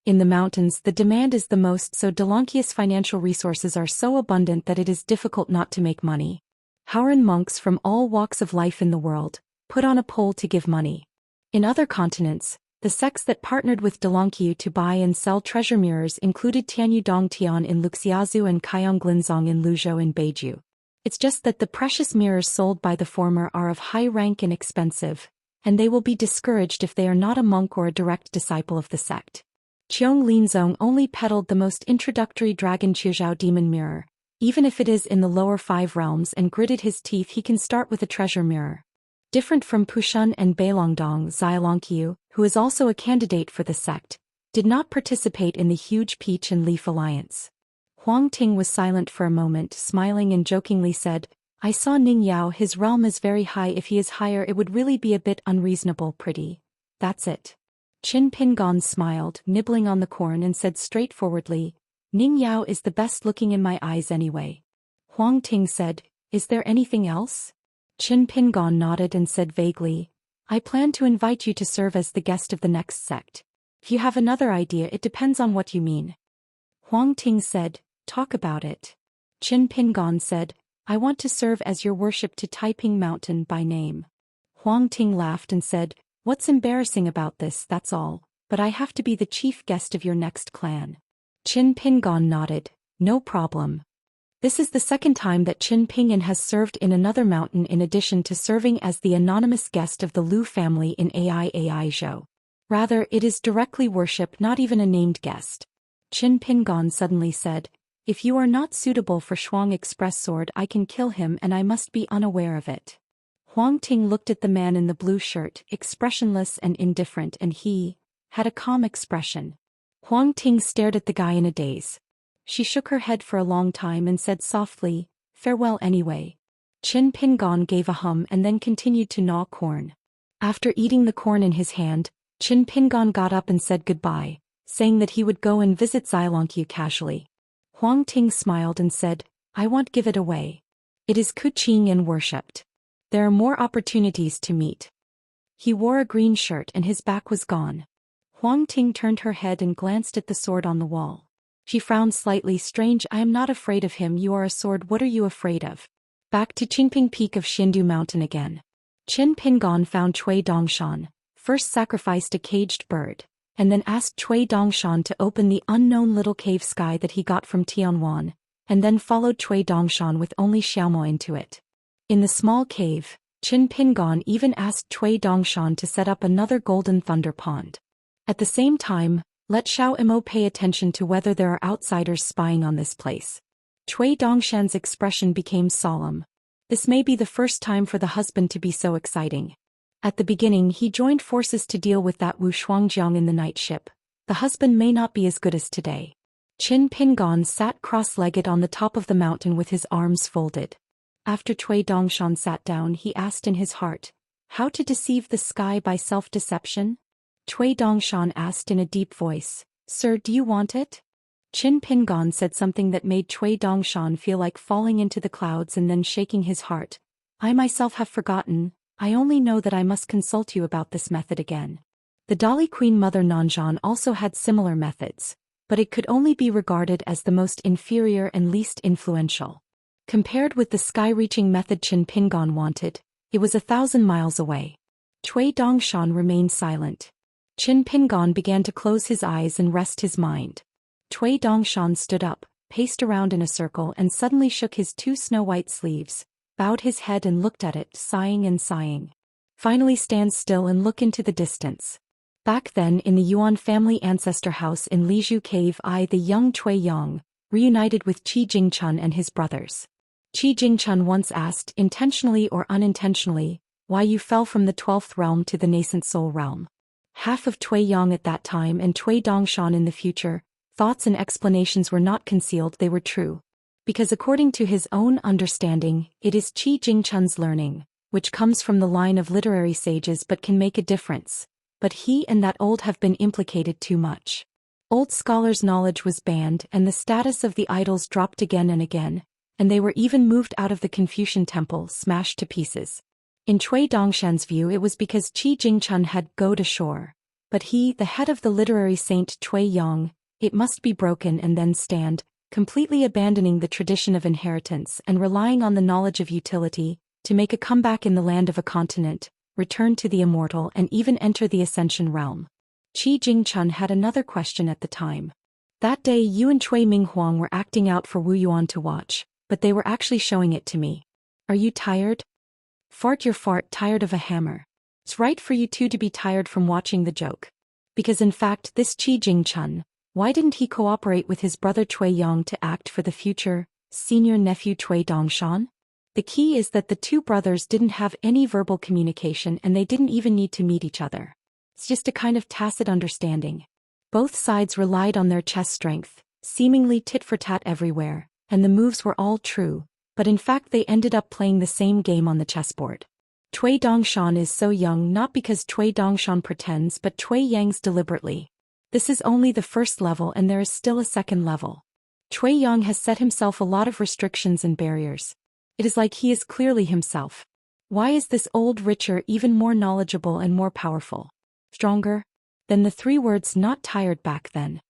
A: In the mountains, the demand is the most, so Daolonqia's financial resources are so abundant that it is difficult not to make money. Howren monks from all walks of life in the world put on a pole to give money. In other continents, the sects that partnered with Daolonqia to buy and sell treasure mirrors included Tianyu Dongtian in Luxiazu and Kaiyang Glinzong in Luzhou and Beiju. It's just that the precious mirrors sold by the former are of high rank and expensive, and they will be discouraged if they are not a monk or a direct disciple of the sect. Qiong Linzong only peddled the most introductory Dragon Qiuzhao demon mirror. Even if it is in the lower 5 realms and gritted his teeth, he can start with a treasure mirror. Different from Pushun and Beilongdong, Xianxia, who is also a candidate for the sect, did not participate in the huge Peach and Leaf alliance. Huang Ting was silent for a moment, smiling and jokingly said, "I saw Ning Yao, his realm is very high. If he is higher, it would really be a bit unreasonable, pretty. That's it." Qin Pingan smiled, nibbling on the corn, and said straightforwardly, "Ning Yao is the best looking in my eyes anyway." Huang Ting said, "Is there anything else?" Qin Pingan nodded and said vaguely, "I plan to invite you to serve as the guest of the next sect. If you have another idea, it depends on what you mean." Huang Ting said, "Talk about it." Qin Pingan said, I want to serve as your worship to Taiping Mountain by name. Huang Ting laughed and said, What's embarrassing about this, that's all, but I have to be the chief guest of your next clan. Qin Pingon nodded, No problem. This is the second time that Qin Pingan has served in another mountain in addition to serving as the anonymous guest of the Liu family in AI Zhou. Rather, it is directly worship, not even a named guest. Qin Pingon suddenly said, If you are not suitable for Shuang Express Sword, I can kill him and I must be unaware of it. Huang Ting looked at the man in the blue shirt, expressionless and indifferent, and he had a calm expression. Huang Ting stared at the guy in a daze. She shook her head for a long time and said softly, Farewell anyway. Qin Pingon gave a hum and then continued to gnaw corn. After eating the corn in his hand, Qin Pingon got up and said goodbye, saying that he would go and visit Xianxia casually. Huang Ting smiled and said, I won't give it away. It is Kuqing and worshipped. There are more opportunities to meet. He wore a green shirt and his back was gone. Huang Ting turned her head and glanced at the sword on the wall. She frowned slightly. Strange, I am not afraid of him. You are a sword, what are you afraid of? Back to Qingping Peak of Xindu Mountain again. Qin Pingon found Cui Dongshan, first sacrificed a caged bird, and then asked Cui Dongshan to open the unknown little cave sky that he got from Tianwan, and then followed Cui Dongshan with only Xiaomo into it. In the small cave, Qin Pingon even asked Cui Dongshan to set up another golden thunder pond. At the same time, let Xiao Imo pay attention to whether there are outsiders spying on this place. Cui Dongshan's expression became solemn. This may be the first time for the husband to be so exciting. At the beginning he joined forces to deal with that Wu Shuangjiang in the night ship. The husband may not be as good as today. Qin Pingon sat cross-legged on the top of the mountain with his arms folded. After Cui Dongshan sat down, he asked in his heart, How to deceive the sky by self-deception? Cui Dongshan asked in a deep voice, Sir, do you want it? Qin Pingon said something that made Cui Dongshan feel like falling into the clouds and then shaking his heart. I myself have forgotten, I only know that I must consult you about this method again. The Dali Queen Mother Nanzhan also had similar methods, but it could only be regarded as the most inferior and least influential. Compared with the sky-reaching method Qin Pingon wanted, it was 1,000 miles away. Cui Dongshan remained silent. Qin Pingon began to close his eyes and rest his mind. Cui Dongshan stood up, paced around in a circle and suddenly shook his 2 snow-white sleeves, bowed his head and looked at it, sighing and sighing. Finally stand still and look into the distance. Back then in the Yuan family ancestor house in Lizhu Cave, the young Cui Yang, reunited with Qi Jingchun and his brothers. Qi Jingchun once asked, intentionally or unintentionally, why you fell from the 12th realm to the nascent soul realm. Half of Cui Yang at that time and Cui Dongshan in the future, thoughts and explanations were not concealed, they were true. Because according to his own understanding, it is Qi Jingchun's learning, which comes from the line of literary sages but can make a difference. But he and that old have been implicated too much. Old scholars' knowledge was banned and the status of the idols dropped again and again, and they were even moved out of the Confucian temple, smashed to pieces. In Cui Dongshan's view, it was because Qi Jingchun had go to shore. But he, the head of the literary saint Cui Yang, it must be broken and then stand, completely abandoning the tradition of inheritance and relying on the knowledge of utility, to make a comeback in the land of a continent, return to the immortal and even enter the ascension realm. Qi Jingchun had another question at the time. That day you and Cui Minghuang were acting out for Wu Yuan to watch, but they were actually showing it to me. Are you tired? Fart your fart, tired of a hammer. It's right for you two to be tired from watching the joke. Because in fact this Qi Jingchun, why didn't he cooperate with his brother Cui Yang to act for the future senior nephew Cui Dongshan? The key is that the two brothers didn't have any verbal communication and they didn't even need to meet each other. It's just a kind of tacit understanding. Both sides relied on their chess strength, seemingly tit for tat everywhere, and the moves were all true, but in fact they ended up playing the same game on the chessboard. Cui Dongshan is so young not because Cui Dongshan pretends but Cui Yang's deliberately. This is only the first level and there is still a second level. Cui Yang has set himself a lot of restrictions and barriers. It is like he is clearly himself. Why is this old richer, even more knowledgeable and more powerful? Stronger? Than the 3 words not tired back then.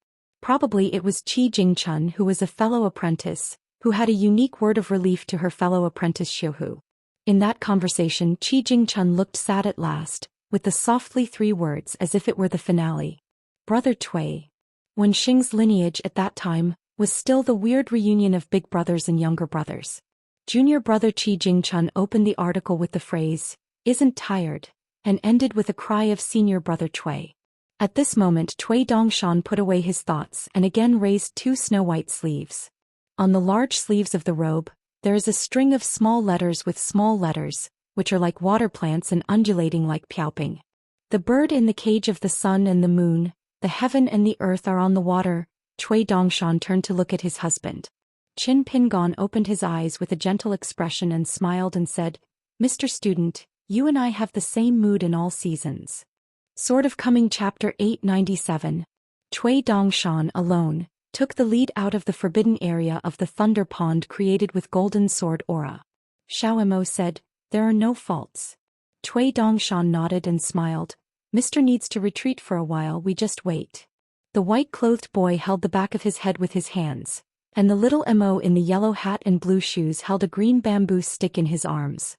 A: Probably it was Qi Jingchun who was a fellow apprentice, who had a unique word of relief to her fellow apprentice Xiuhu. In that conversation, Qi Jingchun looked sad at last, with the softly 3 words as if it were the finale. Brother Cui. Wen Xing's lineage at that time was still the weird reunion of big brothers and younger brothers. Junior brother Qi Jingchun opened the article with the phrase, "Isn't tired," and ended with a cry of senior brother Cui. At this moment Cui Dongshan put away his thoughts and again raised 2 snow-white sleeves. On the large sleeves of the robe, there is a string of small letters with small letters, which are like water plants and undulating like piaoping. The bird in the cage of the sun and the moon, the heaven and the earth are on the water. Cui Dongshan turned to look at his husband. Qin Pingon opened his eyes with a gentle expression and smiled and said, "Mr. Student, you and I have the same mood in all seasons." Sword of Coming Chapter 897. Cui Dongshan alone took the lead out of the forbidden area of the thunder pond created with golden sword aura. Xiao Mo said, "There are no faults." Cui Dongshan nodded and smiled. "Mr. needs to retreat for a while, we just wait." The white-clothed boy held the back of his head with his hands, and the little Mo in the yellow hat and blue shoes held a green bamboo stick in his arms.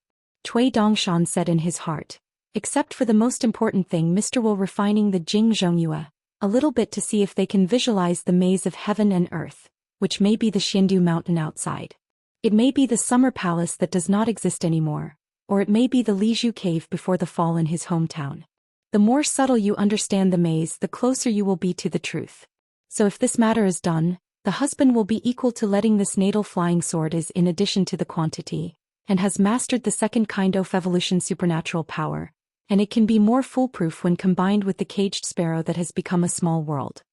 A: Cui Dongshan said in his heart, "Except for the most important thing, Mr. will refining the Jing Zhongyue a little bit to see if they can visualize the maze of heaven and earth, which may be the Xindu mountain outside. It may be the summer palace that does not exist anymore, or it may be the Lizhu cave before the fall in his hometown. The more subtle you understand the maze, the closer you will be to the truth. So if this matter is done, the husband will be equal to letting this natal flying sword is in addition to the quantity, and has mastered the second kind of evolution supernatural power, and it can be more foolproof when combined with the caged sparrow that has become a small world."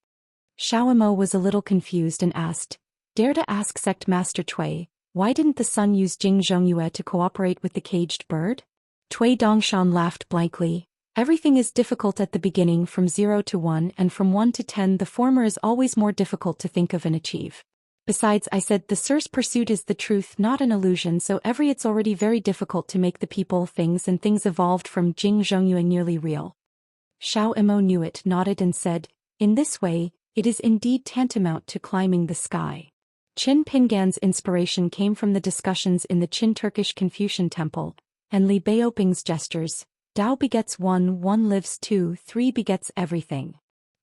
A: Xiao Mo was a little confused and asked, "Dare to ask Sect Master Cui, why didn't the sun use Jing Zhongyue to cooperate with the caged bird?" Cui Dongshan laughed blankly. "Everything is difficult at the beginning from 0 to 1, and from 1 to 10 the former is always more difficult to think of and achieve. Besides, I said the Sir's pursuit is the truth, not an illusion, so it's already very difficult to make the people, things and things evolved from Jing Zhongyue nearly real." Xiao Mo knew it, nodded and said, "In this way, it is indeed tantamount to climbing the sky." Qin Pingan's inspiration came from the discussions in the Qin Turkish Confucian temple, and Li Baoping's gestures, "Tao begets one, one lives two, three begets everything."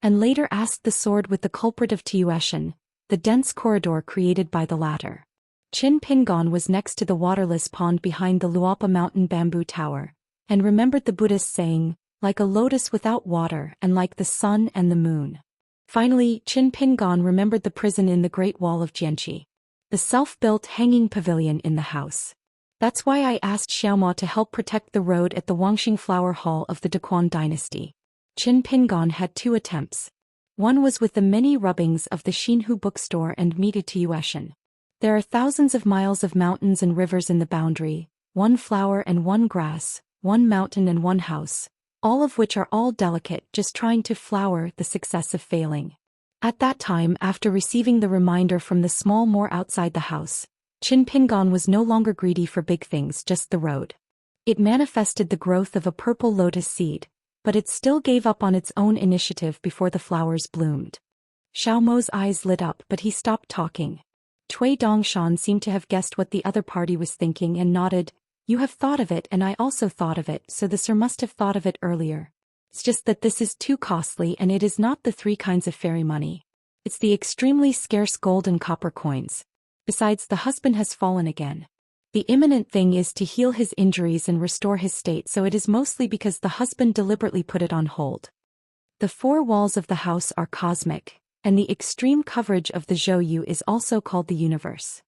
A: And later asked the sword with the culprit of Tuition, the dense corridor created by the latter. Qin Pingon was next to the waterless pond behind the Luapa Mountain bamboo tower, and remembered the Buddhist saying, "Like a lotus without water and like the sun and the moon." Finally, Qin Pingon remembered the prison in the Great Wall of Jianqi, the self-built hanging pavilion in the house. "That's why I asked Xiaoma to help protect the road at the Wangxing Flower Hall of the Daquan dynasty." Qin Pingon had 2 attempts. One was with the many rubbings of the Xinhu bookstore and Mita Tuition. There are thousands of miles of mountains and rivers in the boundary, 1 flower and 1 grass, 1 mountain and 1 house, all of which are all delicate, just trying to flower, the success of failing. At that time, after receiving the reminder from the small moor outside the house, Qin Pingon was no longer greedy for big things, just the road. It manifested the growth of a purple lotus seed, but it still gave up on its own initiative before the flowers bloomed. Xiao Mo's eyes lit up, but he stopped talking. Cui Dongshan seemed to have guessed what the other party was thinking and nodded. "You have thought of it and I also thought of it, so the Sir must have thought of it earlier. It's just that this is too costly and it is not the 3 kinds of fairy money. It's the extremely scarce gold and copper coins. Besides, the husband has fallen again. The imminent thing is to heal his injuries and restore his state, so it is mostly because the husband deliberately put it on hold. The 4 walls of the house are cosmic, and the extreme coverage of the Zhou is also called the universe."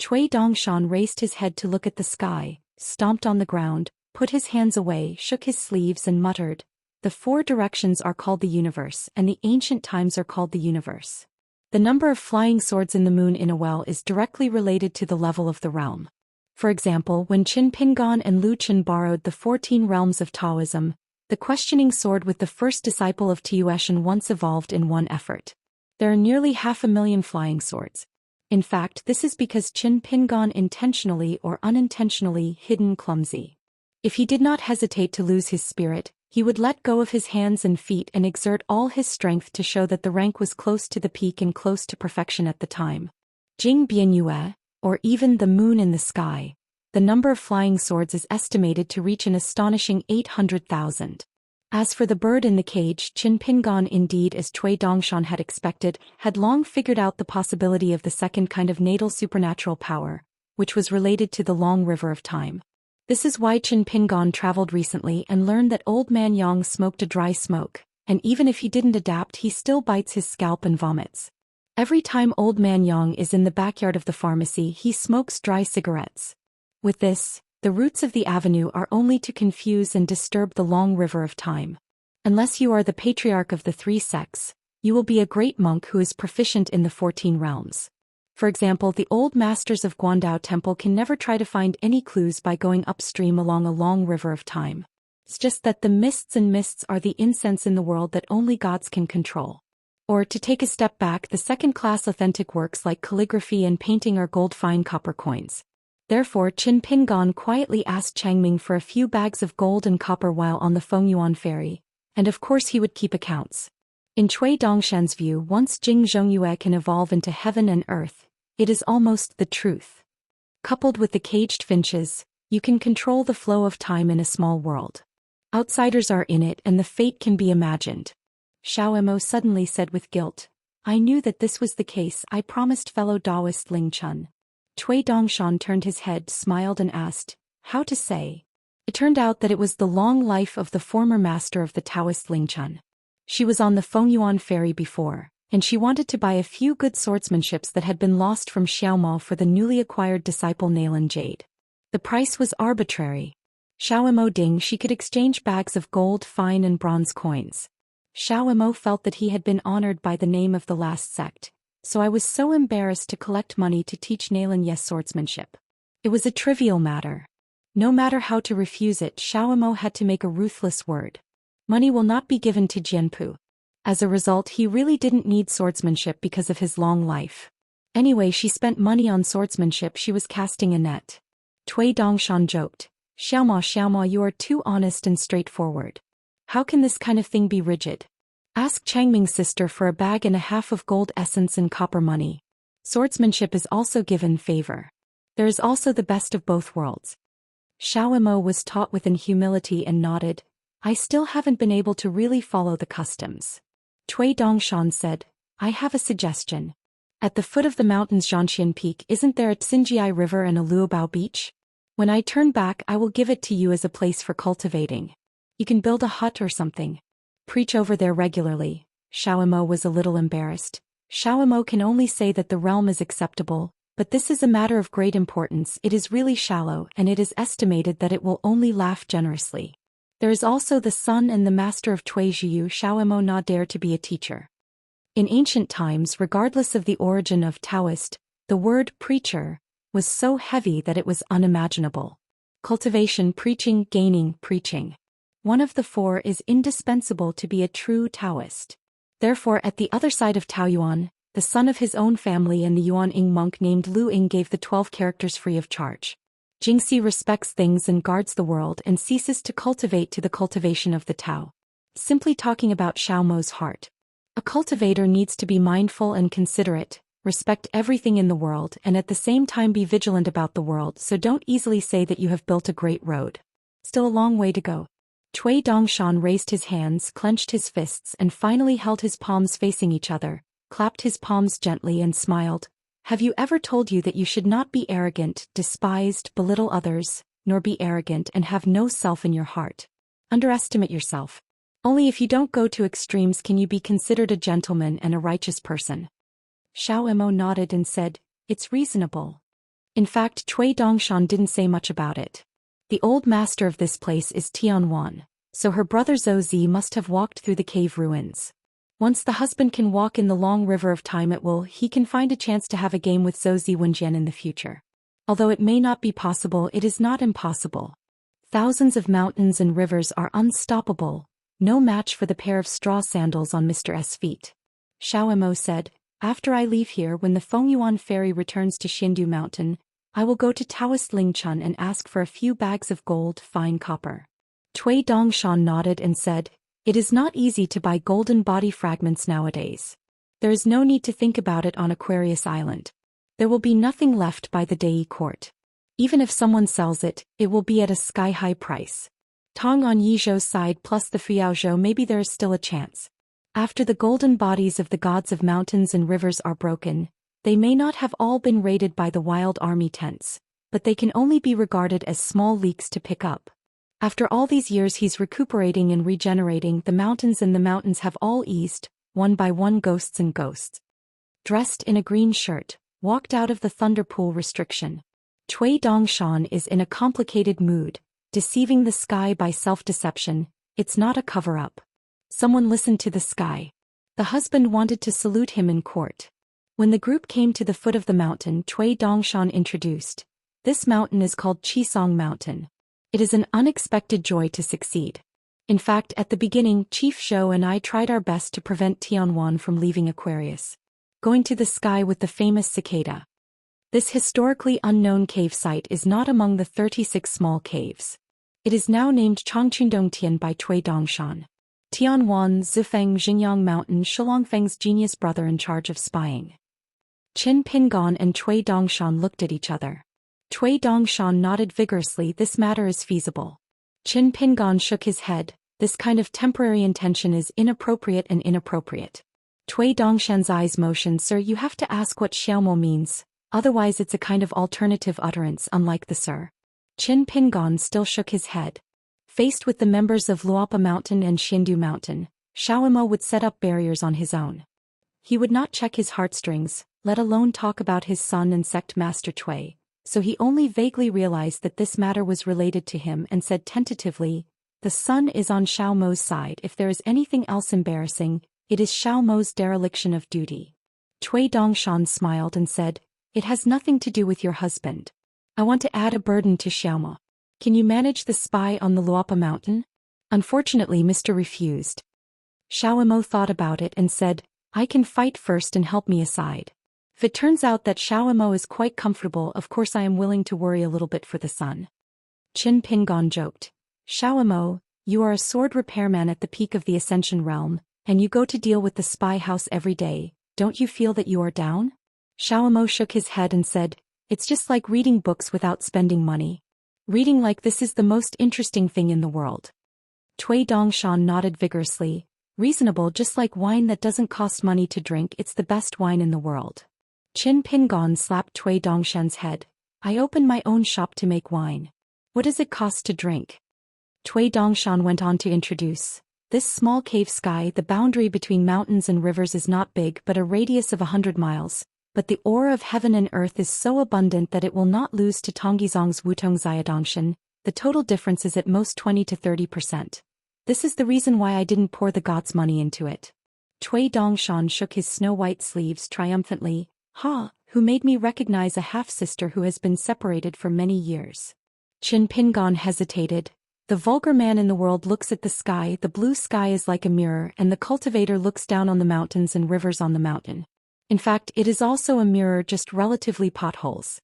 A: Cui Dongshan raised his head to look at the sky, stomped on the ground, put his hands away, shook his sleeves and muttered, "The 4 directions are called the universe, and the ancient times are called the universe. The number of flying swords in the moon in a well is directly related to the level of the realm. For example, when Qin Pingon and Lu Chen borrowed the 14 realms of Taoism, the questioning sword with the first disciple of Tuition once evolved in 1 effort. There are nearly 500,000 flying swords. In fact, this is because Qin Pingon intentionally or unintentionally hidden clumsy. If he did not hesitate to lose his spirit, he would let go of his hands and feet and exert all his strength to show that the rank was close to the peak and close to perfection at the time. Jing Bianyue, or even the moon in the sky, the number of flying swords is estimated to reach an astonishing 800,000. As for the bird in the cage, Qin Pingon, indeed, as Cui Dongshan had expected, had long figured out the possibility of the second kind of natal supernatural power, which was related to the long river of time. This is why Qin Pingon traveled recently and learned that Old Man Yang smoked a dry smoke, and even if he didn't adapt, he still bites his scalp and vomits. Every time Old Man Yang is in the backyard of the pharmacy, he smokes dry cigarettes. With this, the roots of the avenue are only to confuse and disturb the long river of time. Unless you are the patriarch of the three sects, you will be a great monk who is proficient in the 14 realms. For example, the old masters of Guandao Temple can never try to find any clues by going upstream along a long river of time. It's just that the mists and mists are the incense in the world that only gods can control. Or, to take a step back, the second-class authentic works like calligraphy and painting are gold-fine copper coins. Therefore, Qin Pingon quietly asked Changming for a few bags of gold and copper while on the Fengyuan ferry, and of course he would keep accounts. In Cui Dongshan's view, once Jing Zhongyue can evolve into heaven and earth, it is almost the truth. Coupled with the caged finches, you can control the flow of time in a small world. Outsiders are in it and the fate can be imagined. Xiao Emo suddenly said with guilt, "I knew that this was the case. I promised fellow Daoist Ling Chun." Cui Dongshan turned his head, smiled and asked, "How to say?" It turned out that it was the long life of the former master of the Taoist Ling Chun. She was on the Fengyuan ferry before, and she wanted to buy a few good swordsmanships that had been lost from Xiaomao for the newly acquired disciple Nalan Jade. The price was arbitrary. Xiao Emo Ding, she could exchange bags of gold, fine and bronze coins. Xiao Emo felt that he had been honored by the name of the last sect, so I was so embarrassed to collect money to teach Nalan Yes swordsmanship. It was a trivial matter. No matter how to refuse it, Xiao Emo had to make a ruthless word. Money will not be given to Jianpu. As a result, he really didn't need swordsmanship because of his long life. Anyway, she spent money on swordsmanship. She was casting a net. Cui Dongshan joked, Xiaoma, you are too honest and straightforward. How can this kind of thing be rigid? Ask Changming's sister for a bag and a half of gold essence and copper money. Swordsmanship is also given favor. There is also the best of both worlds." Xiao Emo was taught within humility and nodded. "I still haven't been able to really follow the customs." Cui Dongshan said, "I have a suggestion. At the foot of the mountain's Zhangxian Peak, isn't there a Xinjiai River and a Luobao Beach? When I turn back, I will give it to you as a place for cultivating. You can build a hut or something. Preach over there regularly." Xiao Emo was a little embarrassed. Xiao Emo can only say that the realm is acceptable, but this is a matter of great importance. It is really shallow, and it is estimated that it will only laugh generously. There is also the sun and the master of Tui Zhiyu. Xiao Emo not dare to be a teacher. In ancient times, regardless of the origin of Taoist, the word preacher was so heavy that it was unimaginable. Cultivation, preaching, gaining, preaching. One of the four is indispensable to be a true Taoist. Therefore, at the other side of Taoyuan, the son of his own family and the Yuan Ing monk named Lu Ing gave the 12 characters free of charge. Jingxi respects things and guards the world and ceases to cultivate to the cultivation of the Tao. Simply talking about Xiao Mo's heart. A cultivator needs to be mindful and considerate, respect everything in the world, and at the same time be vigilant about the world, so don't easily say that you have built a great road. Still a long way to go. Cui Dongshan raised his hands, clenched his fists, and finally held his palms facing each other, clapped his palms gently and smiled. "Have you ever told you that you should not be arrogant, despised, belittle others, nor be arrogant and have no self in your heart? Underestimate yourself. Only if you don't go to extremes can you be considered a gentleman and a righteous person." Xiao Emo nodded and said, "It's reasonable." In fact, Cui Dongshan didn't say much about it. The old master of this place is Tianwan, so her brother Zhou Zi must have walked through the cave ruins. Once the husband can walk in the long river of time, he can find a chance to have a game with Zhou Zi Wenjian in the future. Although it may not be possible, it is not impossible. Thousands of mountains and rivers are unstoppable, no match for the pair of straw sandals on Mr. S. feet. Xiao Emo said, "After I leave here, when the Fengyuan ferry returns to Xindu Mountain, I will go to Taoist Lingchun and ask for a few bags of gold, fine copper." Cui Dongshan nodded and said, "It is not easy to buy golden body fragments nowadays. There is no need to think about it on Aquarius Island. There will be nothing left by the Dai court. Even if someone sells it, it will be at a sky-high price. Tong on Yizhou's side plus the Fiaozhou, maybe there is still a chance. After the golden bodies of the gods of mountains and rivers are broken, they may not have all been raided by the wild army tents, but they can only be regarded as small leaks to pick up. After all these years he's recuperating and regenerating, the mountains have all eased, one by one ghosts and ghosts. Dressed in a green shirt, walked out of the thunderpool restriction. Cui Dongshan is in a complicated mood, deceiving the sky by self-deception. It's not a cover-up. Someone listened to the sky. The husband wanted to salute him in court. When the group came to the foot of the mountain, Cui Dongshan introduced. This mountain is called Qisong Mountain. It is an unexpected joy to succeed. In fact, at the beginning, Chief Zhou and I tried our best to prevent Tianwan from leaving Aquarius, going to the sky with the famous cicada. This historically unknown cave site is not among the 36 small caves. It is now named Changchundongtian by Cui Dongshan. Tianwan, Zifeng Xingyang Mountain, Shilongfeng's genius brother in charge of spying. Qin Pingon and Cui Dongshan looked at each other. Cui Dongshan nodded vigorously. This matter is feasible. Qin Pingon shook his head. This kind of temporary intention is inappropriate and inappropriate. Cui Dongshan's eyes motioned. Sir, you have to ask what Xiaomo means, otherwise it's a kind of alternative utterance unlike the sir. Qin Pingon still shook his head. Faced with the members of Luopa Mountain and Xindu Mountain, Xiaomo would set up barriers on his own. He would not check his heartstrings, let alone talk about his son and sect master Cui. So he only vaguely realized that this matter was related to him and said tentatively, the sun is on Xiaomo's side. If there is anything else embarrassing, it is Xiaomo's dereliction of duty. Cui Dongshan smiled and said, it has nothing to do with your husband. I want to add a burden to Xiaomo. Can you manage the spy on the Luopa Mountain? Unfortunately, Mr. refused. Xiaomo thought about it and said, I can fight first and help me aside. If it turns out that Xiaomo is quite comfortable, of course I am willing to worry a little bit for the son. Qin Pingon joked. Xiaomo, you are a sword repairman at the peak of the Ascension realm, and you go to deal with the spy house every day. Don't you feel that you are down? Xiaomo shook his head and said, it's just like reading books without spending money. Reading like this is the most interesting thing in the world. Cui Dongshan nodded vigorously. Reasonable, just like wine that doesn't cost money to drink, it's the best wine in the world. Qin Pingon slapped Cui Dongshan's head. I opened my own shop to make wine. What does it cost to drink? Cui Dongshan went on to introduce. This small cave sky, the boundary between mountains and rivers is not big but a radius of 100 miles, but the ore of heaven and earth is so abundant that it will not lose to Tonggizong's Wutong Xiadongshan. The total difference is at most 20 to 30%. This is the reason why I didn't pour the gods' money into it. Cui Dongshan shook his snow-white sleeves triumphantly. Ha, who made me recognize a half-sister who has been separated for many years. Qin Pingon hesitated. The vulgar man in the world looks at the sky, the blue sky is like a mirror, and the cultivator looks down on the mountains and rivers on the mountain. In fact, it is also a mirror, just relatively potholes.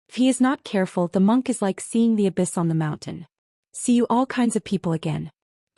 A: If he is not careful, the monk is like seeing the abyss on the mountain. See you all kinds of people again.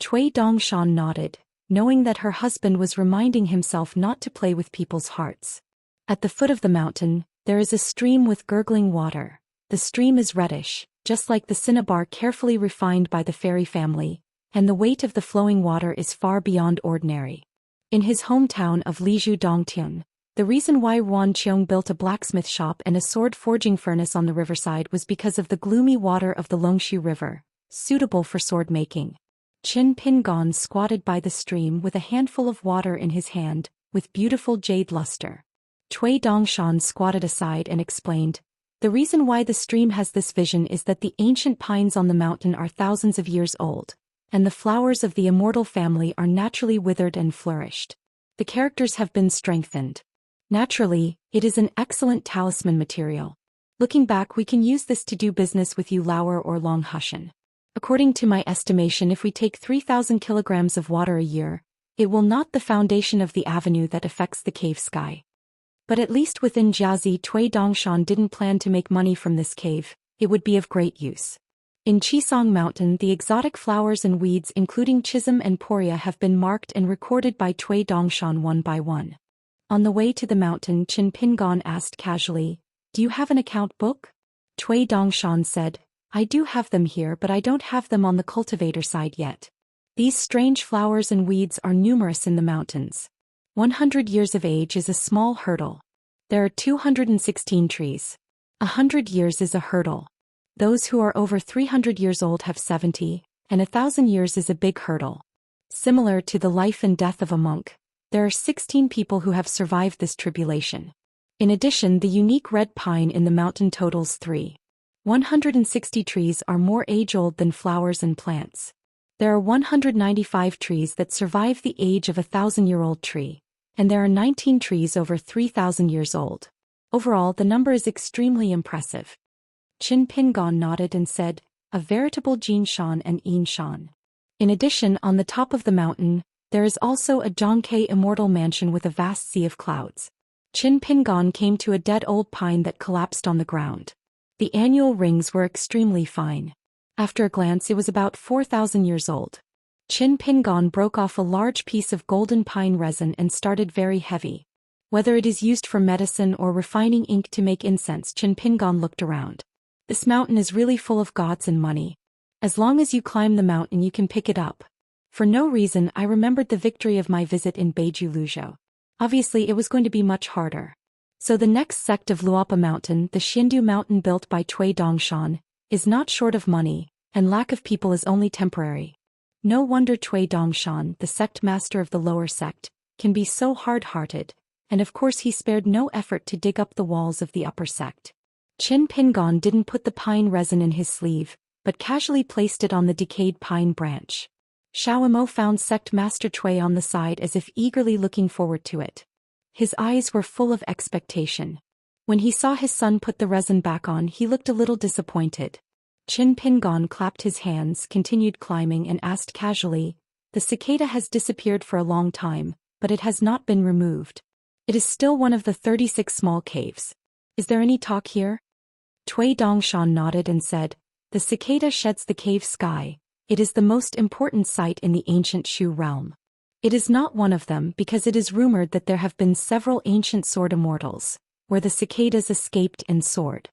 A: Cui Dongshan nodded, knowing that her husband was reminding himself not to play with people's hearts. At the foot of the mountain, there is a stream with gurgling water. The stream is reddish, just like the cinnabar carefully refined by the fairy family, and the weight of the flowing water is far beyond ordinary. In his hometown of Lizhu Dongtian, the reason why Wan Qiong built a blacksmith shop and a sword forging furnace on the riverside was because of the gloomy water of the Longshu River, suitable for sword making. Qin Pingon squatted by the stream with a handful of water in his hand, with beautiful jade luster. Cui Dongshan squatted aside and explained, the reason why the stream has this vision is that the ancient pines on the mountain are thousands of years old, and the flowers of the Immortal family are naturally withered and flourished. The characters have been strengthened. Naturally, it is an excellent talisman material. Looking back, we can use this to do business with you Lauer or Long Hushan. According to my estimation, if we take 3,000 kilograms of water a year, it will not the foundation of the avenue that affects the cave sky. But at least within Jiazi, Cui Dongshan didn't plan to make money from this cave. It would be of great use. In Qisong Mountain, the exotic flowers and weeds including chisum and poria have been marked and recorded by Cui Dongshan one by one. On the way to the mountain, Qin Pingon asked casually, Do you have an account book? Cui Dongshan said, I do have them here, but I don't have them on the cultivator side yet. These strange flowers and weeds are numerous in the mountains. 100 years of age is a small hurdle. There are 216 trees. 100 years is a hurdle. Those who are over 300 years old have 70, and 1,000 years is a big hurdle. Similar to the life and death of a monk, there are 16 people who have survived this tribulation. In addition, the unique red pine in the mountain totals 3. 160 trees are more age-old than flowers and plants. There are 195 trees that survive the age of a 1,000-year-old tree, and there are 19 trees over 3,000 years old. Overall, the number is extremely impressive. Qin Pingon nodded and said, a veritable Jinshan and Yinshan. In addition, on the top of the mountain, there is also a Zhangke immortal mansion with a vast sea of clouds. Qin Pingon came to a dead old pine that collapsed on the ground. The annual rings were extremely fine. After a glance, it was about 4,000 years old. Qin Pingon broke off a large piece of golden pine resin and started very heavy. Whether it is used for medicine or refining ink to make incense, Qin Pingon looked around. This mountain is really full of gods and money. As long as you climb the mountain, you can pick it up. For no reason, I remembered the victory of my visit in Beiju Luzhou. Obviously, it was going to be much harder. So the next sect of Luopa Mountain, the Xindu Mountain built by Cui Dongshan, is not short of money, and lack of people is only temporary. No wonder Cui Dongshan, the sect master of the lower sect, can be so hard-hearted, and of course he spared no effort to dig up the walls of the upper sect. Qin Pingon didn't put the pine resin in his sleeve, but casually placed it on the decayed pine branch. Xiaomo found sect master Cui on the side as if eagerly looking forward to it. His eyes were full of expectation. When he saw his son put the resin back on, he looked a little disappointed. Qin Pingon clapped his hands, continued climbing and asked casually, the cicada has disappeared for a long time, but it has not been removed. It is still one of the 36 small caves. Is there any talk here? Cui Dongshan nodded and said, the cicada sheds the cave sky. It is the most important site in the ancient Shu realm. It is not one of them because it is rumored that there have been several ancient sword immortals, where the cicadas escaped and soared.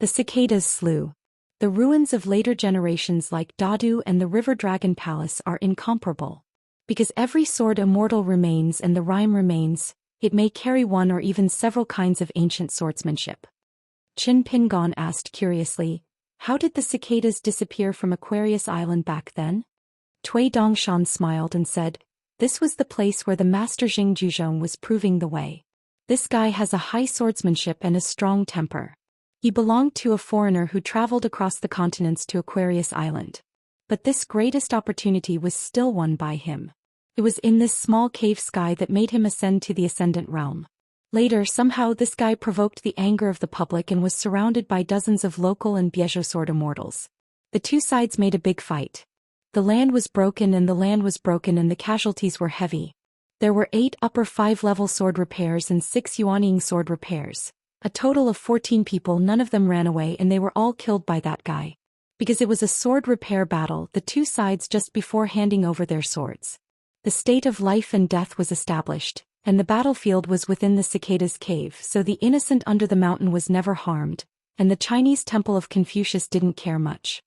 A: The cicadas slew. The ruins of later generations like Dadu and the River Dragon Palace are incomparable. Because every sword immortal remains and the rhyme remains, it may carry one or even several kinds of ancient swordsmanship. Qin Pingon asked curiously, how did the cicadas disappear from Aquarius Island back then? Cui Dongshan smiled and said, this was the place where the master Jing Juzhong was proving the way. This guy has a high swordsmanship and a strong temper. He belonged to a foreigner who traveled across the continents to Aquarius Island. But this greatest opportunity was still won by him. It was in this small cave sky that made him ascend to the Ascendant Realm. Later, somehow this guy provoked the anger of the public and was surrounded by dozens of local and Biezo sword immortals. The two sides made a big fight. The land was broken and the casualties were heavy. There were 8 upper 5-level sword repairs and 6 Yuanying sword repairs. A total of 14 people, none of them ran away and they were all killed by that guy. Because it was a sword repair battle, the two sides just before handing over their swords. The state of life and death was established, and the battlefield was within the cicada's cave, so the innocent under the mountain was never harmed, and the Chinese temple of Confucius didn't care much.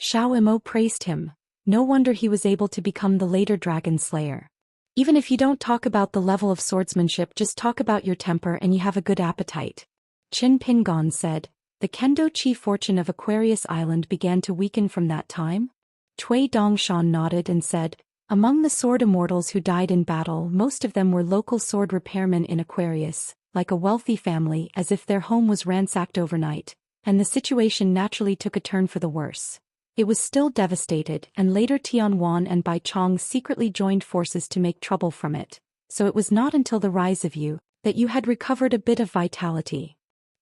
A: Xiao Imo praised him. No wonder he was able to become the later dragon slayer. Even if you don't talk about the level of swordsmanship, just talk about your temper and you have a good appetite. Qin Pingon said, the kendo chi fortune of Aquarius Island began to weaken from that time? Cui Dongshan nodded and said, among the sword immortals who died in battle, most of them were local sword repairmen in Aquarius, like a wealthy family, as if their home was ransacked overnight, and the situation naturally took a turn for the worse. It was still devastated, and later Tianwan and Bai Chong secretly joined forces to make trouble from it, so it was not until the rise of you that you had recovered a bit of vitality.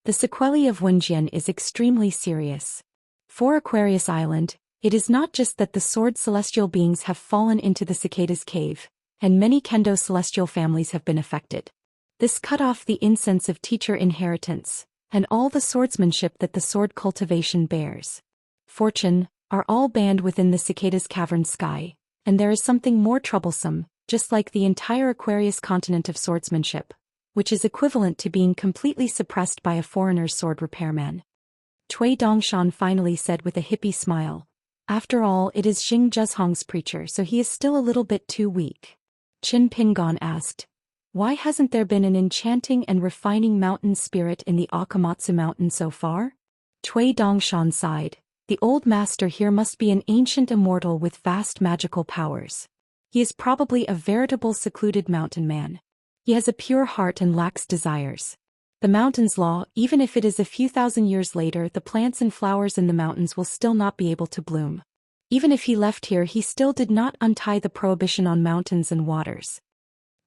A: The sequelae of Wenjian is extremely serious. For Aquarius Island, it is not just that the sword celestial beings have fallen into the cicada's cave, and many kendo celestial families have been affected. This cut off the incense of teacher inheritance, and all the swordsmanship that the sword cultivation bears. Fortune are all banned within the cicada's cavern sky, and there is something more troublesome, just like the entire Aquarius continent of swordsmanship. which is equivalent to being completely suppressed by a foreigner's sword repairman. Cui Dongshan finally said with a hippie smile. After all, it is Xing Zhezhong's preacher, so he is still a little bit too weak. Qin Pingon asked, why hasn't there been an enchanting and refining mountain spirit in the Akamatsu mountain so far? Cui Dongshan sighed. The old master here must be an ancient immortal with vast magical powers. He is probably a veritable secluded mountain man. He has a pure heart and lacks desires. The mountain's law, even if it is a few thousand years later, the plants and flowers in the mountains will still not be able to bloom. Even if he left here, he still did not untie the prohibition on mountains and waters.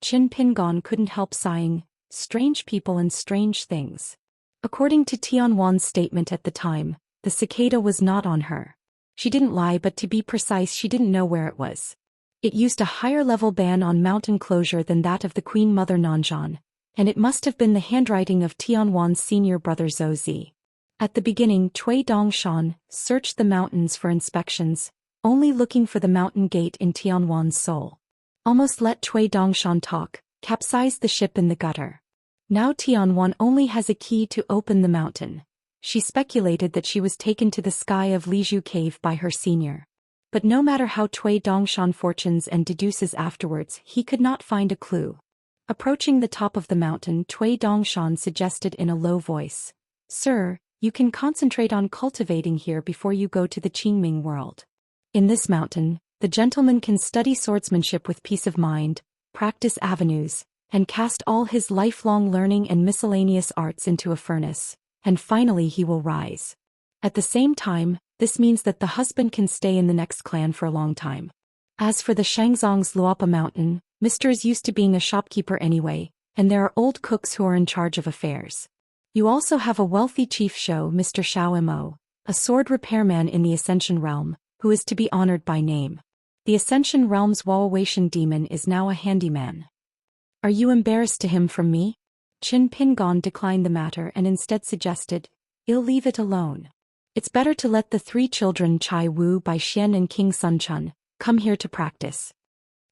A: Qin Pingon couldn't help sighing, strange people and strange things. According to Tianwan's statement at the time, the cicada was not on her. She didn't lie, but to be precise, she didn't know where it was. It used a higher level ban on mountain closure than that of the Queen Mother Nanzhan, and it must have been the handwriting of Tianwan's senior brother Zhou Xian. At the beginning, Cui Dongshan searched the mountains for inspections, only looking for the mountain gate in Tianwan's soul. Almost let Cui Dongshan talk, capsized the ship in the gutter. Now Tianwan only has a key to open the mountain. She speculated that she was taken to the sky of Lizhu Cave by her senior. But no matter how Cui Dongshan fortunes and deduces afterwards, he could not find a clue. Approaching the top of the mountain, Cui Dongshan suggested in a low voice, "Sir, you can concentrate on cultivating here before you go to the Qingming world. In this mountain, the gentleman can study swordsmanship with peace of mind, practice avenues, and cast all his lifelong learning and miscellaneous arts into a furnace, and finally he will rise. At the same time, this means that the husband can stay in the next clan for a long time. As for the Shangzong's Luopa mountain, Mr. is used to being a shopkeeper anyway, and there are old cooks who are in charge of affairs. You also have a wealthy chief show, Mr. Xiao Mo, a sword repairman in the Ascension realm, who is to be honored by name. The Ascension realm's Waowation demon is now a handyman. Are you embarrassed to him from me?" Qin Pingon declined the matter and instead suggested, "I'll leave it alone. It's better to let the three children Chai Wu Bai Xian and King Sun Chun come here to practice."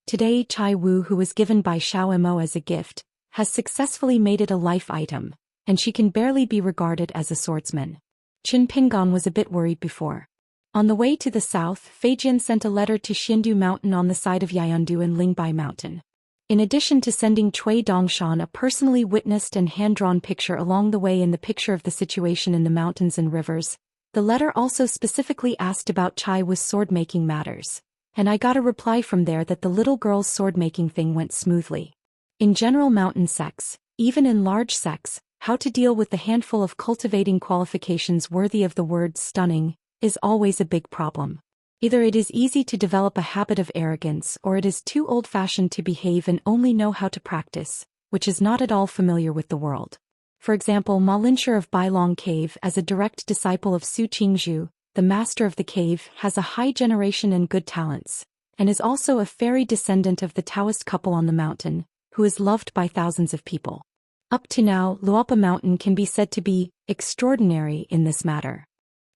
A: Today Chai Wu, who was given by Xiao Mo as a gift, has successfully made it a life item, and she can barely be regarded as a swordsman. Qin Pingon was a bit worried before. On the way to the south, Feijian sent a letter to Xiandu Mountain on the side of Yayandu and Lingbai Mountain. In addition to sending Cui Dongshan a personally witnessed and hand-drawn picture along the way in the picture of the situation in the mountains and rivers, the letter also specifically asked about Chai Wu's sword-making matters, and I got a reply from there that the little girl's sword-making thing went smoothly. In general mountain sects, even in large sects, how to deal with the handful of cultivating qualifications worthy of the word stunning is always a big problem. Either it is easy to develop a habit of arrogance, or it is too old-fashioned to behave and only know how to practice, which is not at all familiar with the world. For example, Ma Linshur of Bailong Cave, as a direct disciple of Su Qingzhu, the master of the cave, has a high generation and good talents, and is also a fairy descendant of the Daoist couple on the mountain, who is loved by thousands of people. Up to now, Luopa Mountain can be said to be extraordinary in this matter.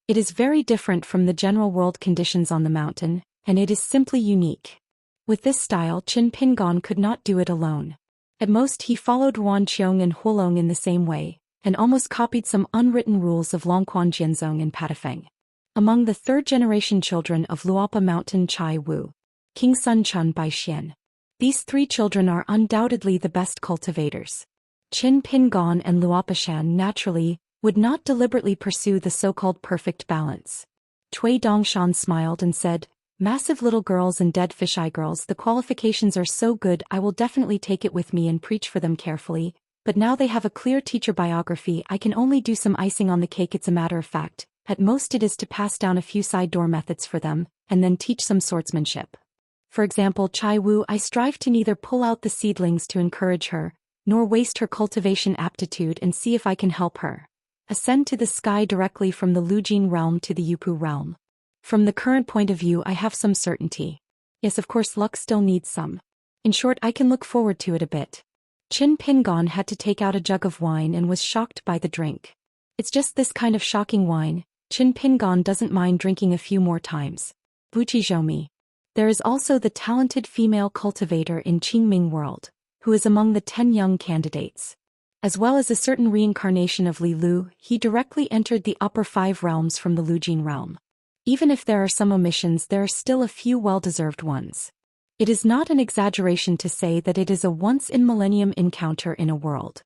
A: It is very different from the general world conditions on the mountain, and it is simply unique. With this style, Qin Pingon could not do it alone. At most he followed Wan Qiong and Huolong in the same way, and almost copied some unwritten rules of Longquan Jianzong and Patafeng. Among the third-generation children of Luopa Mountain Chai Wu, King Sun Chun Bai Xian. These three children are undoubtedly the best cultivators. Qin Pingon and Luopa Shan naturally would not deliberately pursue the so-called perfect balance. Cui Dongshan smiled and said, "Massive little girls and dead fisheye girls, the qualifications are so good I will definitely take it with me and preach for them carefully, but now they have a clear teacher biography, I can only do some icing on the cake. It's a matter of fact, at most it is to pass down a few side door methods for them, and then teach some swordsmanship. For example, Chai Wu, I strive to neither pull out the seedlings to encourage her, nor waste her cultivation aptitude and see if I can help her ascend to the sky directly from the Lujin realm to the Yupu realm. From the current point of view I have some certainty. Yes, of course luck still needs some. In short, I can look forward to it a bit." Qin Pingon had to take out a jug of wine and was shocked by the drink. It's just this kind of shocking wine, Qin Pingon doesn't mind drinking a few more times. Wuxia Zhoumi. There is also the talented female cultivator in Qingming world, who is among the 10 young candidates. As well as a certain reincarnation of Li Lu, he directly entered the upper 5 realms from the Lujin realm. Even if there are some omissions, there are still a few well-deserved ones. It is not an exaggeration to say that it is a once-in-millennium encounter in a world.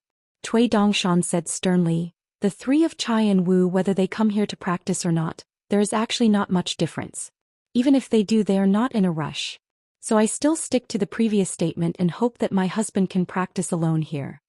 A: Cui Dongshan said sternly, the 3 of Chai and Wu, whether they come here to practice or not, there is actually not much difference. Even if they do, they are not in a rush. So I still stick to the previous statement and hope that my husband can practice alone here.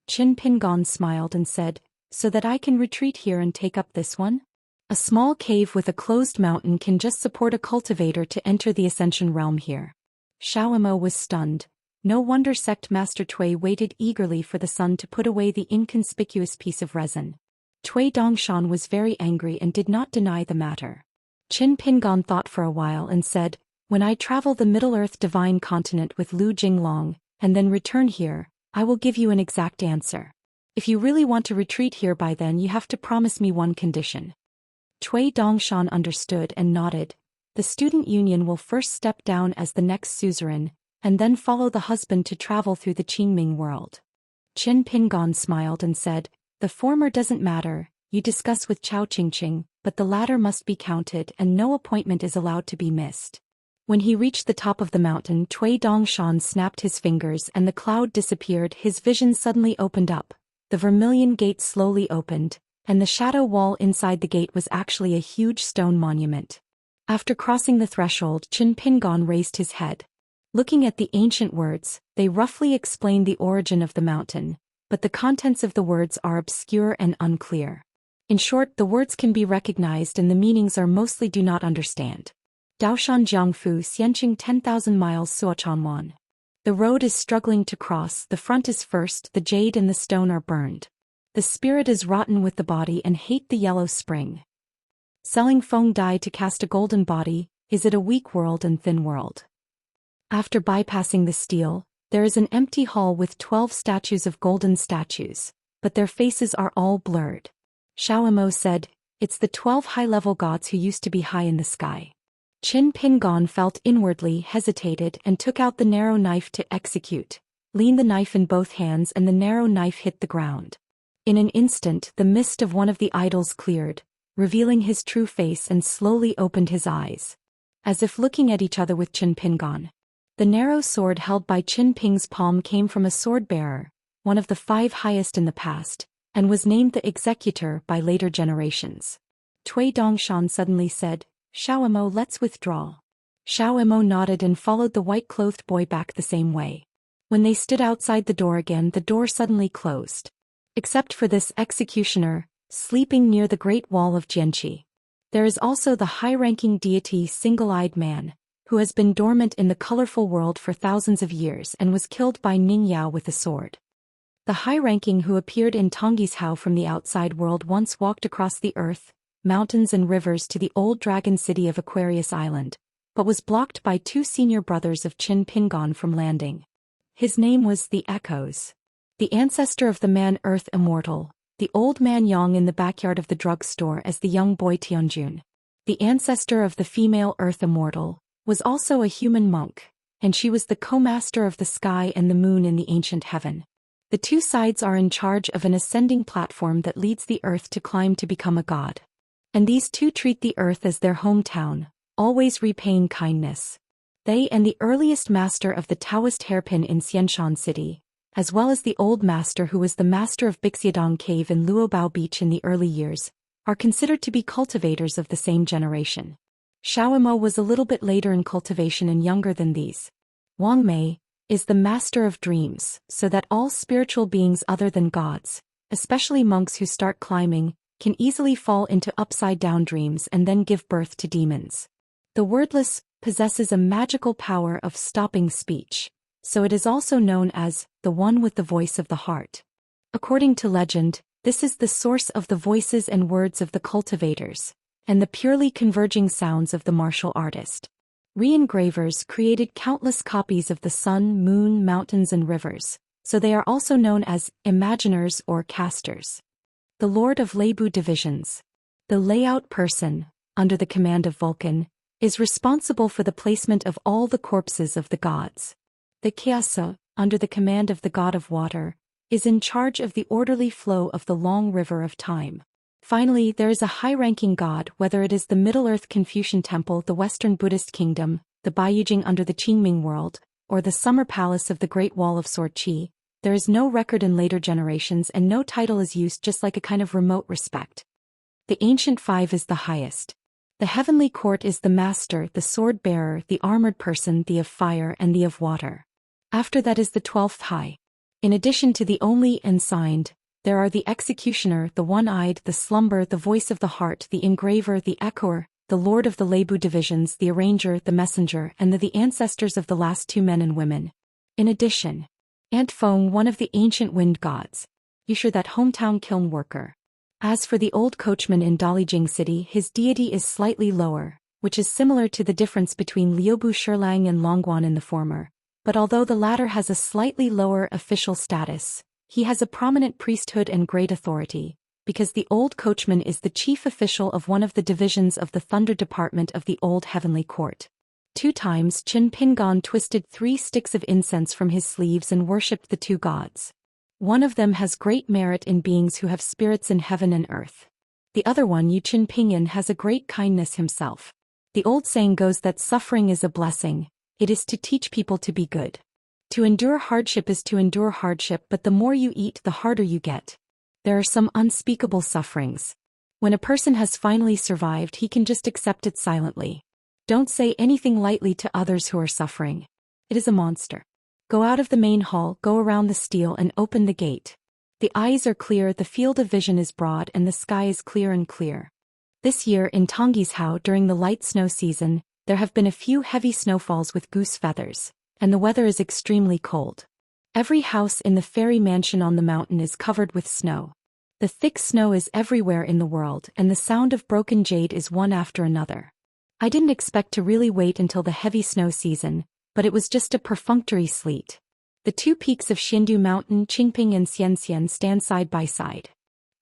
A: Qin Pingon smiled and said, so that I can retreat here and take up this one? A small cave with a closed mountain can just support a cultivator to enter the Ascension realm here. Xiaomo was stunned. No wonder Sect Master Cui waited eagerly for the sun to put away the inconspicuous piece of resin. Cui Dongshan was very angry and did not deny the matter. Qin Pingon thought for a while and said, when I travel the Middle-earth divine continent with Lu Jinglong, and then return here, I will give you an exact answer. If you really want to retreat here by then, you have to promise me one condition. Cui Dongshan understood and nodded. The student union will first step down as the next suzerain, and then follow the husband to travel through the Qingming world. Qin Pingon smiled and said, the former doesn't matter, you discuss with Chao Qingqing, but the latter must be counted and no appointment is allowed to be missed. When he reached the top of the mountain, Cui Dongshan snapped his fingers and the cloud disappeared. His vision suddenly opened up. The vermilion gate slowly opened, and the shadow wall inside the gate was actually a huge stone monument. After crossing the threshold, Qin Pingon raised his head. Looking at the ancient words, they roughly explain the origin of the mountain, but the contents of the words are obscure and unclear. In short, the words can be recognized and the meanings are mostly do not understand. Daoshan Jiangfu Xianxing 10,000 miles Suochanwan. The road is struggling to cross, the front is first, the jade and the stone are burned. The spirit is rotten with the body and hate the yellow spring. Selling Feng dye to cast a golden body, is it a weak world and thin world? After bypassing the steel, there is an empty hall with 12 statues of golden statues, but their faces are all blurred. Xiaomo said, it's the 12 high-level gods who used to be high in the sky. Qin Pingon felt inwardly, hesitated and took out the narrow knife to execute, leaned the knife in both hands and the narrow knife hit the ground. In an instant the mist of one of the idols cleared, revealing his true face and slowly opened his eyes. As if looking at each other with Qin Pingon. The narrow sword held by Qin Ping's palm came from a sword-bearer, one of the 5 highest in the past, and was named the Executor by later generations. Cui Dongshan suddenly said, Xiaomo, let's withdraw. Xiaomo nodded and followed the white-clothed boy back the same way. When they stood outside the door again, the door suddenly closed. Except for this executioner, sleeping near the Great Wall of Jianqi. There is also the high-ranking deity Single-Eyed Man, who has been dormant in the colorful world for thousands of years and was killed by Ning Yao with a sword. The high-ranking who appeared in Tongyi's Hao from the outside world once walked across the earth, mountains and rivers to the old dragon city of Aquarius Island, but was blocked by 2 senior brothers of Qin Pingon from landing. His name was the Echoes. The ancestor of the man Earth Immortal, the old man Yang in the backyard of the drugstore as the young boy Tianjun. The ancestor of the female Earth Immortal, was also a human monk, and she was the co-master of the sky and the moon in the ancient heaven. The 2 sides are in charge of an ascending platform that leads the earth to climb to become a god. And these 2 treat the earth as their hometown, always repaying kindness. They and the earliest master of the Taoist hairpin in Xianshan City, as well as the old master who was the master of Bixiadong Cave in Luobao Beach in the early years, are considered to be cultivators of the same generation. Xiaomo was a little bit later in cultivation and younger than these. Wang Mei is the master of dreams, so that all spiritual beings other than gods, especially monks who start climbing, can easily fall into upside-down dreams and then give birth to demons. The wordless possesses a magical power of stopping speech, so it is also known as the one with the voice of the heart. According to legend, this is the source of the voices and words of the cultivators, and the purely converging sounds of the martial artist. Re-engravers created countless copies of the sun, moon, mountains and rivers, so they are also known as imaginers or casters. The Lord of Leibu Divisions. The layout person, under the command of Vulcan, is responsible for the placement of all the corpses of the gods. The Kyasa, under the command of the god of water, is in charge of the orderly flow of the long river of time. Finally, there is a high-ranking god, whether it is the Middle-earth Confucian Temple, the Western Buddhist Kingdom, the Baiyujing under the Qingming world, or the Summer Palace of the Great Wall of Sword Qi. There is no record in later generations and no title is used, just like a kind of remote respect. The Ancient Five is the highest. The Heavenly Court is the Master, the Sword-bearer, the Armored Person, the of Fire, and the of Water. After that is the 12th high. In addition to the Only and Signed, there are the Executioner, the One-Eyed, the Slumber, the Voice of the Heart, the Engraver, the Echoer, the Lord of the Leibu Divisions, the Arranger, the Messenger, and the ancestors of the last two men and women. In addition, Ant Feng, one of the ancient wind gods. Yusher, that hometown kiln worker. As for the old coachman in Dalijing City, his deity is slightly lower, which is similar to the difference between Liubu Shirlang and Longguan in the former. But although the latter has a slightly lower official status, he has a prominent priesthood and great authority, because the old coachman is the chief official of one of the divisions of the Thunder Department of the Old Heavenly Court. 2 times Qin Pingon twisted 3 sticks of incense from his sleeves and worshipped the 2 gods. One of them has great merit in beings who have spirits in heaven and earth. The other one, Yu Qin Pinyin, has a great kindness himself. The old saying goes that suffering is a blessing. It is to teach people to be good. To endure hardship is to endure hardship, but the more you eat, the harder you get. There are some unspeakable sufferings. When a person has finally survived, he can just accept it silently. Don't say anything lightly to others who are suffering. It is a monster. Go out of the main hall, go around the stele and open the gate. The eyes are clear, the field of vision is broad, and the sky is clear and clear. This year in Tonggishao during the light snow season, there have been a few heavy snowfalls with goose feathers, and the weather is extremely cold. Every house in the fairy mansion on the mountain is covered with snow. The thick snow is everywhere in the world, and the sound of broken jade is one after another. I didn't expect to really wait until the heavy snow season, but it was just a perfunctory sleet. The 2 peaks of Xindu Mountain, Qingping and Xianxia, stand side by side.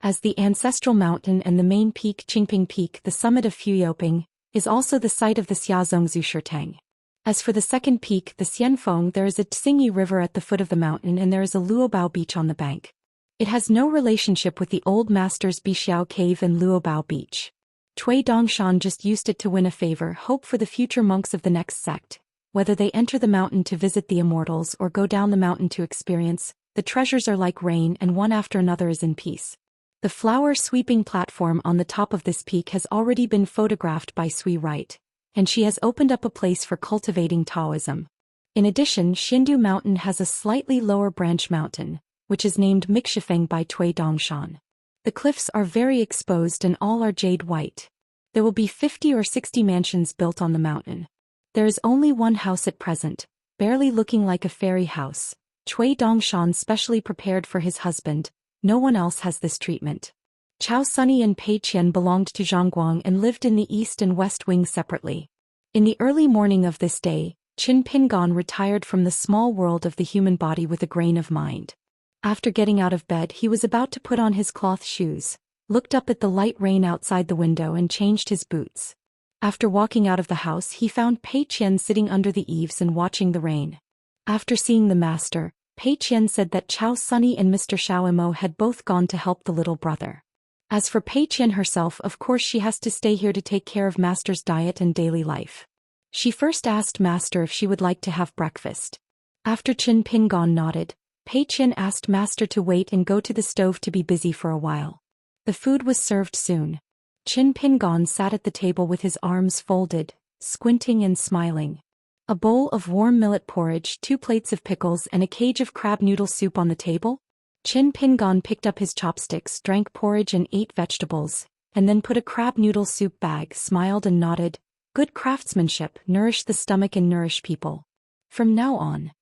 A: As the ancestral mountain and the main peak, Qingping Peak, the summit of Fuyoping, is also the site of the Xiazongzu Shirtang. As for the second peak, the Xianfeng, there is a Tsingyi River at the foot of the mountain and there is a Luobao Beach on the bank. It has no relationship with the old master's Bixiao Cave and Luobao Beach. Cui Dongshan just used it to win a favor, hope for the future monks of the next sect. Whether they enter the mountain to visit the immortals or go down the mountain to experience, the treasures are like rain and one after another is in peace. The flower-sweeping platform on the top of this peak has already been photographed by Sui Wright, and she has opened up a place for cultivating Taoism. In addition, Xindu Mountain has a slightly lower branch mountain, which is named Mixifeng by Cui Dongshan. The cliffs are very exposed and all are jade white. There will be 50 or 60 mansions built on the mountain. There is only one house at present, barely looking like a fairy house. Cui Dongshan specially prepared for his husband. No one else has this treatment. Chao Sunny and Pei Qian belonged to Zhongguang and lived in the east and west wing separately. In the early morning of this day, Qin Pingon retired from the small world of the human body with a grain of mind. After getting out of bed, he was about to put on his cloth shoes, looked up at the light rain outside the window and changed his boots. After walking out of the house, he found Pei Qian sitting under the eaves and watching the rain. After seeing the master, Pei Qian said that Chao Sunny and Mr. Xiao Imo had both gone to help the little brother. As for Pei Qian herself, of course she has to stay here to take care of Master's diet and daily life. She first asked Master if she would like to have breakfast. After Qin Pingon nodded, Pei Qian asked Master to wait and go to the stove to be busy for a while. The food was served soon. Qin Pingon sat at the table with his arms folded, squinting and smiling. A bowl of warm millet porridge, 2 plates of pickles and a cage of crab noodle soup on the table? Qin Pingon picked up his chopsticks, drank porridge and ate vegetables, and then put a crab noodle soup bag, smiled and nodded. Good craftsmanship, nourish the stomach and nourish people. From now on.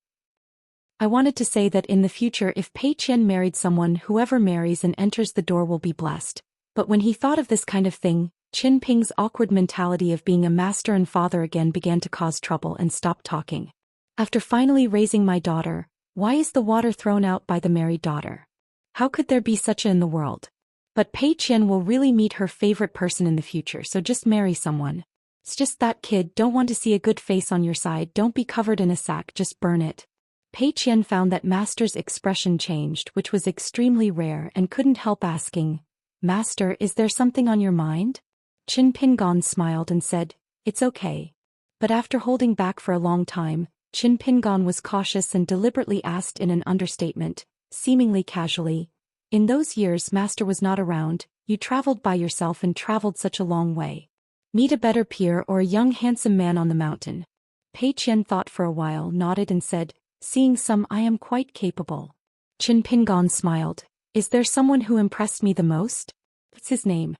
A: I wanted to say that in the future if Pei Qian married someone, whoever marries and enters the door will be blessed. But when he thought of this kind of thing, Qin Ping's awkward mentality of being a master and father again began to cause trouble and stopped talking. After finally raising my daughter, why is the water thrown out by the married daughter? How could there be such in the world? But Pei Qian will really meet her favorite person in the future, so just marry someone. It's just that, kid, don't want to see a good face on your side, don't be covered in a sack, just burn it. Pei Qian found that Master's expression changed, which was extremely rare, and couldn't help asking, "Master, is there something on your mind?" Qin Pingon smiled and said, "It's okay." But after holding back for a long time, Qin Pingon was cautious and deliberately asked in an understatement, seemingly casually, "In those years Master was not around, you traveled by yourself and traveled such a long way. Meet a better peer or a young handsome man on the mountain." Pei Qian thought for a while, nodded and said, "Seeing some, I am quite capable." Qin Pingon smiled, "Is there someone who impressed me the most?" "What's his name?"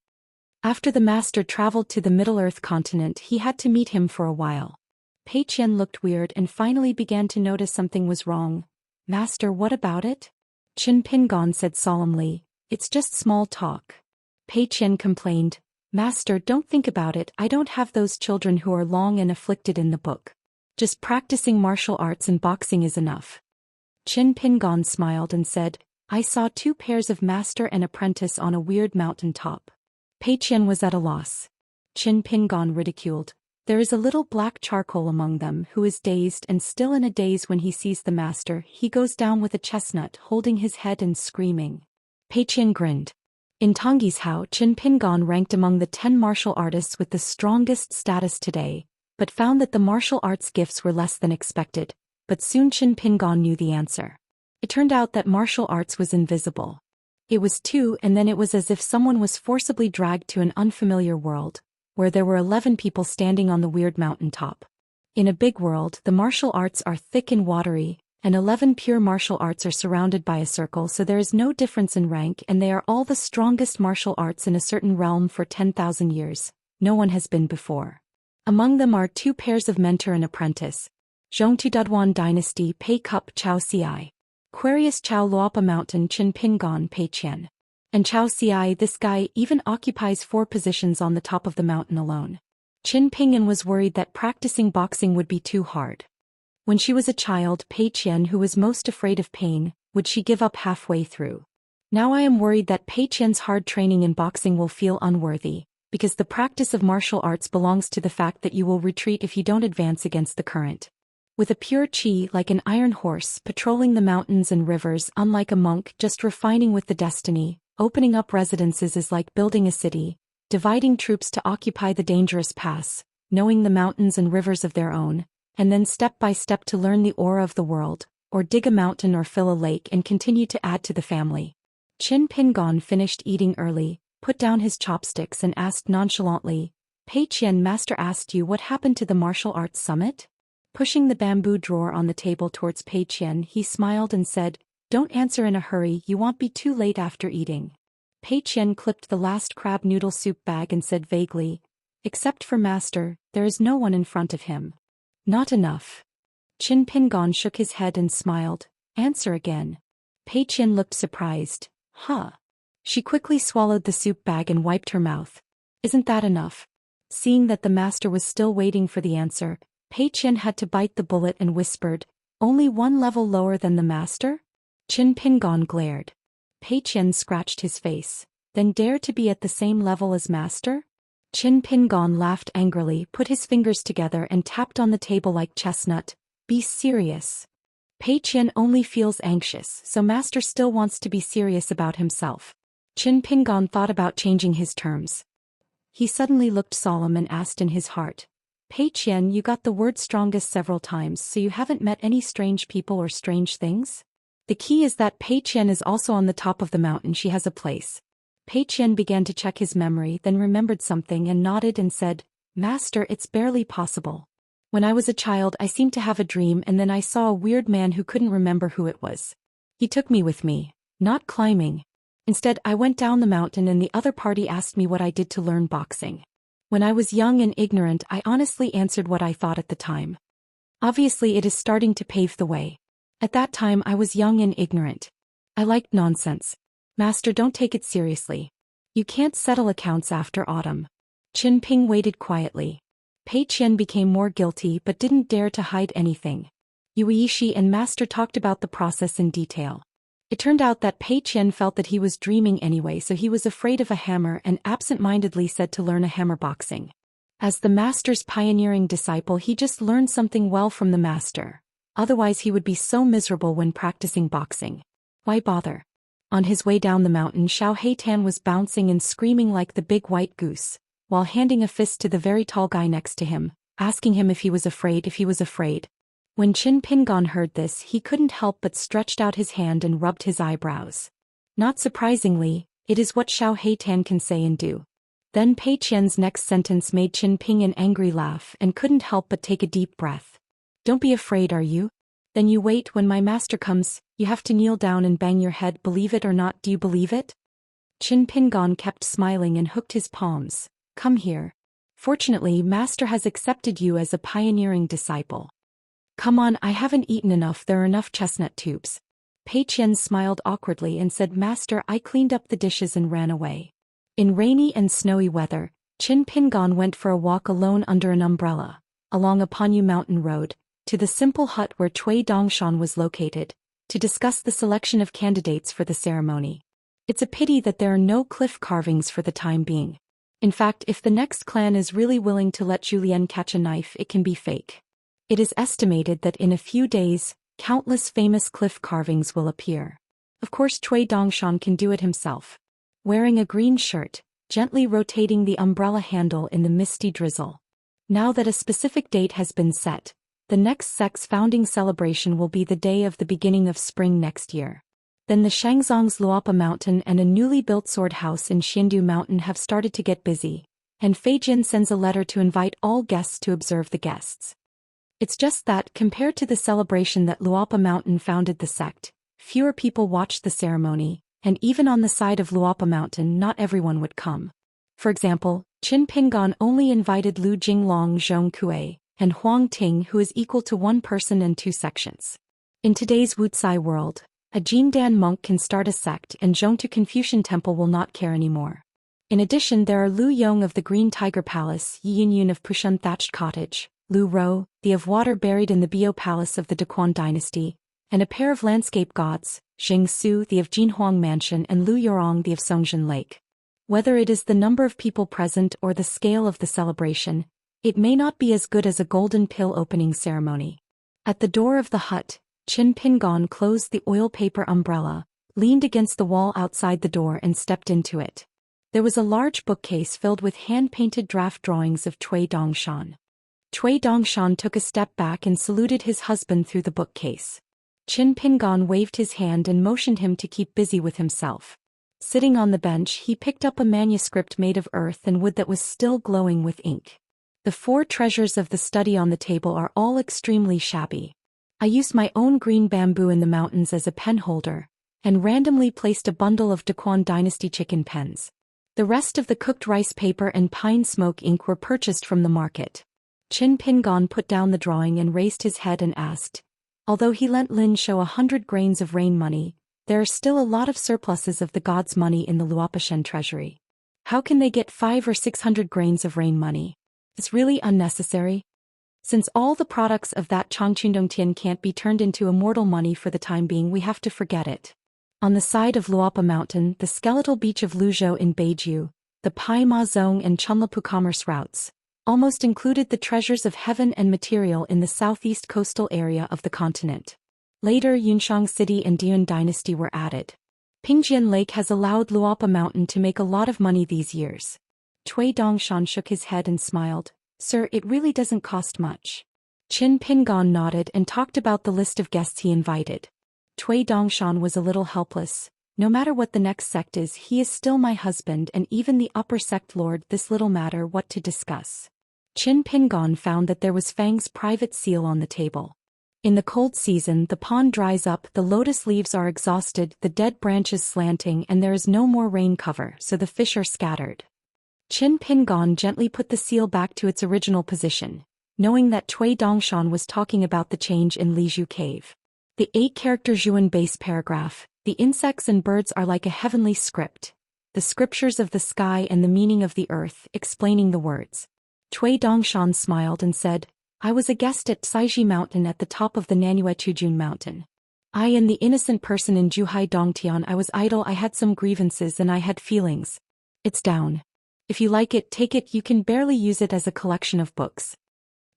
A: After the master traveled to the Middle-earth continent, he had to meet him for a while. Pei Qian looked weird and finally began to notice something was wrong. "Master, what about it?" Qin Pingon said solemnly, "It's just small talk." Pei Qian complained, "Master, don't think about it, I don't have those children who are long and afflicted in the book. Just practicing martial arts and boxing is enough." Qin Pingon smiled and said, "I saw 2 pairs of master and apprentice on a weird mountain top." Pei Qian was at a loss. Qin Pingon ridiculed, "There is a little black charcoal among them who is dazed and still in a daze when he sees the master. He goes down with a chestnut, holding his head and screaming." Pei Qian grinned. In Tongyi's Hao, Qin Pingon ranked among the 10 martial artists with the strongest status today, but found that the martial arts gifts were less than expected, but soon Qin Pingon knew the answer. It turned out that martial arts was invisible. It was 2, and then it was as if someone was forcibly dragged to an unfamiliar world, where there were 11 people standing on the weird mountain top. In a big world, the martial arts are thick and watery, and 11 pure martial arts are surrounded by a circle, so there is no difference in rank, and they are all the strongest martial arts in a certain realm for 10,000 years. No one has been before. Among them are 2 pairs of mentor and apprentice. Zhongtu Duduan Dynasty Pei Cup Chao Ci. Aquarius Chao Luopa Mountain Qin Pingon Pei Qian. And Chao Ci, this guy even occupies 4 positions on the top of the mountain alone. Qin Pingon was worried that practicing boxing would be too hard. When she was a child, Pei Qian, who was most afraid of pain, would she give up halfway through. Now I am worried that Pei Qian's hard training in boxing will feel unworthy, because the practice of martial arts belongs to the fact that you will retreat if you don't advance against the current. With a pure qi like an iron horse patrolling the mountains and rivers, unlike a monk just refining with the destiny, opening up residences is like building a city, dividing troops to occupy the dangerous pass, knowing the mountains and rivers of their own, and then step by step to learn the aura of the world, or dig a mountain or fill a lake and continue to add to the family. Qin Pingon finished eating early, put down his chopsticks and asked nonchalantly, "Pei Qian, master asked you what happened to the martial arts summit?" Pushing the bamboo drawer on the table towards Pei Qian, he smiled and said, "Don't answer in a hurry, you won't be too late after eating." Pei Qian clipped the last crab noodle soup bag and said vaguely, "Except for master, there is no one in front of him." "Not enough." Qin Pingon shook his head and smiled, "Answer again." Pei Qian looked surprised. "Huh." She quickly swallowed the soup bag and wiped her mouth. "Isn't that enough?" Seeing that the master was still waiting for the answer, Pei Qian had to bite the bullet and whispered, "Only 1 level lower than the master?" Qin Pingon glared. Pei Qian scratched his face. "Then dare to be at the same level as master?" Qin Pingon laughed angrily, put his fingers together and tapped on the table like chestnut. "Be serious." Pei Qian only feels anxious, so master still wants to be serious about himself. Qin Pingon thought about changing his terms. He suddenly looked solemn and asked in his heart, "Pei Qian, you got the word strongest several times, so you haven't met any strange people or strange things?" The key is that Pei Qian is also on the top of the mountain. She has a place. Pei Qian began to check his memory, then remembered something and nodded and said, "Master, it's barely possible. When I was a child I seemed to have a dream and then I saw a weird man who couldn't remember who it was. He took me with me. Not climbing. Instead I went down the mountain and the other party asked me what I did to learn boxing. When I was young and ignorant I honestly answered what I thought at the time. Obviously it is starting to pave the way. At that time I was young and ignorant. I liked nonsense. Master, don't take it seriously. You can't settle accounts after autumn." Qin Ping waited quietly. Pei Qian became more guilty but didn't dare to hide anything. Yuishi and master talked about the process in detail. It turned out that Pei Qian felt that he was dreaming anyway, so he was afraid of a hammer and absent-mindedly said to learn a hammer boxing. As the master's pioneering disciple he just learned something well from the master. Otherwise he would be so miserable when practicing boxing. Why bother? On his way down the mountain, Xiao Heitan was bouncing and screaming like the big white goose, while handing a fist to the very tall guy next to him, asking him if he was afraid. When Qin Pingon heard this, he couldn't help but stretched out his hand and rubbed his eyebrows. Not surprisingly, it is what Xiao Heitan can say and do. Then Pei Qian's next sentence made Qin Ping an angry laugh and couldn't help but take a deep breath. Don't be afraid, are you? Then you wait, when my master comes, you have to kneel down and bang your head, believe it or not, do you believe it? Qin Pingon kept smiling and hooked his palms. Come here. Fortunately, master has accepted you as a pioneering disciple. Come on, I haven't eaten enough, there are enough chestnut tubes. Pei Qian smiled awkwardly and said, Master, I cleaned up the dishes and ran away. In rainy and snowy weather, Qin Pingon went for a walk alone under an umbrella, along a Panyu mountain road, to the simple hut where Cui Dongshan was located, to discuss the selection of candidates for the ceremony. It's a pity that there are no cliff carvings for the time being. In fact, if the next clan is really willing to let Julian catch a knife, it can be fake. It is estimated that in a few days, countless famous cliff carvings will appear. Of course, Cui Dongshan can do it himself. Wearing a green shirt, gently rotating the umbrella handle in the misty drizzle. Now that a specific date has been set, the next sect's founding celebration will be the day of the beginning of spring next year. Then the Shangzong's Luopa Mountain and a newly built sword house in Xiandu Mountain have started to get busy, and Fei Jin sends a letter to invite all guests to observe the guests. It's just that, compared to the celebration that Luopa Mountain founded the sect, fewer people watched the ceremony, and even on the side of Luopa Mountain not everyone would come. For example, Qin Pingon only invited Lu Jinglong Zhong Kue, and Huang Ting, who is equal to one person and two sections. In today's Wuxia world, a Jindan monk can start a sect and Zhongtu Confucian Temple will not care anymore. In addition, there are Lu Yong of the Green Tiger Palace, Yi Yunyun of Pushun Thatched Cottage, Lu Ro, the of Water buried in the Bio Palace of the Daquan Dynasty, and a pair of landscape gods, Xing Su, the of Jinhuang Mansion, and Lu Yorong, the of Songjin Lake. Whether it is the number of people present or the scale of the celebration, it may not be as good as a golden pill opening ceremony. At the door of the hut, Qin Pingon closed the oil paper umbrella, leaned against the wall outside the door and stepped into it. There was a large bookcase filled with hand-painted draft drawings of Cui Dongshan. Cui Dongshan took a step back and saluted his husband through the bookcase. Qin Pingon waved his hand and motioned him to keep busy with himself. Sitting on the bench, he picked up a manuscript made of earth and wood that was still glowing with ink. The 4 treasures of the study on the table are all extremely shabby. I used my own green bamboo in the mountains as a pen holder, and randomly placed a bundle of Daquan Dynasty chicken pens. The rest of the cooked rice paper and pine smoke ink were purchased from the market. Qin Pingon put down the drawing and raised his head and asked, although he lent Lin Shou 100 grains of rain money, there are still a lot of surpluses of the gods' money in the Luopashen treasury. How can they get 500 or 600 grains of rain money? It's really unnecessary. Since all the products of that Chongqundongtian can't be turned into immortal money for the time being, we have to forget it. On the side of Luopa Mountain, the skeletal beach of Luzhou in Beiju, the Pai Ma Zong and Chunlapu commerce routes, almost included the treasures of heaven and material in the southeast coastal area of the continent. Later, Yunshang City and Dian Dynasty were added. Pingjian Lake has allowed Luopa Mountain to make a lot of money these years. Cui Dongshan shook his head and smiled. Sir, it really doesn't cost much. Qin Pingon nodded and talked about the list of guests he invited. Cui Dongshan was a little helpless. No matter what the next sect is, he is still my husband, and even the upper sect lord, this little matter what to discuss. Qin Pingon found that there was Fang's private seal on the table. In the cold season, the pond dries up, the lotus leaves are exhausted, the dead branches slanting, and there is no more rain cover, so the fish are scattered. Qin Pingon gently put the seal back to its original position, knowing that Cui Dongshan was talking about the change in Lizhu Cave. The 8-character Zhuan base paragraph, the insects and birds are like a heavenly script, the scriptures of the sky and the meaning of the earth, explaining the words. Cui Dongshan smiled and said, I was a guest at Saiji Mountain at the top of the Nanyue Chujun Mountain. I am the innocent person in Zhuhai Dongtian. I was idle, I had some grievances and I had feelings. It's down. If you like it, take it, you can barely use it as a collection of books.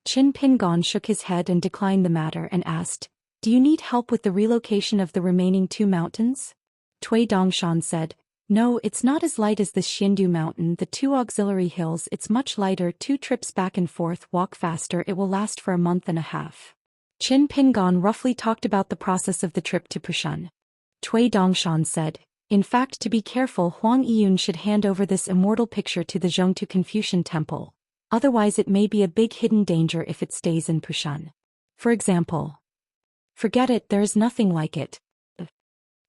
A: Qin Pingon shook his head and declined the matter and asked, "Do you need help with the relocation of the remaining 2 mountains?" Cui Dongshan said, "No, it's not as light as the Xindu mountain, the 2 auxiliary hills, it's much lighter, 2 trips back and forth, walk faster, it will last for a month and a half." Qin Pingon roughly talked about the process of the trip to Pushun. Cui Dongshan said, "In fact, to be careful, Huang Yiyun should hand over this immortal picture to the Zhongtu Confucian temple. Otherwise it may be a big hidden danger if it stays in Pushun. For example, forget it, there is nothing like it."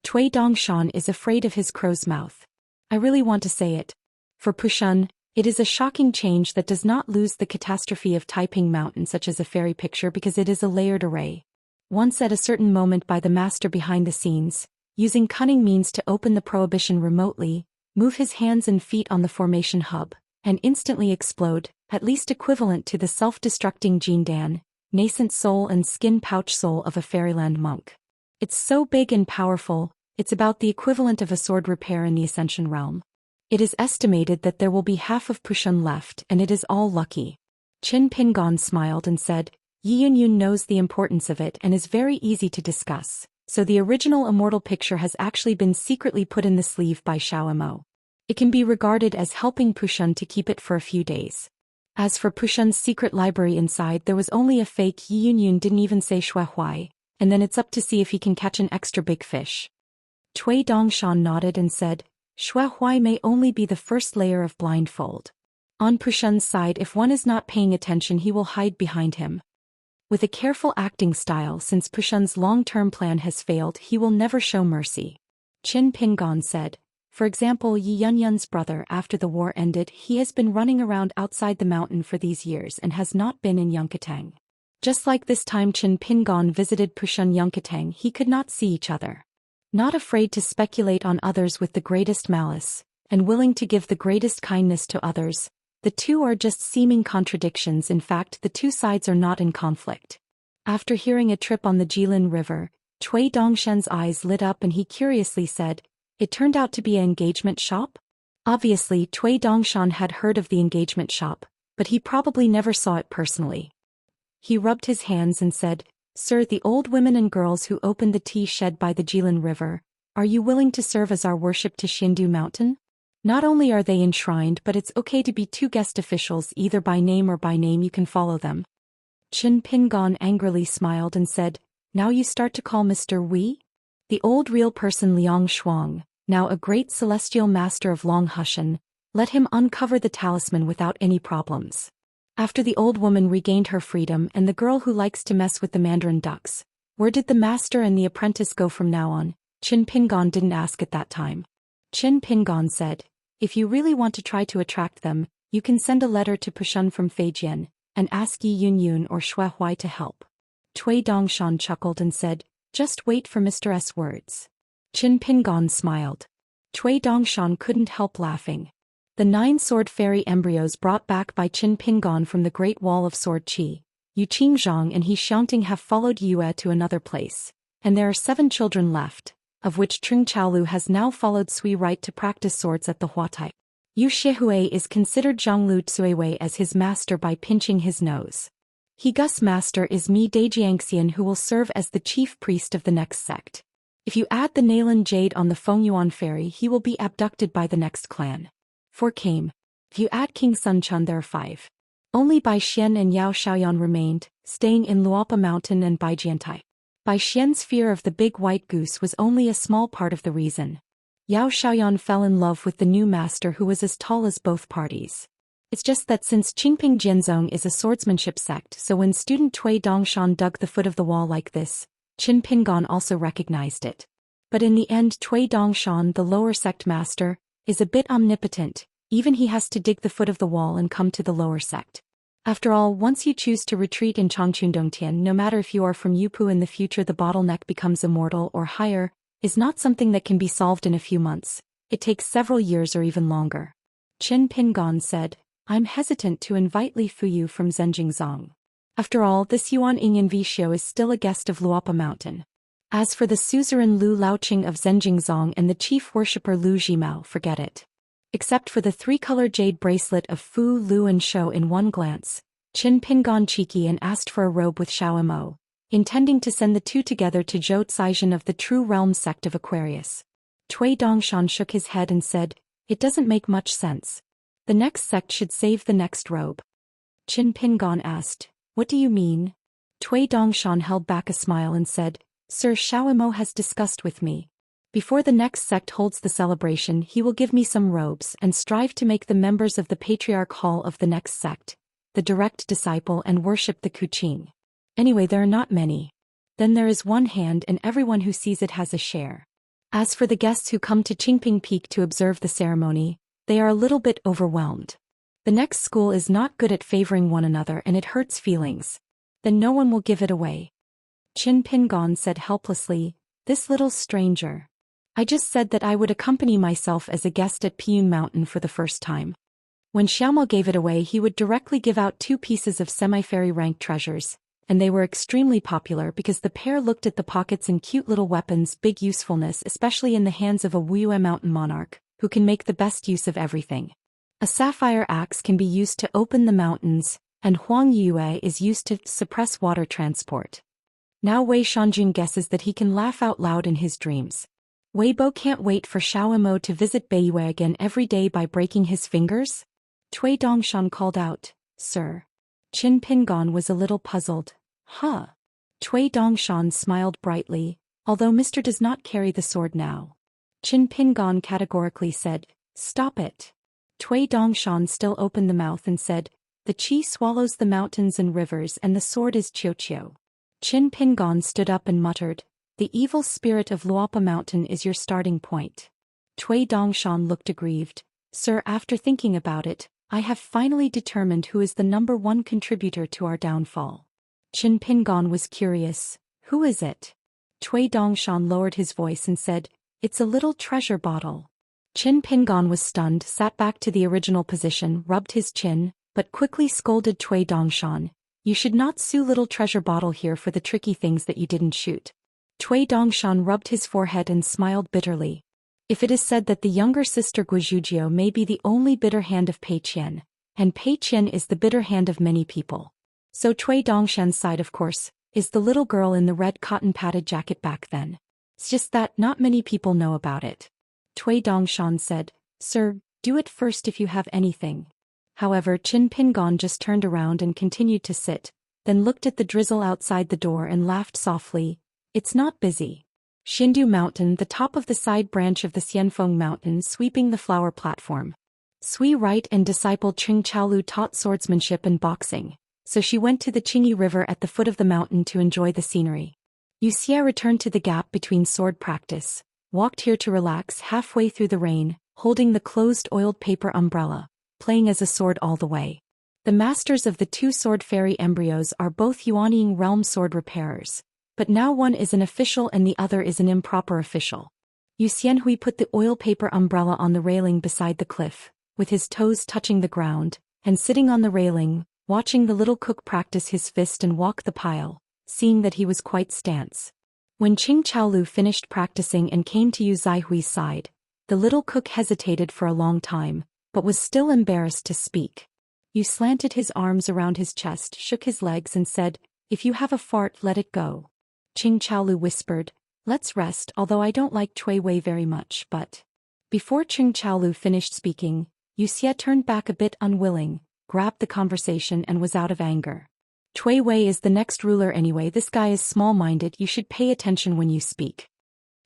A: Cui Dongshan is afraid of his crow's mouth. I really want to say it. For Pushun, it is a shocking change that does not lose the catastrophe of Taiping Mountain such as a fairy picture because it is a layered array. Once at a certain moment by the master behind the scenes, using cunning means to open the prohibition remotely, move his hands and feet on the formation hub, and instantly explode, at least equivalent to the self-destructing Jindan, nascent soul and skin pouch soul of a fairyland monk. It's so big and powerful, it's about the equivalent of a sword repair in the Ascension realm. It is estimated that there will be half of Pushun left and it is all lucky. Qin Pingon smiled and said, "Yiyun knows the importance of it and is very easy to discuss, so the original immortal picture has actually been secretly put in the sleeve by Xiaomo. It can be regarded as helping Pushun to keep it for a few days. As for Pushun's secret library inside, there was only a fake. Yiyun didn't even say Shuehuai, and then it's up to see if he can catch an extra big fish." Cui Dongshan nodded and said, "Shuehuai may only be the first layer of blindfold. On Pushun's side, if one is not paying attention, he will hide behind him. With a careful acting style, since Pushun's long-term plan has failed, he will never show mercy." Qin Pingon said, "For example, Yi Yunyun's brother, after the war ended, he has been running around outside the mountain for these years and has not been in Yunkatang. Just like this time Qin Pingon visited Pushun Yunkatang, he could not see each other. Not afraid to speculate on others with the greatest malice, and willing to give the greatest kindness to others, the two are just seeming contradictions. In fact, the two sides are not in conflict." After hearing a trip on the Jilin River, Cui Dongshan's eyes lit up and he curiously said, "It turned out to be an engagement shop?" Obviously, Cui Dongshan had heard of the engagement shop, but he probably never saw it personally. He rubbed his hands and said, "Sir, the old women and girls who opened the tea shed by the Jilin River, are you willing to serve as our worship to Xindu Mountain? Not only are they enshrined, but it's okay to be 2 guest officials, either by name or by name, you can follow them." Qin Pingon angrily smiled and said, "Now you start to call Mr. Wei? The old real person Liang Shuang, now a great celestial master of Long Hushan, let him uncover the talisman without any problems." After the old woman regained her freedom and the girl who likes to mess with the mandarin ducks, where did the master and the apprentice go from now on? Qin Pingon didn't ask at that time. Qin Pingon said, "If you really want to try to attract them, you can send a letter to Pushun from Feijian, and ask Yi Yunyun or Shuehuai to help." Cui Dongshan chuckled and said, "Just wait for Mr. S. words." Qin Pingon smiled. Cui Dongshan couldn't help laughing. The 9 sword fairy embryos brought back by Qin Pingon from the Great Wall of Sword Qi, Yu Qingzhang and He Xiangting have followed Yue to another place, and there are 7 children left, of which Trung Chaolu has now followed Sui right to practice swords at the Huatai. Yu Shihue is considered Zhonglu Tsuiwei as his master by pinching his nose. Hegus master is Mi Dajiangxian, who will serve as the chief priest of the next sect. If you add the Nalan Jade on the Fengyuan fairy, he will be abducted by the next clan. 4 came. If you add King Sunchun, there are 5. Only Bai Xian and Yao Xiaoyan remained, staying in Luopa Mountain and Baijiantai. Bai Xian's fear of the big white goose was only a small part of the reason. Yao Xiaoyan fell in love with the new master who was as tall as both parties. It's just that since Qingping Jianzong is a swordsmanship sect, so when student Cui Dongshan dug the foot of the wall like this, Qin Pingon also recognized it. But in the end, Cui Dongshan, the lower sect master, is a bit omnipotent, even he has to dig the foot of the wall and come to the lower sect. After all, once you choose to retreat in Changchun-Dongtian, no matter if you are from Yupu in the future, the bottleneck becomes immortal or higher, is not something that can be solved in a few months. It takes several years or even longer. Qin Pingon said, "I'm hesitant to invite Li Fuyu from Zhenjingzong. After all, this Yuan Ingyan Visho is still a guest of Luopa Mountain. As for the suzerain Lu Laoqing of Zhenjingzong and the chief worshipper Lu Jimao, forget it. Except for the 3-color jade bracelet of Fu, Lu and Shou in one glance, Qin Pin gone cheeky and asked for a robe with Xiao, intending to send the two together to Zhou Xian of the True Realm sect of Aquarius. Cui Dongshan shook his head and said, "It doesn't make much sense. The next sect should save the next robe." Qin Pin gone asked, "What do you mean?" Cui Dongshan held back a smile and said, "Sir Xiao has discussed with me. Before the next sect holds the celebration, he will give me some robes and strive to make the members of the Patriarch Hall of the next sect the direct disciple and worship the Kuqing. Anyway, there are not many. Then there is one hand and everyone who sees it has a share. As for the guests who come to Qingping Peak to observe the ceremony, they are a little bit overwhelmed. The next school is not good at favoring one another and it hurts feelings. Then no one will give it away." Qin Pin gone said helplessly, "This little stranger. I just said that I would accompany myself as a guest at Piyun Mountain for the first time. When Xiaomo gave it away, he would directly give out 2 pieces of semi-fairy rank treasures, and they were extremely popular because the pair looked at the pockets and cute little weapons' big usefulness, especially in the hands of a Wuxia mountain monarch, who can make the best use of everything. A sapphire axe can be used to open the mountains, and Huang Yue is used to suppress water transport. Now Wei Shanjun guesses that he can laugh out loud in his dreams. Weibo can't wait for Xiaomo to visit Beiyue again every day by breaking his fingers?" Cui Dongshan called out, "Sir." Qin Pin gone was a little puzzled. "Huh?" Cui Dongshan smiled brightly, "Although Mr. does not carry the sword now." Qin Pin gone categorically said, "Stop it." Cui Dongshan still opened the mouth and said, "The qi swallows the mountains and rivers and the sword is Qiuqiu." Qin Pin gone stood up and muttered, "The evil spirit of Luopa Mountain is your starting point." Cui Dongshan looked aggrieved. "Sir, after thinking about it, I have finally determined who is the #1 contributor to our downfall." Qin Pin gone was curious. "Who is it?" Cui Dongshan lowered his voice and said, "It's a little treasure bottle." Qin Pin gone was stunned, sat back to the original position, rubbed his chin, but quickly scolded Cui Dongshan, "You should not sue little treasure bottle here for the tricky things that you didn't shoot." Cui Dongshan rubbed his forehead and smiled bitterly. If it is said that the younger sister Guizhujio may be the only bitter hand of Pei Qian, and Pei Qian is the bitter hand of many people. So Cui Dongshan's side, of course, is the little girl in the red cotton padded jacket back then. It's just that not many people know about it. Cui Dongshan said, "Sir, do it first if you have anything." However, Qin Pin gone just turned around and continued to sit, then looked at the drizzle outside the door and laughed softly. "It's not busy." Xindu Mountain, the top of the side branch of the Xianfeng Mountain, sweeping the flower platform. Sui Right and disciple Ching Chaolu taught swordsmanship and boxing, so she went to the Qingyi River at the foot of the mountain to enjoy the scenery. Wuxia returned to the gap between sword practice, walked here to relax halfway through the rain, holding the closed oiled paper umbrella, playing as a sword all the way. The masters of the 2 sword fairy embryos are both Yuanying realm sword repairers. But now one is an official and the other is an improper official. Yu Xianhui put the oil paper umbrella on the railing beside the cliff, with his toes touching the ground, and sitting on the railing, watching the little cook practice his fist and walk the pile, seeing that he was quite stance. When Qing Chaolu finished practicing and came to Yu Zaihui's side, the little cook hesitated for a long time, but was still embarrassed to speak. Yu slanted his arms around his chest, shook his legs and said, "If you have a fart, let it go." Qing Chaolu whispered, "Let's rest, although I don't like Cui Wei very much, but..." Before Qing Chaolu finished speaking, Wuxia turned back a bit unwilling, grabbed the conversation and was out of anger. "Cui Wei is the next ruler anyway, this guy is small-minded, you should pay attention when you speak."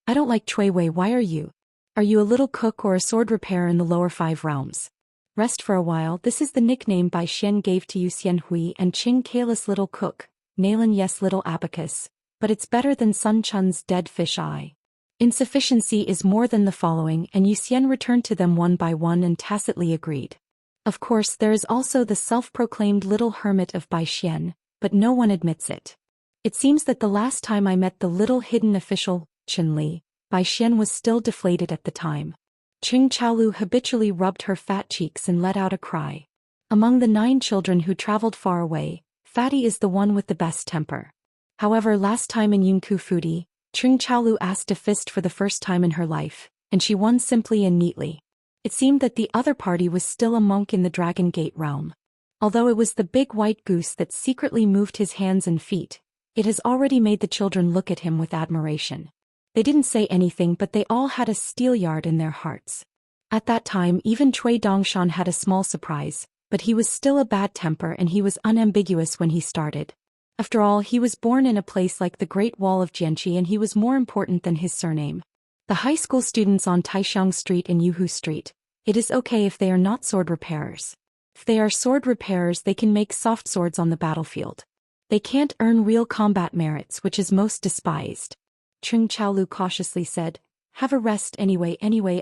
A: "I don't like Cui Wei, why are you? Are you a little cook or a sword repairer in the lower 5 realms? Rest for a while." This is the nickname Bai Xian gave to Yu Xianhui and Qing Careless Little Cook, Nalan Yes Little Abacus. But it's better than Sun Chun's dead fish eye. Insufficiency is more than the following, and Yu Xian returned to them one by one and tacitly agreed. Of course, there is also the self-proclaimed little hermit of Bai Xian, but no one admits it. It seems that the last time I met the little hidden official, Chen Li, Bai Xian was still deflated at the time. Qing Chaolu habitually rubbed her fat cheeks and let out a cry. Among the 9 children who traveled far away, Fatty is the one with the best temper. However, last time in Yunku Fudi, Qing Chaolu asked a fist for the first time in her life, and she won simply and neatly. It seemed that the other party was still a monk in the Dragon Gate realm. Although it was the big white goose that secretly moved his hands and feet, it has already made the children look at him with admiration. They didn't say anything, but they all had a steelyard in their hearts. At that time even Cui Dongshan had a small surprise, but he was still a bad temper and he was unambiguous when he started. After all, he was born in a place like the Great Wall of Jianqi and he was more important than his surname. The high school students on Taishang Street and Yuhu Street, it is okay if they are not sword repairers. If they are sword repairers, they can make soft swords on the battlefield. They can't earn real combat merits, which is most despised. Chung Chaolu cautiously said, "Have a rest anyway.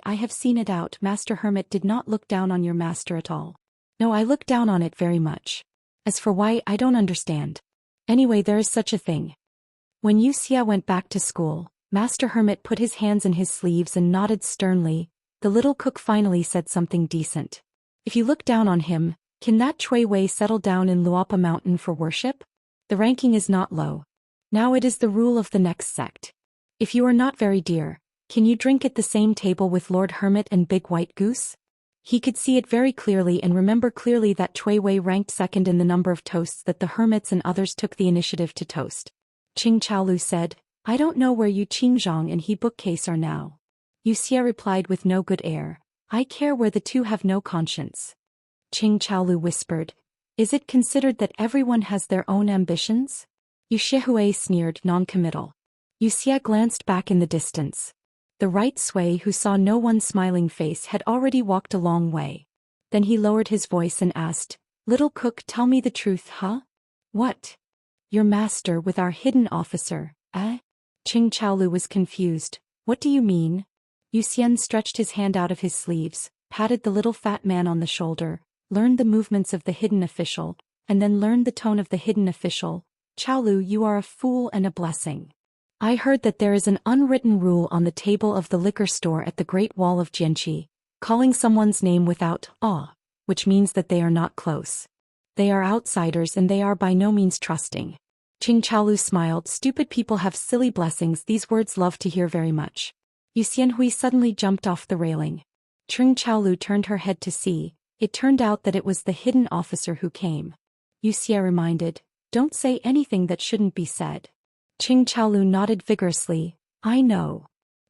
A: I have seen it out. Master Hermit did not look down on your master at all." "No, I look down on it very much. As for why, I don't understand. Anyway, there is such a thing." When Wuxia went back to school, Master Hermit put his hands in his sleeves and nodded sternly. The little cook finally said something decent. "If you look down on him, can that Cui Wei settle down in Luapa Mountain for worship? The ranking is not low. Now it is the rule of the next sect. If you are not very dear, can you drink at the same table with Lord Hermit and Big White Goose?" He could see it very clearly and remember clearly that Cui Wei ranked second in the number of toasts that the hermits and others took the initiative to toast. Qing Chaolu said, "I don't know where Yu Qingzhang and he bookcase are now." Wuxia replied with no good air, "I care where the two have no conscience." Qing Chaolu whispered, "Is it considered that everyone has their own ambitions?" Yu Shihui sneered, non-committal. Wuxia glanced back in the distance. The right Sui, who saw no one's smiling face, had already walked a long way. Then he lowered his voice and asked, "Little cook, tell me the truth, huh?" "What? Your master with our hidden officer, eh?" Qing Chaolu was confused. "What do you mean?" Yu Xian stretched his hand out of his sleeves, patted the little fat man on the shoulder, learned the movements of the hidden official, and then learned the tone of the hidden official. "Chaolu, you are a fool and a blessing. I heard that there is an unwritten rule on the table of the liquor store at the Great Wall of Jianqi, calling someone's name without awe, which means that they are not close. They are outsiders and they are by no means trusting." Qing Chaolu smiled. "Stupid people have silly blessings. These words love to hear very much." Yu Xianhui suddenly jumped off the railing. Qing Chaolu turned her head to see. It turned out that it was the hidden officer who came. Wuxia reminded, "Don't say anything that shouldn't be said." Qing Chaolu nodded vigorously. "I know."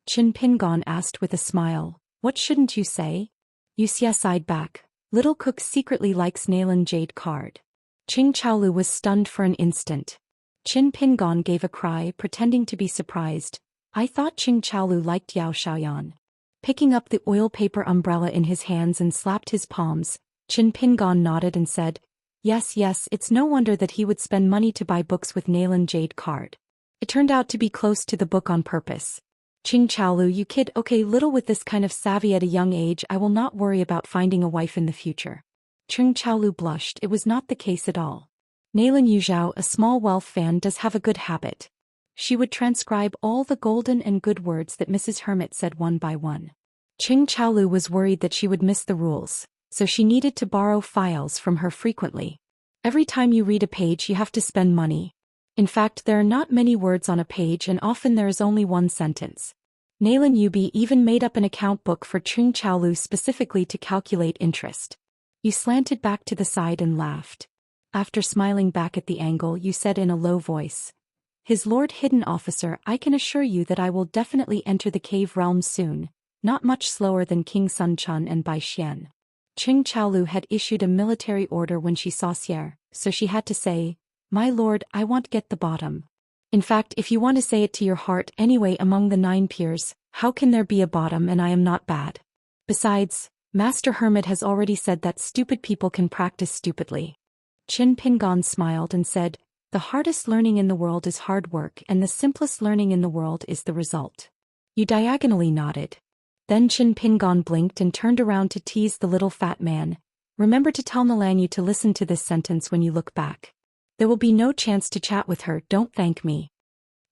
A: Qin Pingon asked with a smile, "What shouldn't you say?" Wuxia sighed back. "Little cook secretly likes Nalan Jade card." Qing Chaolu was stunned for an instant. Qin Pingon gave a cry, pretending to be surprised. "I thought Qing Chaolu liked Yao Xiaoyan." Picking up the oil paper umbrella in his hands and slapped his palms, Qin Pingon nodded and said, Yes, it's no wonder that he would spend money to buy books with Nalan Jade card. It turned out to be close to the book on purpose. Qing Chaolu, you kid, okay, little with this kind of savvy at a young age, I will not worry about finding a wife in the future." Qing Chaolu blushed. It was not the case at all. Nalan Yuzhao, a small wealth fan, does have a good habit. She would transcribe all the golden and good words that Mrs. Hermit said one by one. Qing Chaolu was worried that she would miss the rules, so she needed to borrow files from her frequently. Every time you read a page you have to spend money. In fact, there are not many words on a page and often there is only one sentence. Nalan Yubi even made up an account book for Qing Chaolu specifically to calculate interest. You slanted back to the side and laughed. After smiling back at the angle, you said in a low voice, "His Lord Hidden Officer, I can assure you that I will definitely enter the cave realm soon, not much slower than King Sun Chun and Bai Xian." Qing Chaolu had issued a military order when she saw Xier, so she had to say, "My lord, I want get the bottom." In fact, if you want to say it to your heart anyway, among the 9 peers, how can there be a bottom and I am not bad? Besides, Master Hermit has already said that stupid people can practice stupidly. Qin Pingon smiled and said, "The hardest learning in the world is hard work and the simplest learning in the world is the result." You diagonally nodded. Then Qin Pingon blinked and turned around to tease the little fat man. "Remember to tell Nalanyu to listen to this sentence when you look back. There will be no chance to chat with her, don't thank me."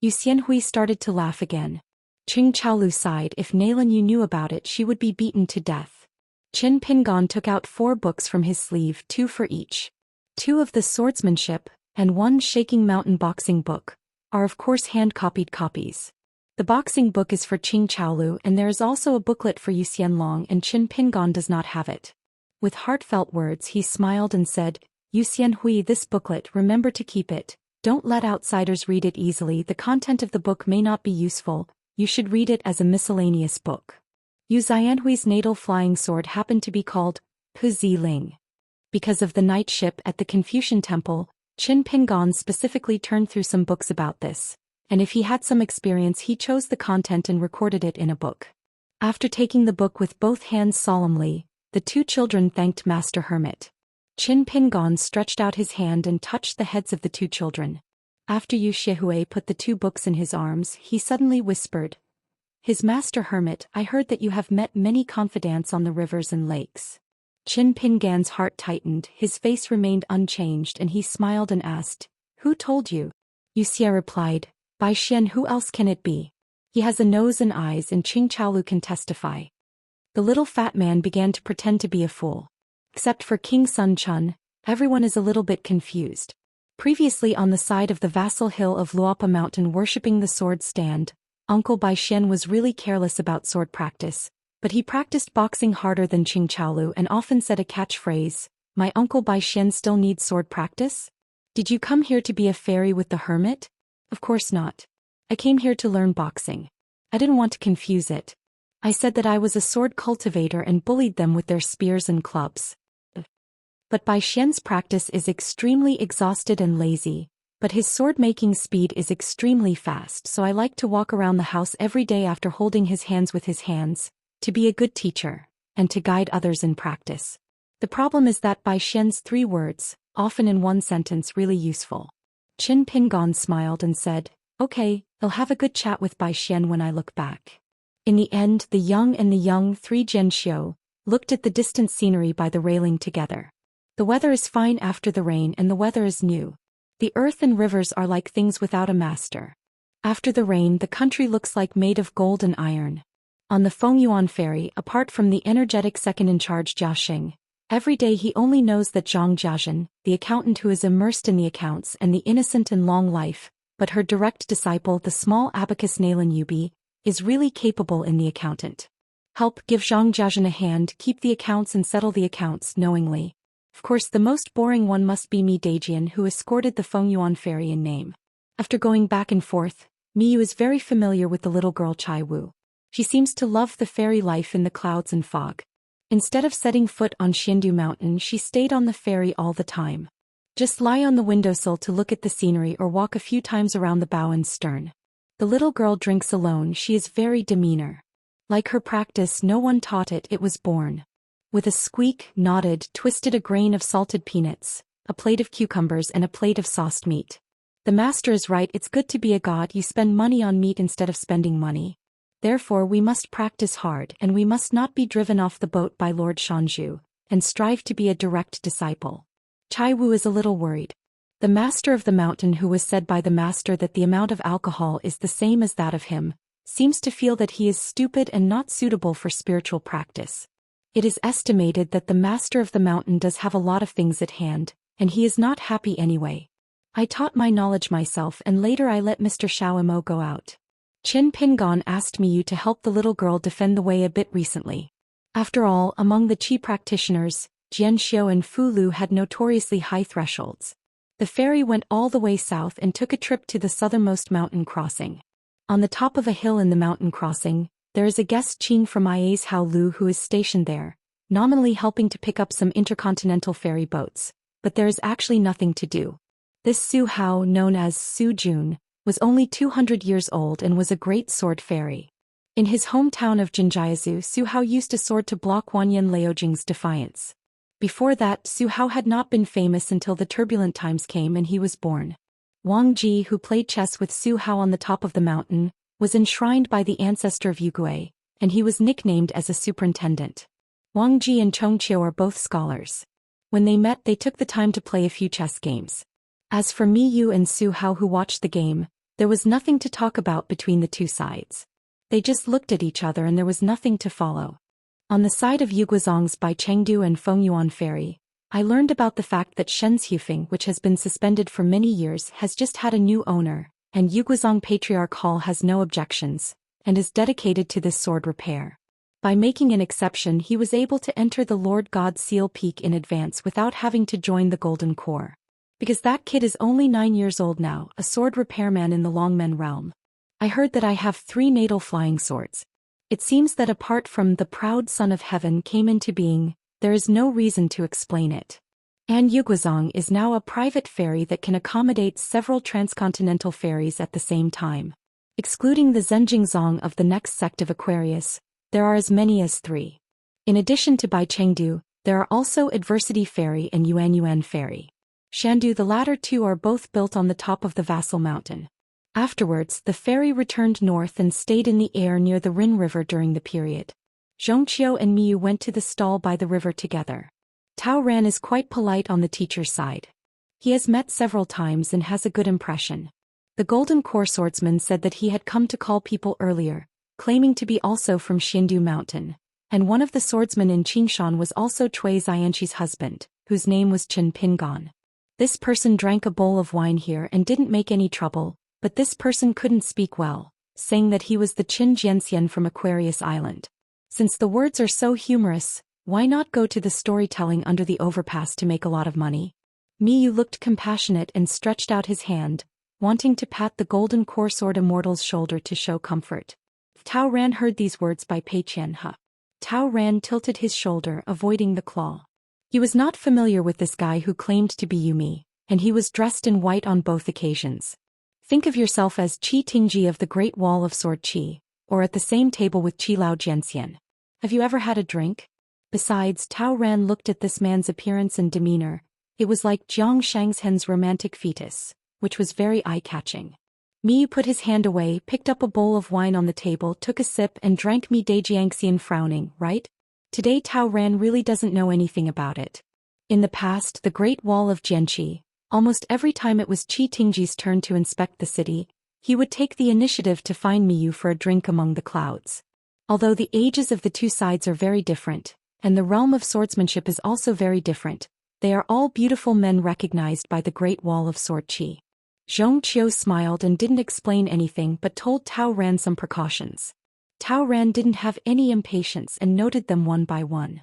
A: Yu Xianhui started to laugh again. Qing Chaolu sighed. If Nalanyu knew about it she would be beaten to death. Qin Pingon took out 4 books from his sleeve, 2 for each. 2 of the swordsmanship, and 1 shaking mountain boxing book, are of course hand-copied copies. The boxing book is for Qing Chaolu and there is also a booklet for Yu Xianlong and Qin Pingon does not have it. With heartfelt words he smiled and said, Yu Xianhui, this booklet, remember to keep it. Don't let outsiders read it easily. The content of the book may not be useful. You should read it as a miscellaneous book. Yu Xianhui's natal flying sword happened to be called Pu Zi Ling. Because of the night ship at the Confucian Temple, Qin Pingon specifically turned through some books about this, and if he had some experience he chose the content and recorded it in a book. After taking the book with both hands solemnly, the two children thanked Master Hermit. Qin Pingon stretched out his hand and touched the heads of the two children. After Yu Xianhui put the two books in his arms, he suddenly whispered, "His Master Hermit, I heard that you have met many confidants on the rivers and lakes." Qin Pingan's heart tightened, his face remained unchanged and he smiled and asked, "Who told you?" Yu Xia replied, "Bai Xian, who else can it be? He has a nose and eyes and Qing Chaolu can testify." The little fat man began to pretend to be a fool. Except for King Sun Chun, everyone is a little bit confused. Previously on the side of the vassal hill of Luopa Mountain worshipping the sword stand, Uncle Bai Xian was really careless about sword practice, but he practiced boxing harder than Qing Chaolu and often said a catchphrase, "My Uncle Bai Xian still needs sword practice? Did you come here to be a fairy with the hermit?" "Of course not. I came here to learn boxing. I didn't want to confuse it. I said that I was a sword cultivator and bullied them with their spears and clubs." But Bai Xian's practice is extremely exhausted and lazy, but his sword-making speed is extremely fast, so I like to walk around the house every day after holding his hands with his hands, to be a good teacher, and to guide others in practice. The problem is that Bai Xian's 3 words, often in one sentence, really useful. Qin Pingon smiled and said, "Okay, I'll have a good chat with Bai Xian when I look back." In the end, the young and the young 3 Jianxiu looked at the distant scenery by the railing together. The weather is fine after the rain and the weather is new. The earth and rivers are like things without a master. After the rain the country looks like made of gold and iron. On the Fengyuan ferry, apart from the energetic second-in-charge Jiaxing, every day he only knows that Zhang Jiazhen, the accountant who is immersed in the accounts and the innocent and long life, but her direct disciple the small abacus Nalan Yubi, is really capable in the accountant. Help give Zhang Jiazhen a hand, keep the accounts and settle the accounts knowingly. Of course the most boring one must be Mi Daijian who escorted the Fengyuan ferry in name. After going back and forth, Miyu is very familiar with the little girl Chai Wu. She seems to love the fairy life in the clouds and fog. Instead of setting foot on Xiandu Mountain she stayed on the ferry all the time. Just lie on the windowsill to look at the scenery or walk a few times around the bow and stern. The little girl drinks alone, she is very demeanor. Like her practice no one taught it, it was born. With a squeak, nodded, twisted a grain of salted peanuts, a plate of cucumbers and a plate of sauced meat. The master is right, it's good to be a god, you spend money on meat instead of spending money. Therefore we must practice hard and we must not be driven off the boat by Lord Shanzhu, and strive to be a direct disciple. Chai Wu is a little worried. The master of the mountain who was said by the master that the amount of alcohol is the same as that of him, seems to feel that he is stupid and not suitable for spiritual practice. It is estimated that the master of the mountain does have a lot of things at hand, and he is not happy anyway. I taught my knowledge myself and later I let Mr. Xiaomo go out. Qin Pingon asked Miyu to help the little girl defend the way a bit recently. After all, among the Qi practitioners, Jianxiu and Fu Lu had notoriously high thresholds. The ferry went all the way south and took a trip to the southernmost mountain crossing. On the top of a hill in the mountain crossing, there is a guest Qing from Ia's Hao Lu who is stationed there, nominally helping to pick up some intercontinental ferry boats, but there is actually nothing to do. This Su Hao, known as Su Jun, was only 200 years old and was a great sword fairy. In his hometown of Jinjiazu, Su Hao used a sword to block Wanyan Laojing's defiance. Before that, Su Hao had not been famous until the turbulent times came and he was born. Wang Ji, who played chess with Su Hao on the top of the mountain, was enshrined by the ancestor of Yugui, and he was nicknamed as a superintendent. Wang Ji and Chong Qiu are both scholars. When they met they took the time to play a few chess games. As for Mi Yu and Su Hao who watched the game, there was nothing to talk about between the two sides. They just looked at each other and there was nothing to follow. On the side of Yuguazong's by Chengdu and Fengyuan ferry, I learned about the fact that Shen's Hufeng, which has been suspended for many years, has just had a new owner, and Yuguazong Patriarch Hall has no objections, and is dedicated to this sword repair. By making an exception, he was able to enter the Lord God's Seal Peak in advance without having to join the Golden Corps. Because that kid is only 9 years old now, a sword repairman in the Longmen realm. I heard that I have 3 natal flying swords. It seems that apart from the proud son of heaven came into being, there is no reason to explain it. And Yuguazong is now a private ferry that can accommodate several transcontinental ferries at the same time. Excluding the Zhenjingzong of the next sect of Aquarius, there are as many as 3. In addition to Baichengdu, there are also Adversity Ferry and Yuanyuan Ferry. Shandu, the latter two are both built on the top of the Vassal Mountain. Afterwards, the ferry returned north and stayed in the air near the Rin River during the period. Zhongqiu and Miyu went to the stall by the river together. Tao Ran is quite polite on the teacher's side. He has met several times and has a good impression. The Golden Corps swordsman said that he had come to call people earlier, claiming to be also from Xindu Mountain, and one of the swordsmen in Qingshan was also Cui Xianxi's husband, whose name was Chen Pingon. This person drank a bowl of wine here and didn't make any trouble, but this person couldn't speak well, saying that he was the Qin Jianxian from Aquarius Island. Since the words are so humorous, why not go to the storytelling under the overpass to make a lot of money? Miyu looked compassionate and stretched out his hand, wanting to pat the Golden Corps sword Immortal's shoulder to show comfort. Tao Ran heard these words by Pei Qianhe. Tao Ran tilted his shoulder, avoiding the claw. He was not familiar with this guy who claimed to be Yumi, and he was dressed in white on both occasions. Think of yourself as Qi Tingji of the Great Wall of Sword Qi, or at the same table with Qi Lao Jianxian. Have you ever had a drink? Besides, Tao Ran looked at this man's appearance and demeanor. It was like Jiang Shangzhen's romantic fetus, which was very eye-catching. Miyu put his hand away, picked up a bowl of wine on the table, took a sip and drank Mi Daijiangxian, frowning, right? Today Tao Ran really doesn't know anything about it. In the past, the Great Wall of Jianqi, almost every time it was Qi Tingji's turn to inspect the city, he would take the initiative to find Miyu for a drink among the clouds. Although the ages of the two sides are very different, and the realm of swordsmanship is also very different, they are all beautiful men recognized by the Great Wall of Sword Qi. Zhongqiu smiled and didn't explain anything but told Tao Ran some precautions. Tao Ran didn't have any impatience and noted them one by one.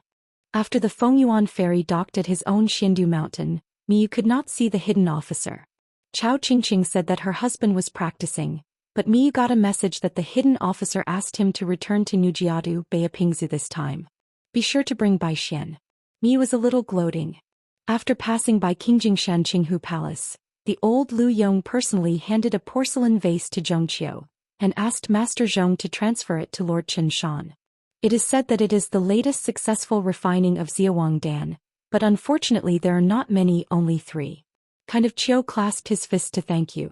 A: After the Fengyuan ferry docked at his own Xindu Mountain, Miyu could not see the hidden officer. Chao Qingqing said that her husband was practicing, but Miyu got a message that the hidden officer asked him to return to Nujiadu Beipingzu this time. Be sure to bring Bai Xian. Miyu was a little gloating. After passing by Qingjingshan Qinghu Palace, the old Lu Yong personally handed a porcelain vase to Zhongqiu, and asked Master Zhong to transfer it to Lord Chen Shan. It is said that it is the latest successful refining of Xiawang Dan, but unfortunately there are not many, only 3. Kind of Chiu clasped his fist to thank you.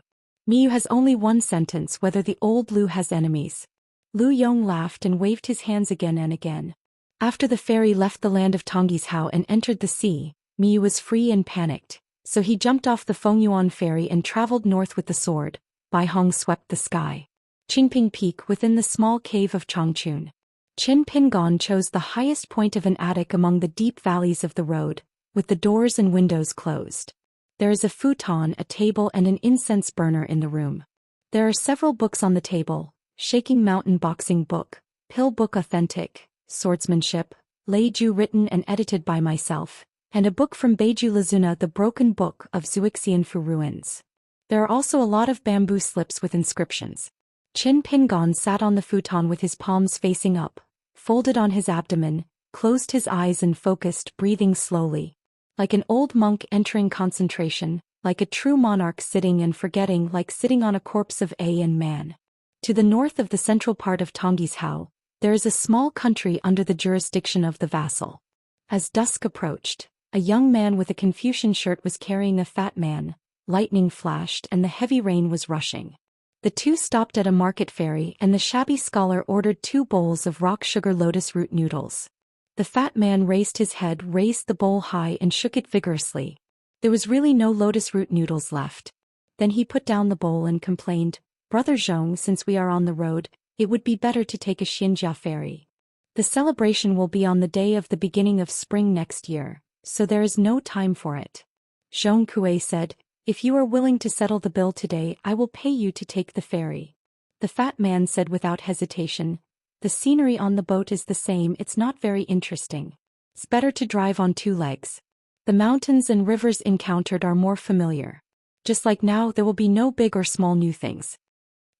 A: Miyu has only one sentence: whether the old Lu has enemies. Lu Yong laughed and waved his hands again and again. After the ferry left the land of Tongji's Hao and entered the sea, Miyu was free and panicked, so he jumped off the Fengyuan ferry and traveled north with the sword. Bai Hong swept the sky. Qingping Peak within the small cave of Changchun. Qin Pingon chose the highest point of an attic among the deep valleys of the road, with the doors and windows closed. There is a futon, a table and an incense burner in the room. There are several books on the table: Shaking Mountain Boxing Book, Pill Book Authentic, Swordsmanship, Leiju written and edited by myself, and a book from Beiju Lazuna, the Broken Book of Zuixian Fu Ruins. There are also a lot of bamboo slips with inscriptions. Qin Pingon sat on the futon with his palms facing up, folded on his abdomen, closed his eyes and focused, breathing slowly. Like an old monk entering concentration, like a true monarch sitting and forgetting, like sitting on a corpse of a man. To the north of the central part of Tongji's Hao, there is a small country under the jurisdiction of the vassal. As dusk approached, a young man with a Confucian shirt was carrying a fat man, lightning flashed and the heavy rain was rushing. The two stopped at a market ferry and the shabby scholar ordered 2 bowls of rock sugar lotus root noodles. The fat man raised his head, raised the bowl high and shook it vigorously. There was really no lotus root noodles left. Then he put down the bowl and complained, "Brother Zhong, since we are on the road, it would be better to take a Xianxia ferry. The celebration will be on the day of the beginning of spring next year, so there is no time for it." Zhong Kuei said, "If you are willing to settle the bill today, I will pay you to take the ferry." The fat man said without hesitation, The scenery on the boat is the same, it's not very interesting. It's better to drive on two legs. The mountains and rivers encountered are more familiar. Just like now, there will be no big or small new things.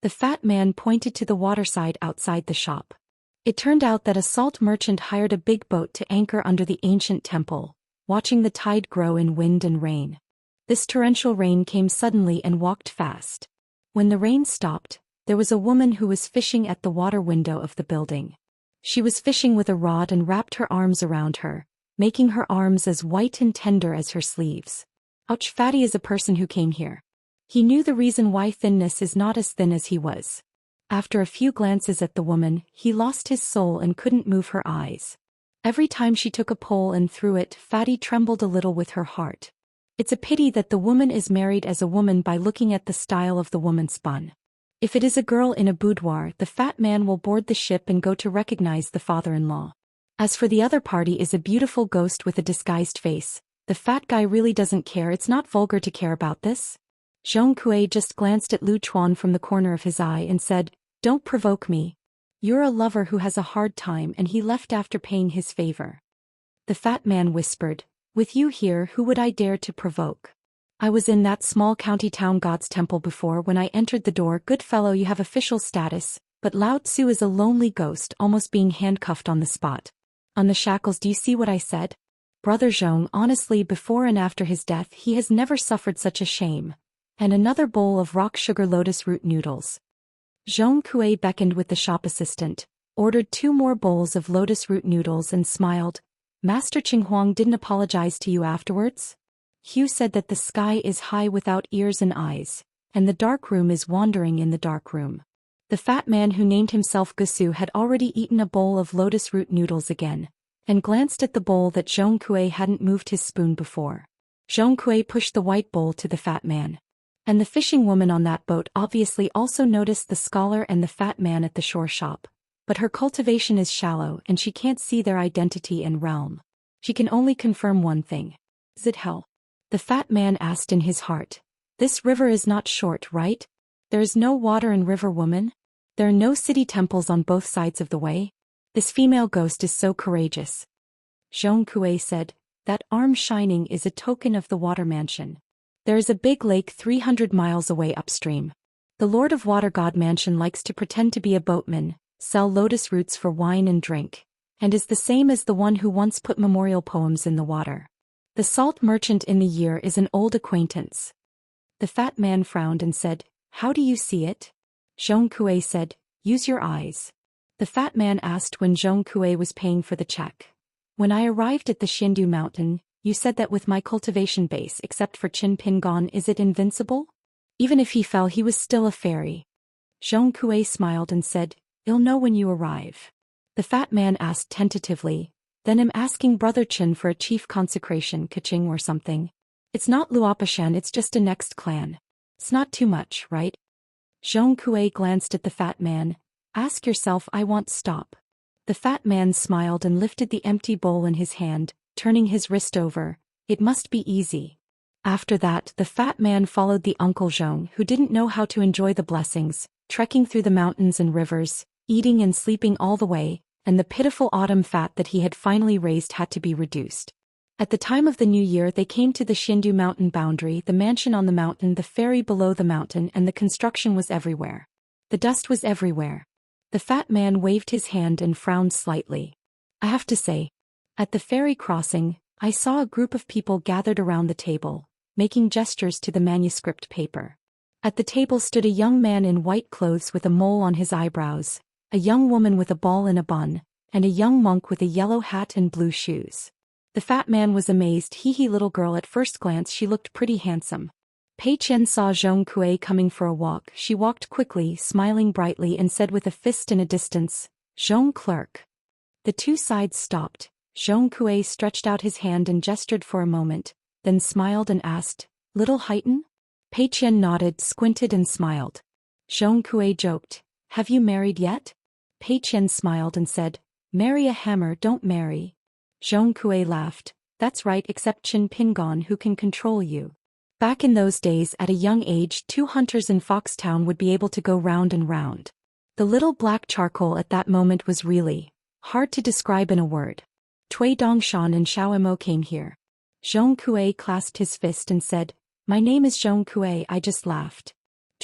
A: The fat man pointed to the waterside outside the shop. It turned out that a salt merchant hired a big boat to anchor under the ancient temple, watching the tide grow in wind and rain. This torrential rain came suddenly and walked fast. When the rain stopped, there was a woman who was fishing at the water window of the building. She was fishing with a rod and wrapped her arms around her, making her arms as white and tender as her sleeves. Ouch, Fatty is a person who came here. He knew the reason why thinness is not as thin as he was. After a few glances at the woman, he lost his soul and couldn't move her eyes. Every time she took a pole and threw it, Fatty trembled a little with her heart. It's a pity that the woman is married as a woman by looking at the style of the woman spun. If it is a girl in a boudoir, the fat man will board the ship and go to recognize the father-in-law. As for the other party is a beautiful ghost with a disguised face, the fat guy really doesn't care. It's not vulgar to care about this. Zhong Kui just glanced at Lu Chuan from the corner of his eye and said, "Don't provoke me. You're a lover who has a hard time," and he left after paying his favor. The fat man whispered, "With you here, who would I dare to provoke? I was in that small county town god's temple before. When I entered the door, good fellow, you have official status, but Lao Tzu is a lonely ghost, almost being handcuffed on the spot. On the shackles, do you see what I said? Brother Zhong, honestly, before and after his death, he has never suffered such a shame." And another bowl of rock sugar lotus root noodles. Zhong Kui beckoned with the shop assistant, ordered 2 more bowls of lotus root noodles and smiled. "Master Qinghuang didn't apologize to you afterwards? Hugh said that the sky is high without ears and eyes, and the dark room is wandering in the dark room." The fat man who named himself Gusu had already eaten a bowl of lotus root noodles again, and glanced at the bowl that Zhong Kui hadn't moved his spoon before. Zhong Kui pushed the white bowl to the fat man. And the fishing woman on that boat obviously also noticed the scholar and the fat man at the shore shop. But her cultivation is shallow and she can't see their identity and realm. She can only confirm one thing. Is it hell? The fat man asked in his heart. This river is not short, right? There is no water in river, woman? There are no city temples on both sides of the way? This female ghost is so courageous. Zhong Kui said, "That arm shining is a token of the water mansion. There is a big lake 300 miles away upstream. The Lord of Water God Mansion likes to pretend to be a boatman, sell lotus roots for wine and drink, and is the same as the one who once put memorial poems in the water. The salt merchant in the year is an old acquaintance." The fat man frowned and said, "How do you see it?" Zhong Kui said, "Use your eyes." The fat man asked when Zhong Kui was paying for the check. "When I arrived at the Xindu mountain, you said that with my cultivation base, except for Qin Pingon, is it invincible? Even if he fell, he was still a fairy." Zhong Kui smiled and said, "You'll know when you arrive." The fat man asked tentatively, "Then I'm asking Brother Qin for a chief consecration, Kaching or something. It's not Luopashan, it's just a next clan. It's not too much, right?" Zhong Kui glanced at the fat man. "Ask yourself, I won't stop." The fat man smiled and lifted the empty bowl in his hand, turning his wrist over. "It must be easy." After that, the fat man followed the Uncle Zhong, who didn't know how to enjoy the blessings, trekking through the mountains and rivers, eating and sleeping all the way, and the pitiful autumn fat that he had finally raised had to be reduced. At the time of the new year, they came to the Xindu mountain boundary, the mansion on the mountain, the ferry below the mountain, and the construction was everywhere. The dust was everywhere. The fat man waved his hand and frowned slightly. "I have to say, at the ferry crossing, I saw a group of people gathered around the table, making gestures to the manuscript paper. At the table stood a young man in white clothes with a mole on his eyebrows, a young woman with a ball in a bun, and a young monk with a yellow hat and blue shoes. The fat man was amazed. Hee little girl, at first glance she looked pretty handsome." Pei Chen saw Zhong Kui coming for a walk. She walked quickly, smiling brightly, and said with a fist in a distance, "Zhong clerk." The two sides stopped. Zhong Kui stretched out his hand and gestured for a moment, then smiled and asked, "Little Heighten?" Pei Chen nodded, squinted and smiled. Zhong Kui joked, "Have you married yet?" Pei Chen smiled and said, "Marry a hammer, don't marry." Zhong Kui laughed, "That's right, except Qin Pingon, who can control you." Back in those days, at a young age, 2 hunters in Foxtown would be able to go round and round. The little black charcoal at that moment was really hard to describe in a word. Cui Dongshan and Xiao Emo came here. Zhong Kui clasped his fist and said, "My name is Zhong Kui." I just laughed.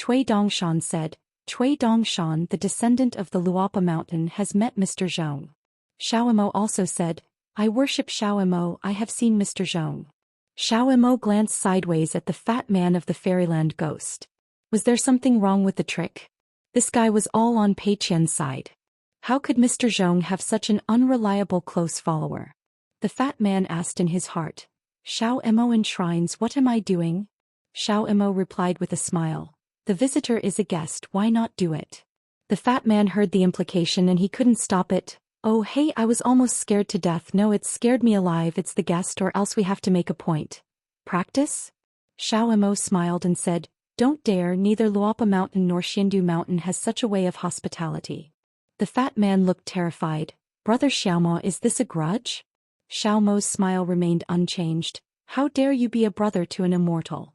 A: Cui Dongshan said, "Cui Dongshan, the descendant of the Luopa mountain, has met Mr. Zhong." Xiao Emo also said, "I worship Xiao Emo, I have seen Mr. Zhong." Xiao Emo glanced sideways at the fat man of the fairyland ghost. Was there something wrong with the trick? This guy was all on Pei Qian's side. How could Mr. Zhong have such an unreliable close follower? The fat man asked in his heart, "Xiao Emo enshrines, what am I doing?" Xiao Emo replied with a smile, "The visitor is a guest, why not do it?" The fat man heard the implication and he couldn't stop it. "Oh hey, I was almost scared to death. No, it scared me alive. It's the guest, or else we have to make a point. Practice?" Xiao Emo smiled and said, "Don't dare, neither Luopa Mountain nor Xindu Mountain has such a way of hospitality." The fat man looked terrified. "Brother Xiaomo, is this a grudge?" Xiaomo's smile remained unchanged. "How dare you be a brother to an immortal?"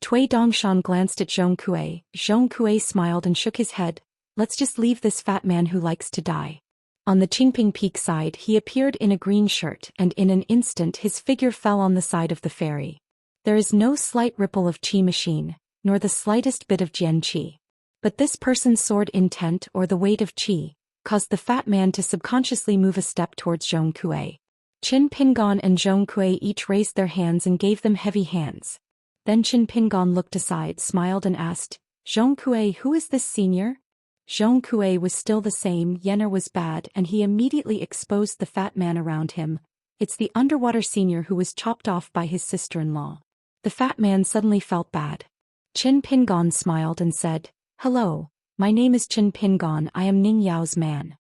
A: Cui Dongshan glanced at Zhong Kui. Zhong Kui smiled and shook his head. "Let's just leave this fat man who likes to die." On the Qingping Peak side he appeared in a green shirt, and in an instant his figure fell on the side of the ferry. There is no slight ripple of qi machine, nor the slightest bit of jian qi. But this person's sword intent or the weight of qi caused the fat man to subconsciously move a step towards Zhong Kui. Qin Pingon and Zhong Kui each raised their hands and gave them heavy hands. Then Qin Pingon looked aside, smiled and asked, "Zhong Kui, who is this senior?" Zhong Kui was still the same. Yenner was bad and he immediately exposed the fat man around him. "It's the underwater senior who was chopped off by his sister-in-law." The fat man suddenly felt bad. Qin Pingon smiled and said, "Hello, my name is Qin Pingon, I am Ning Yao's man."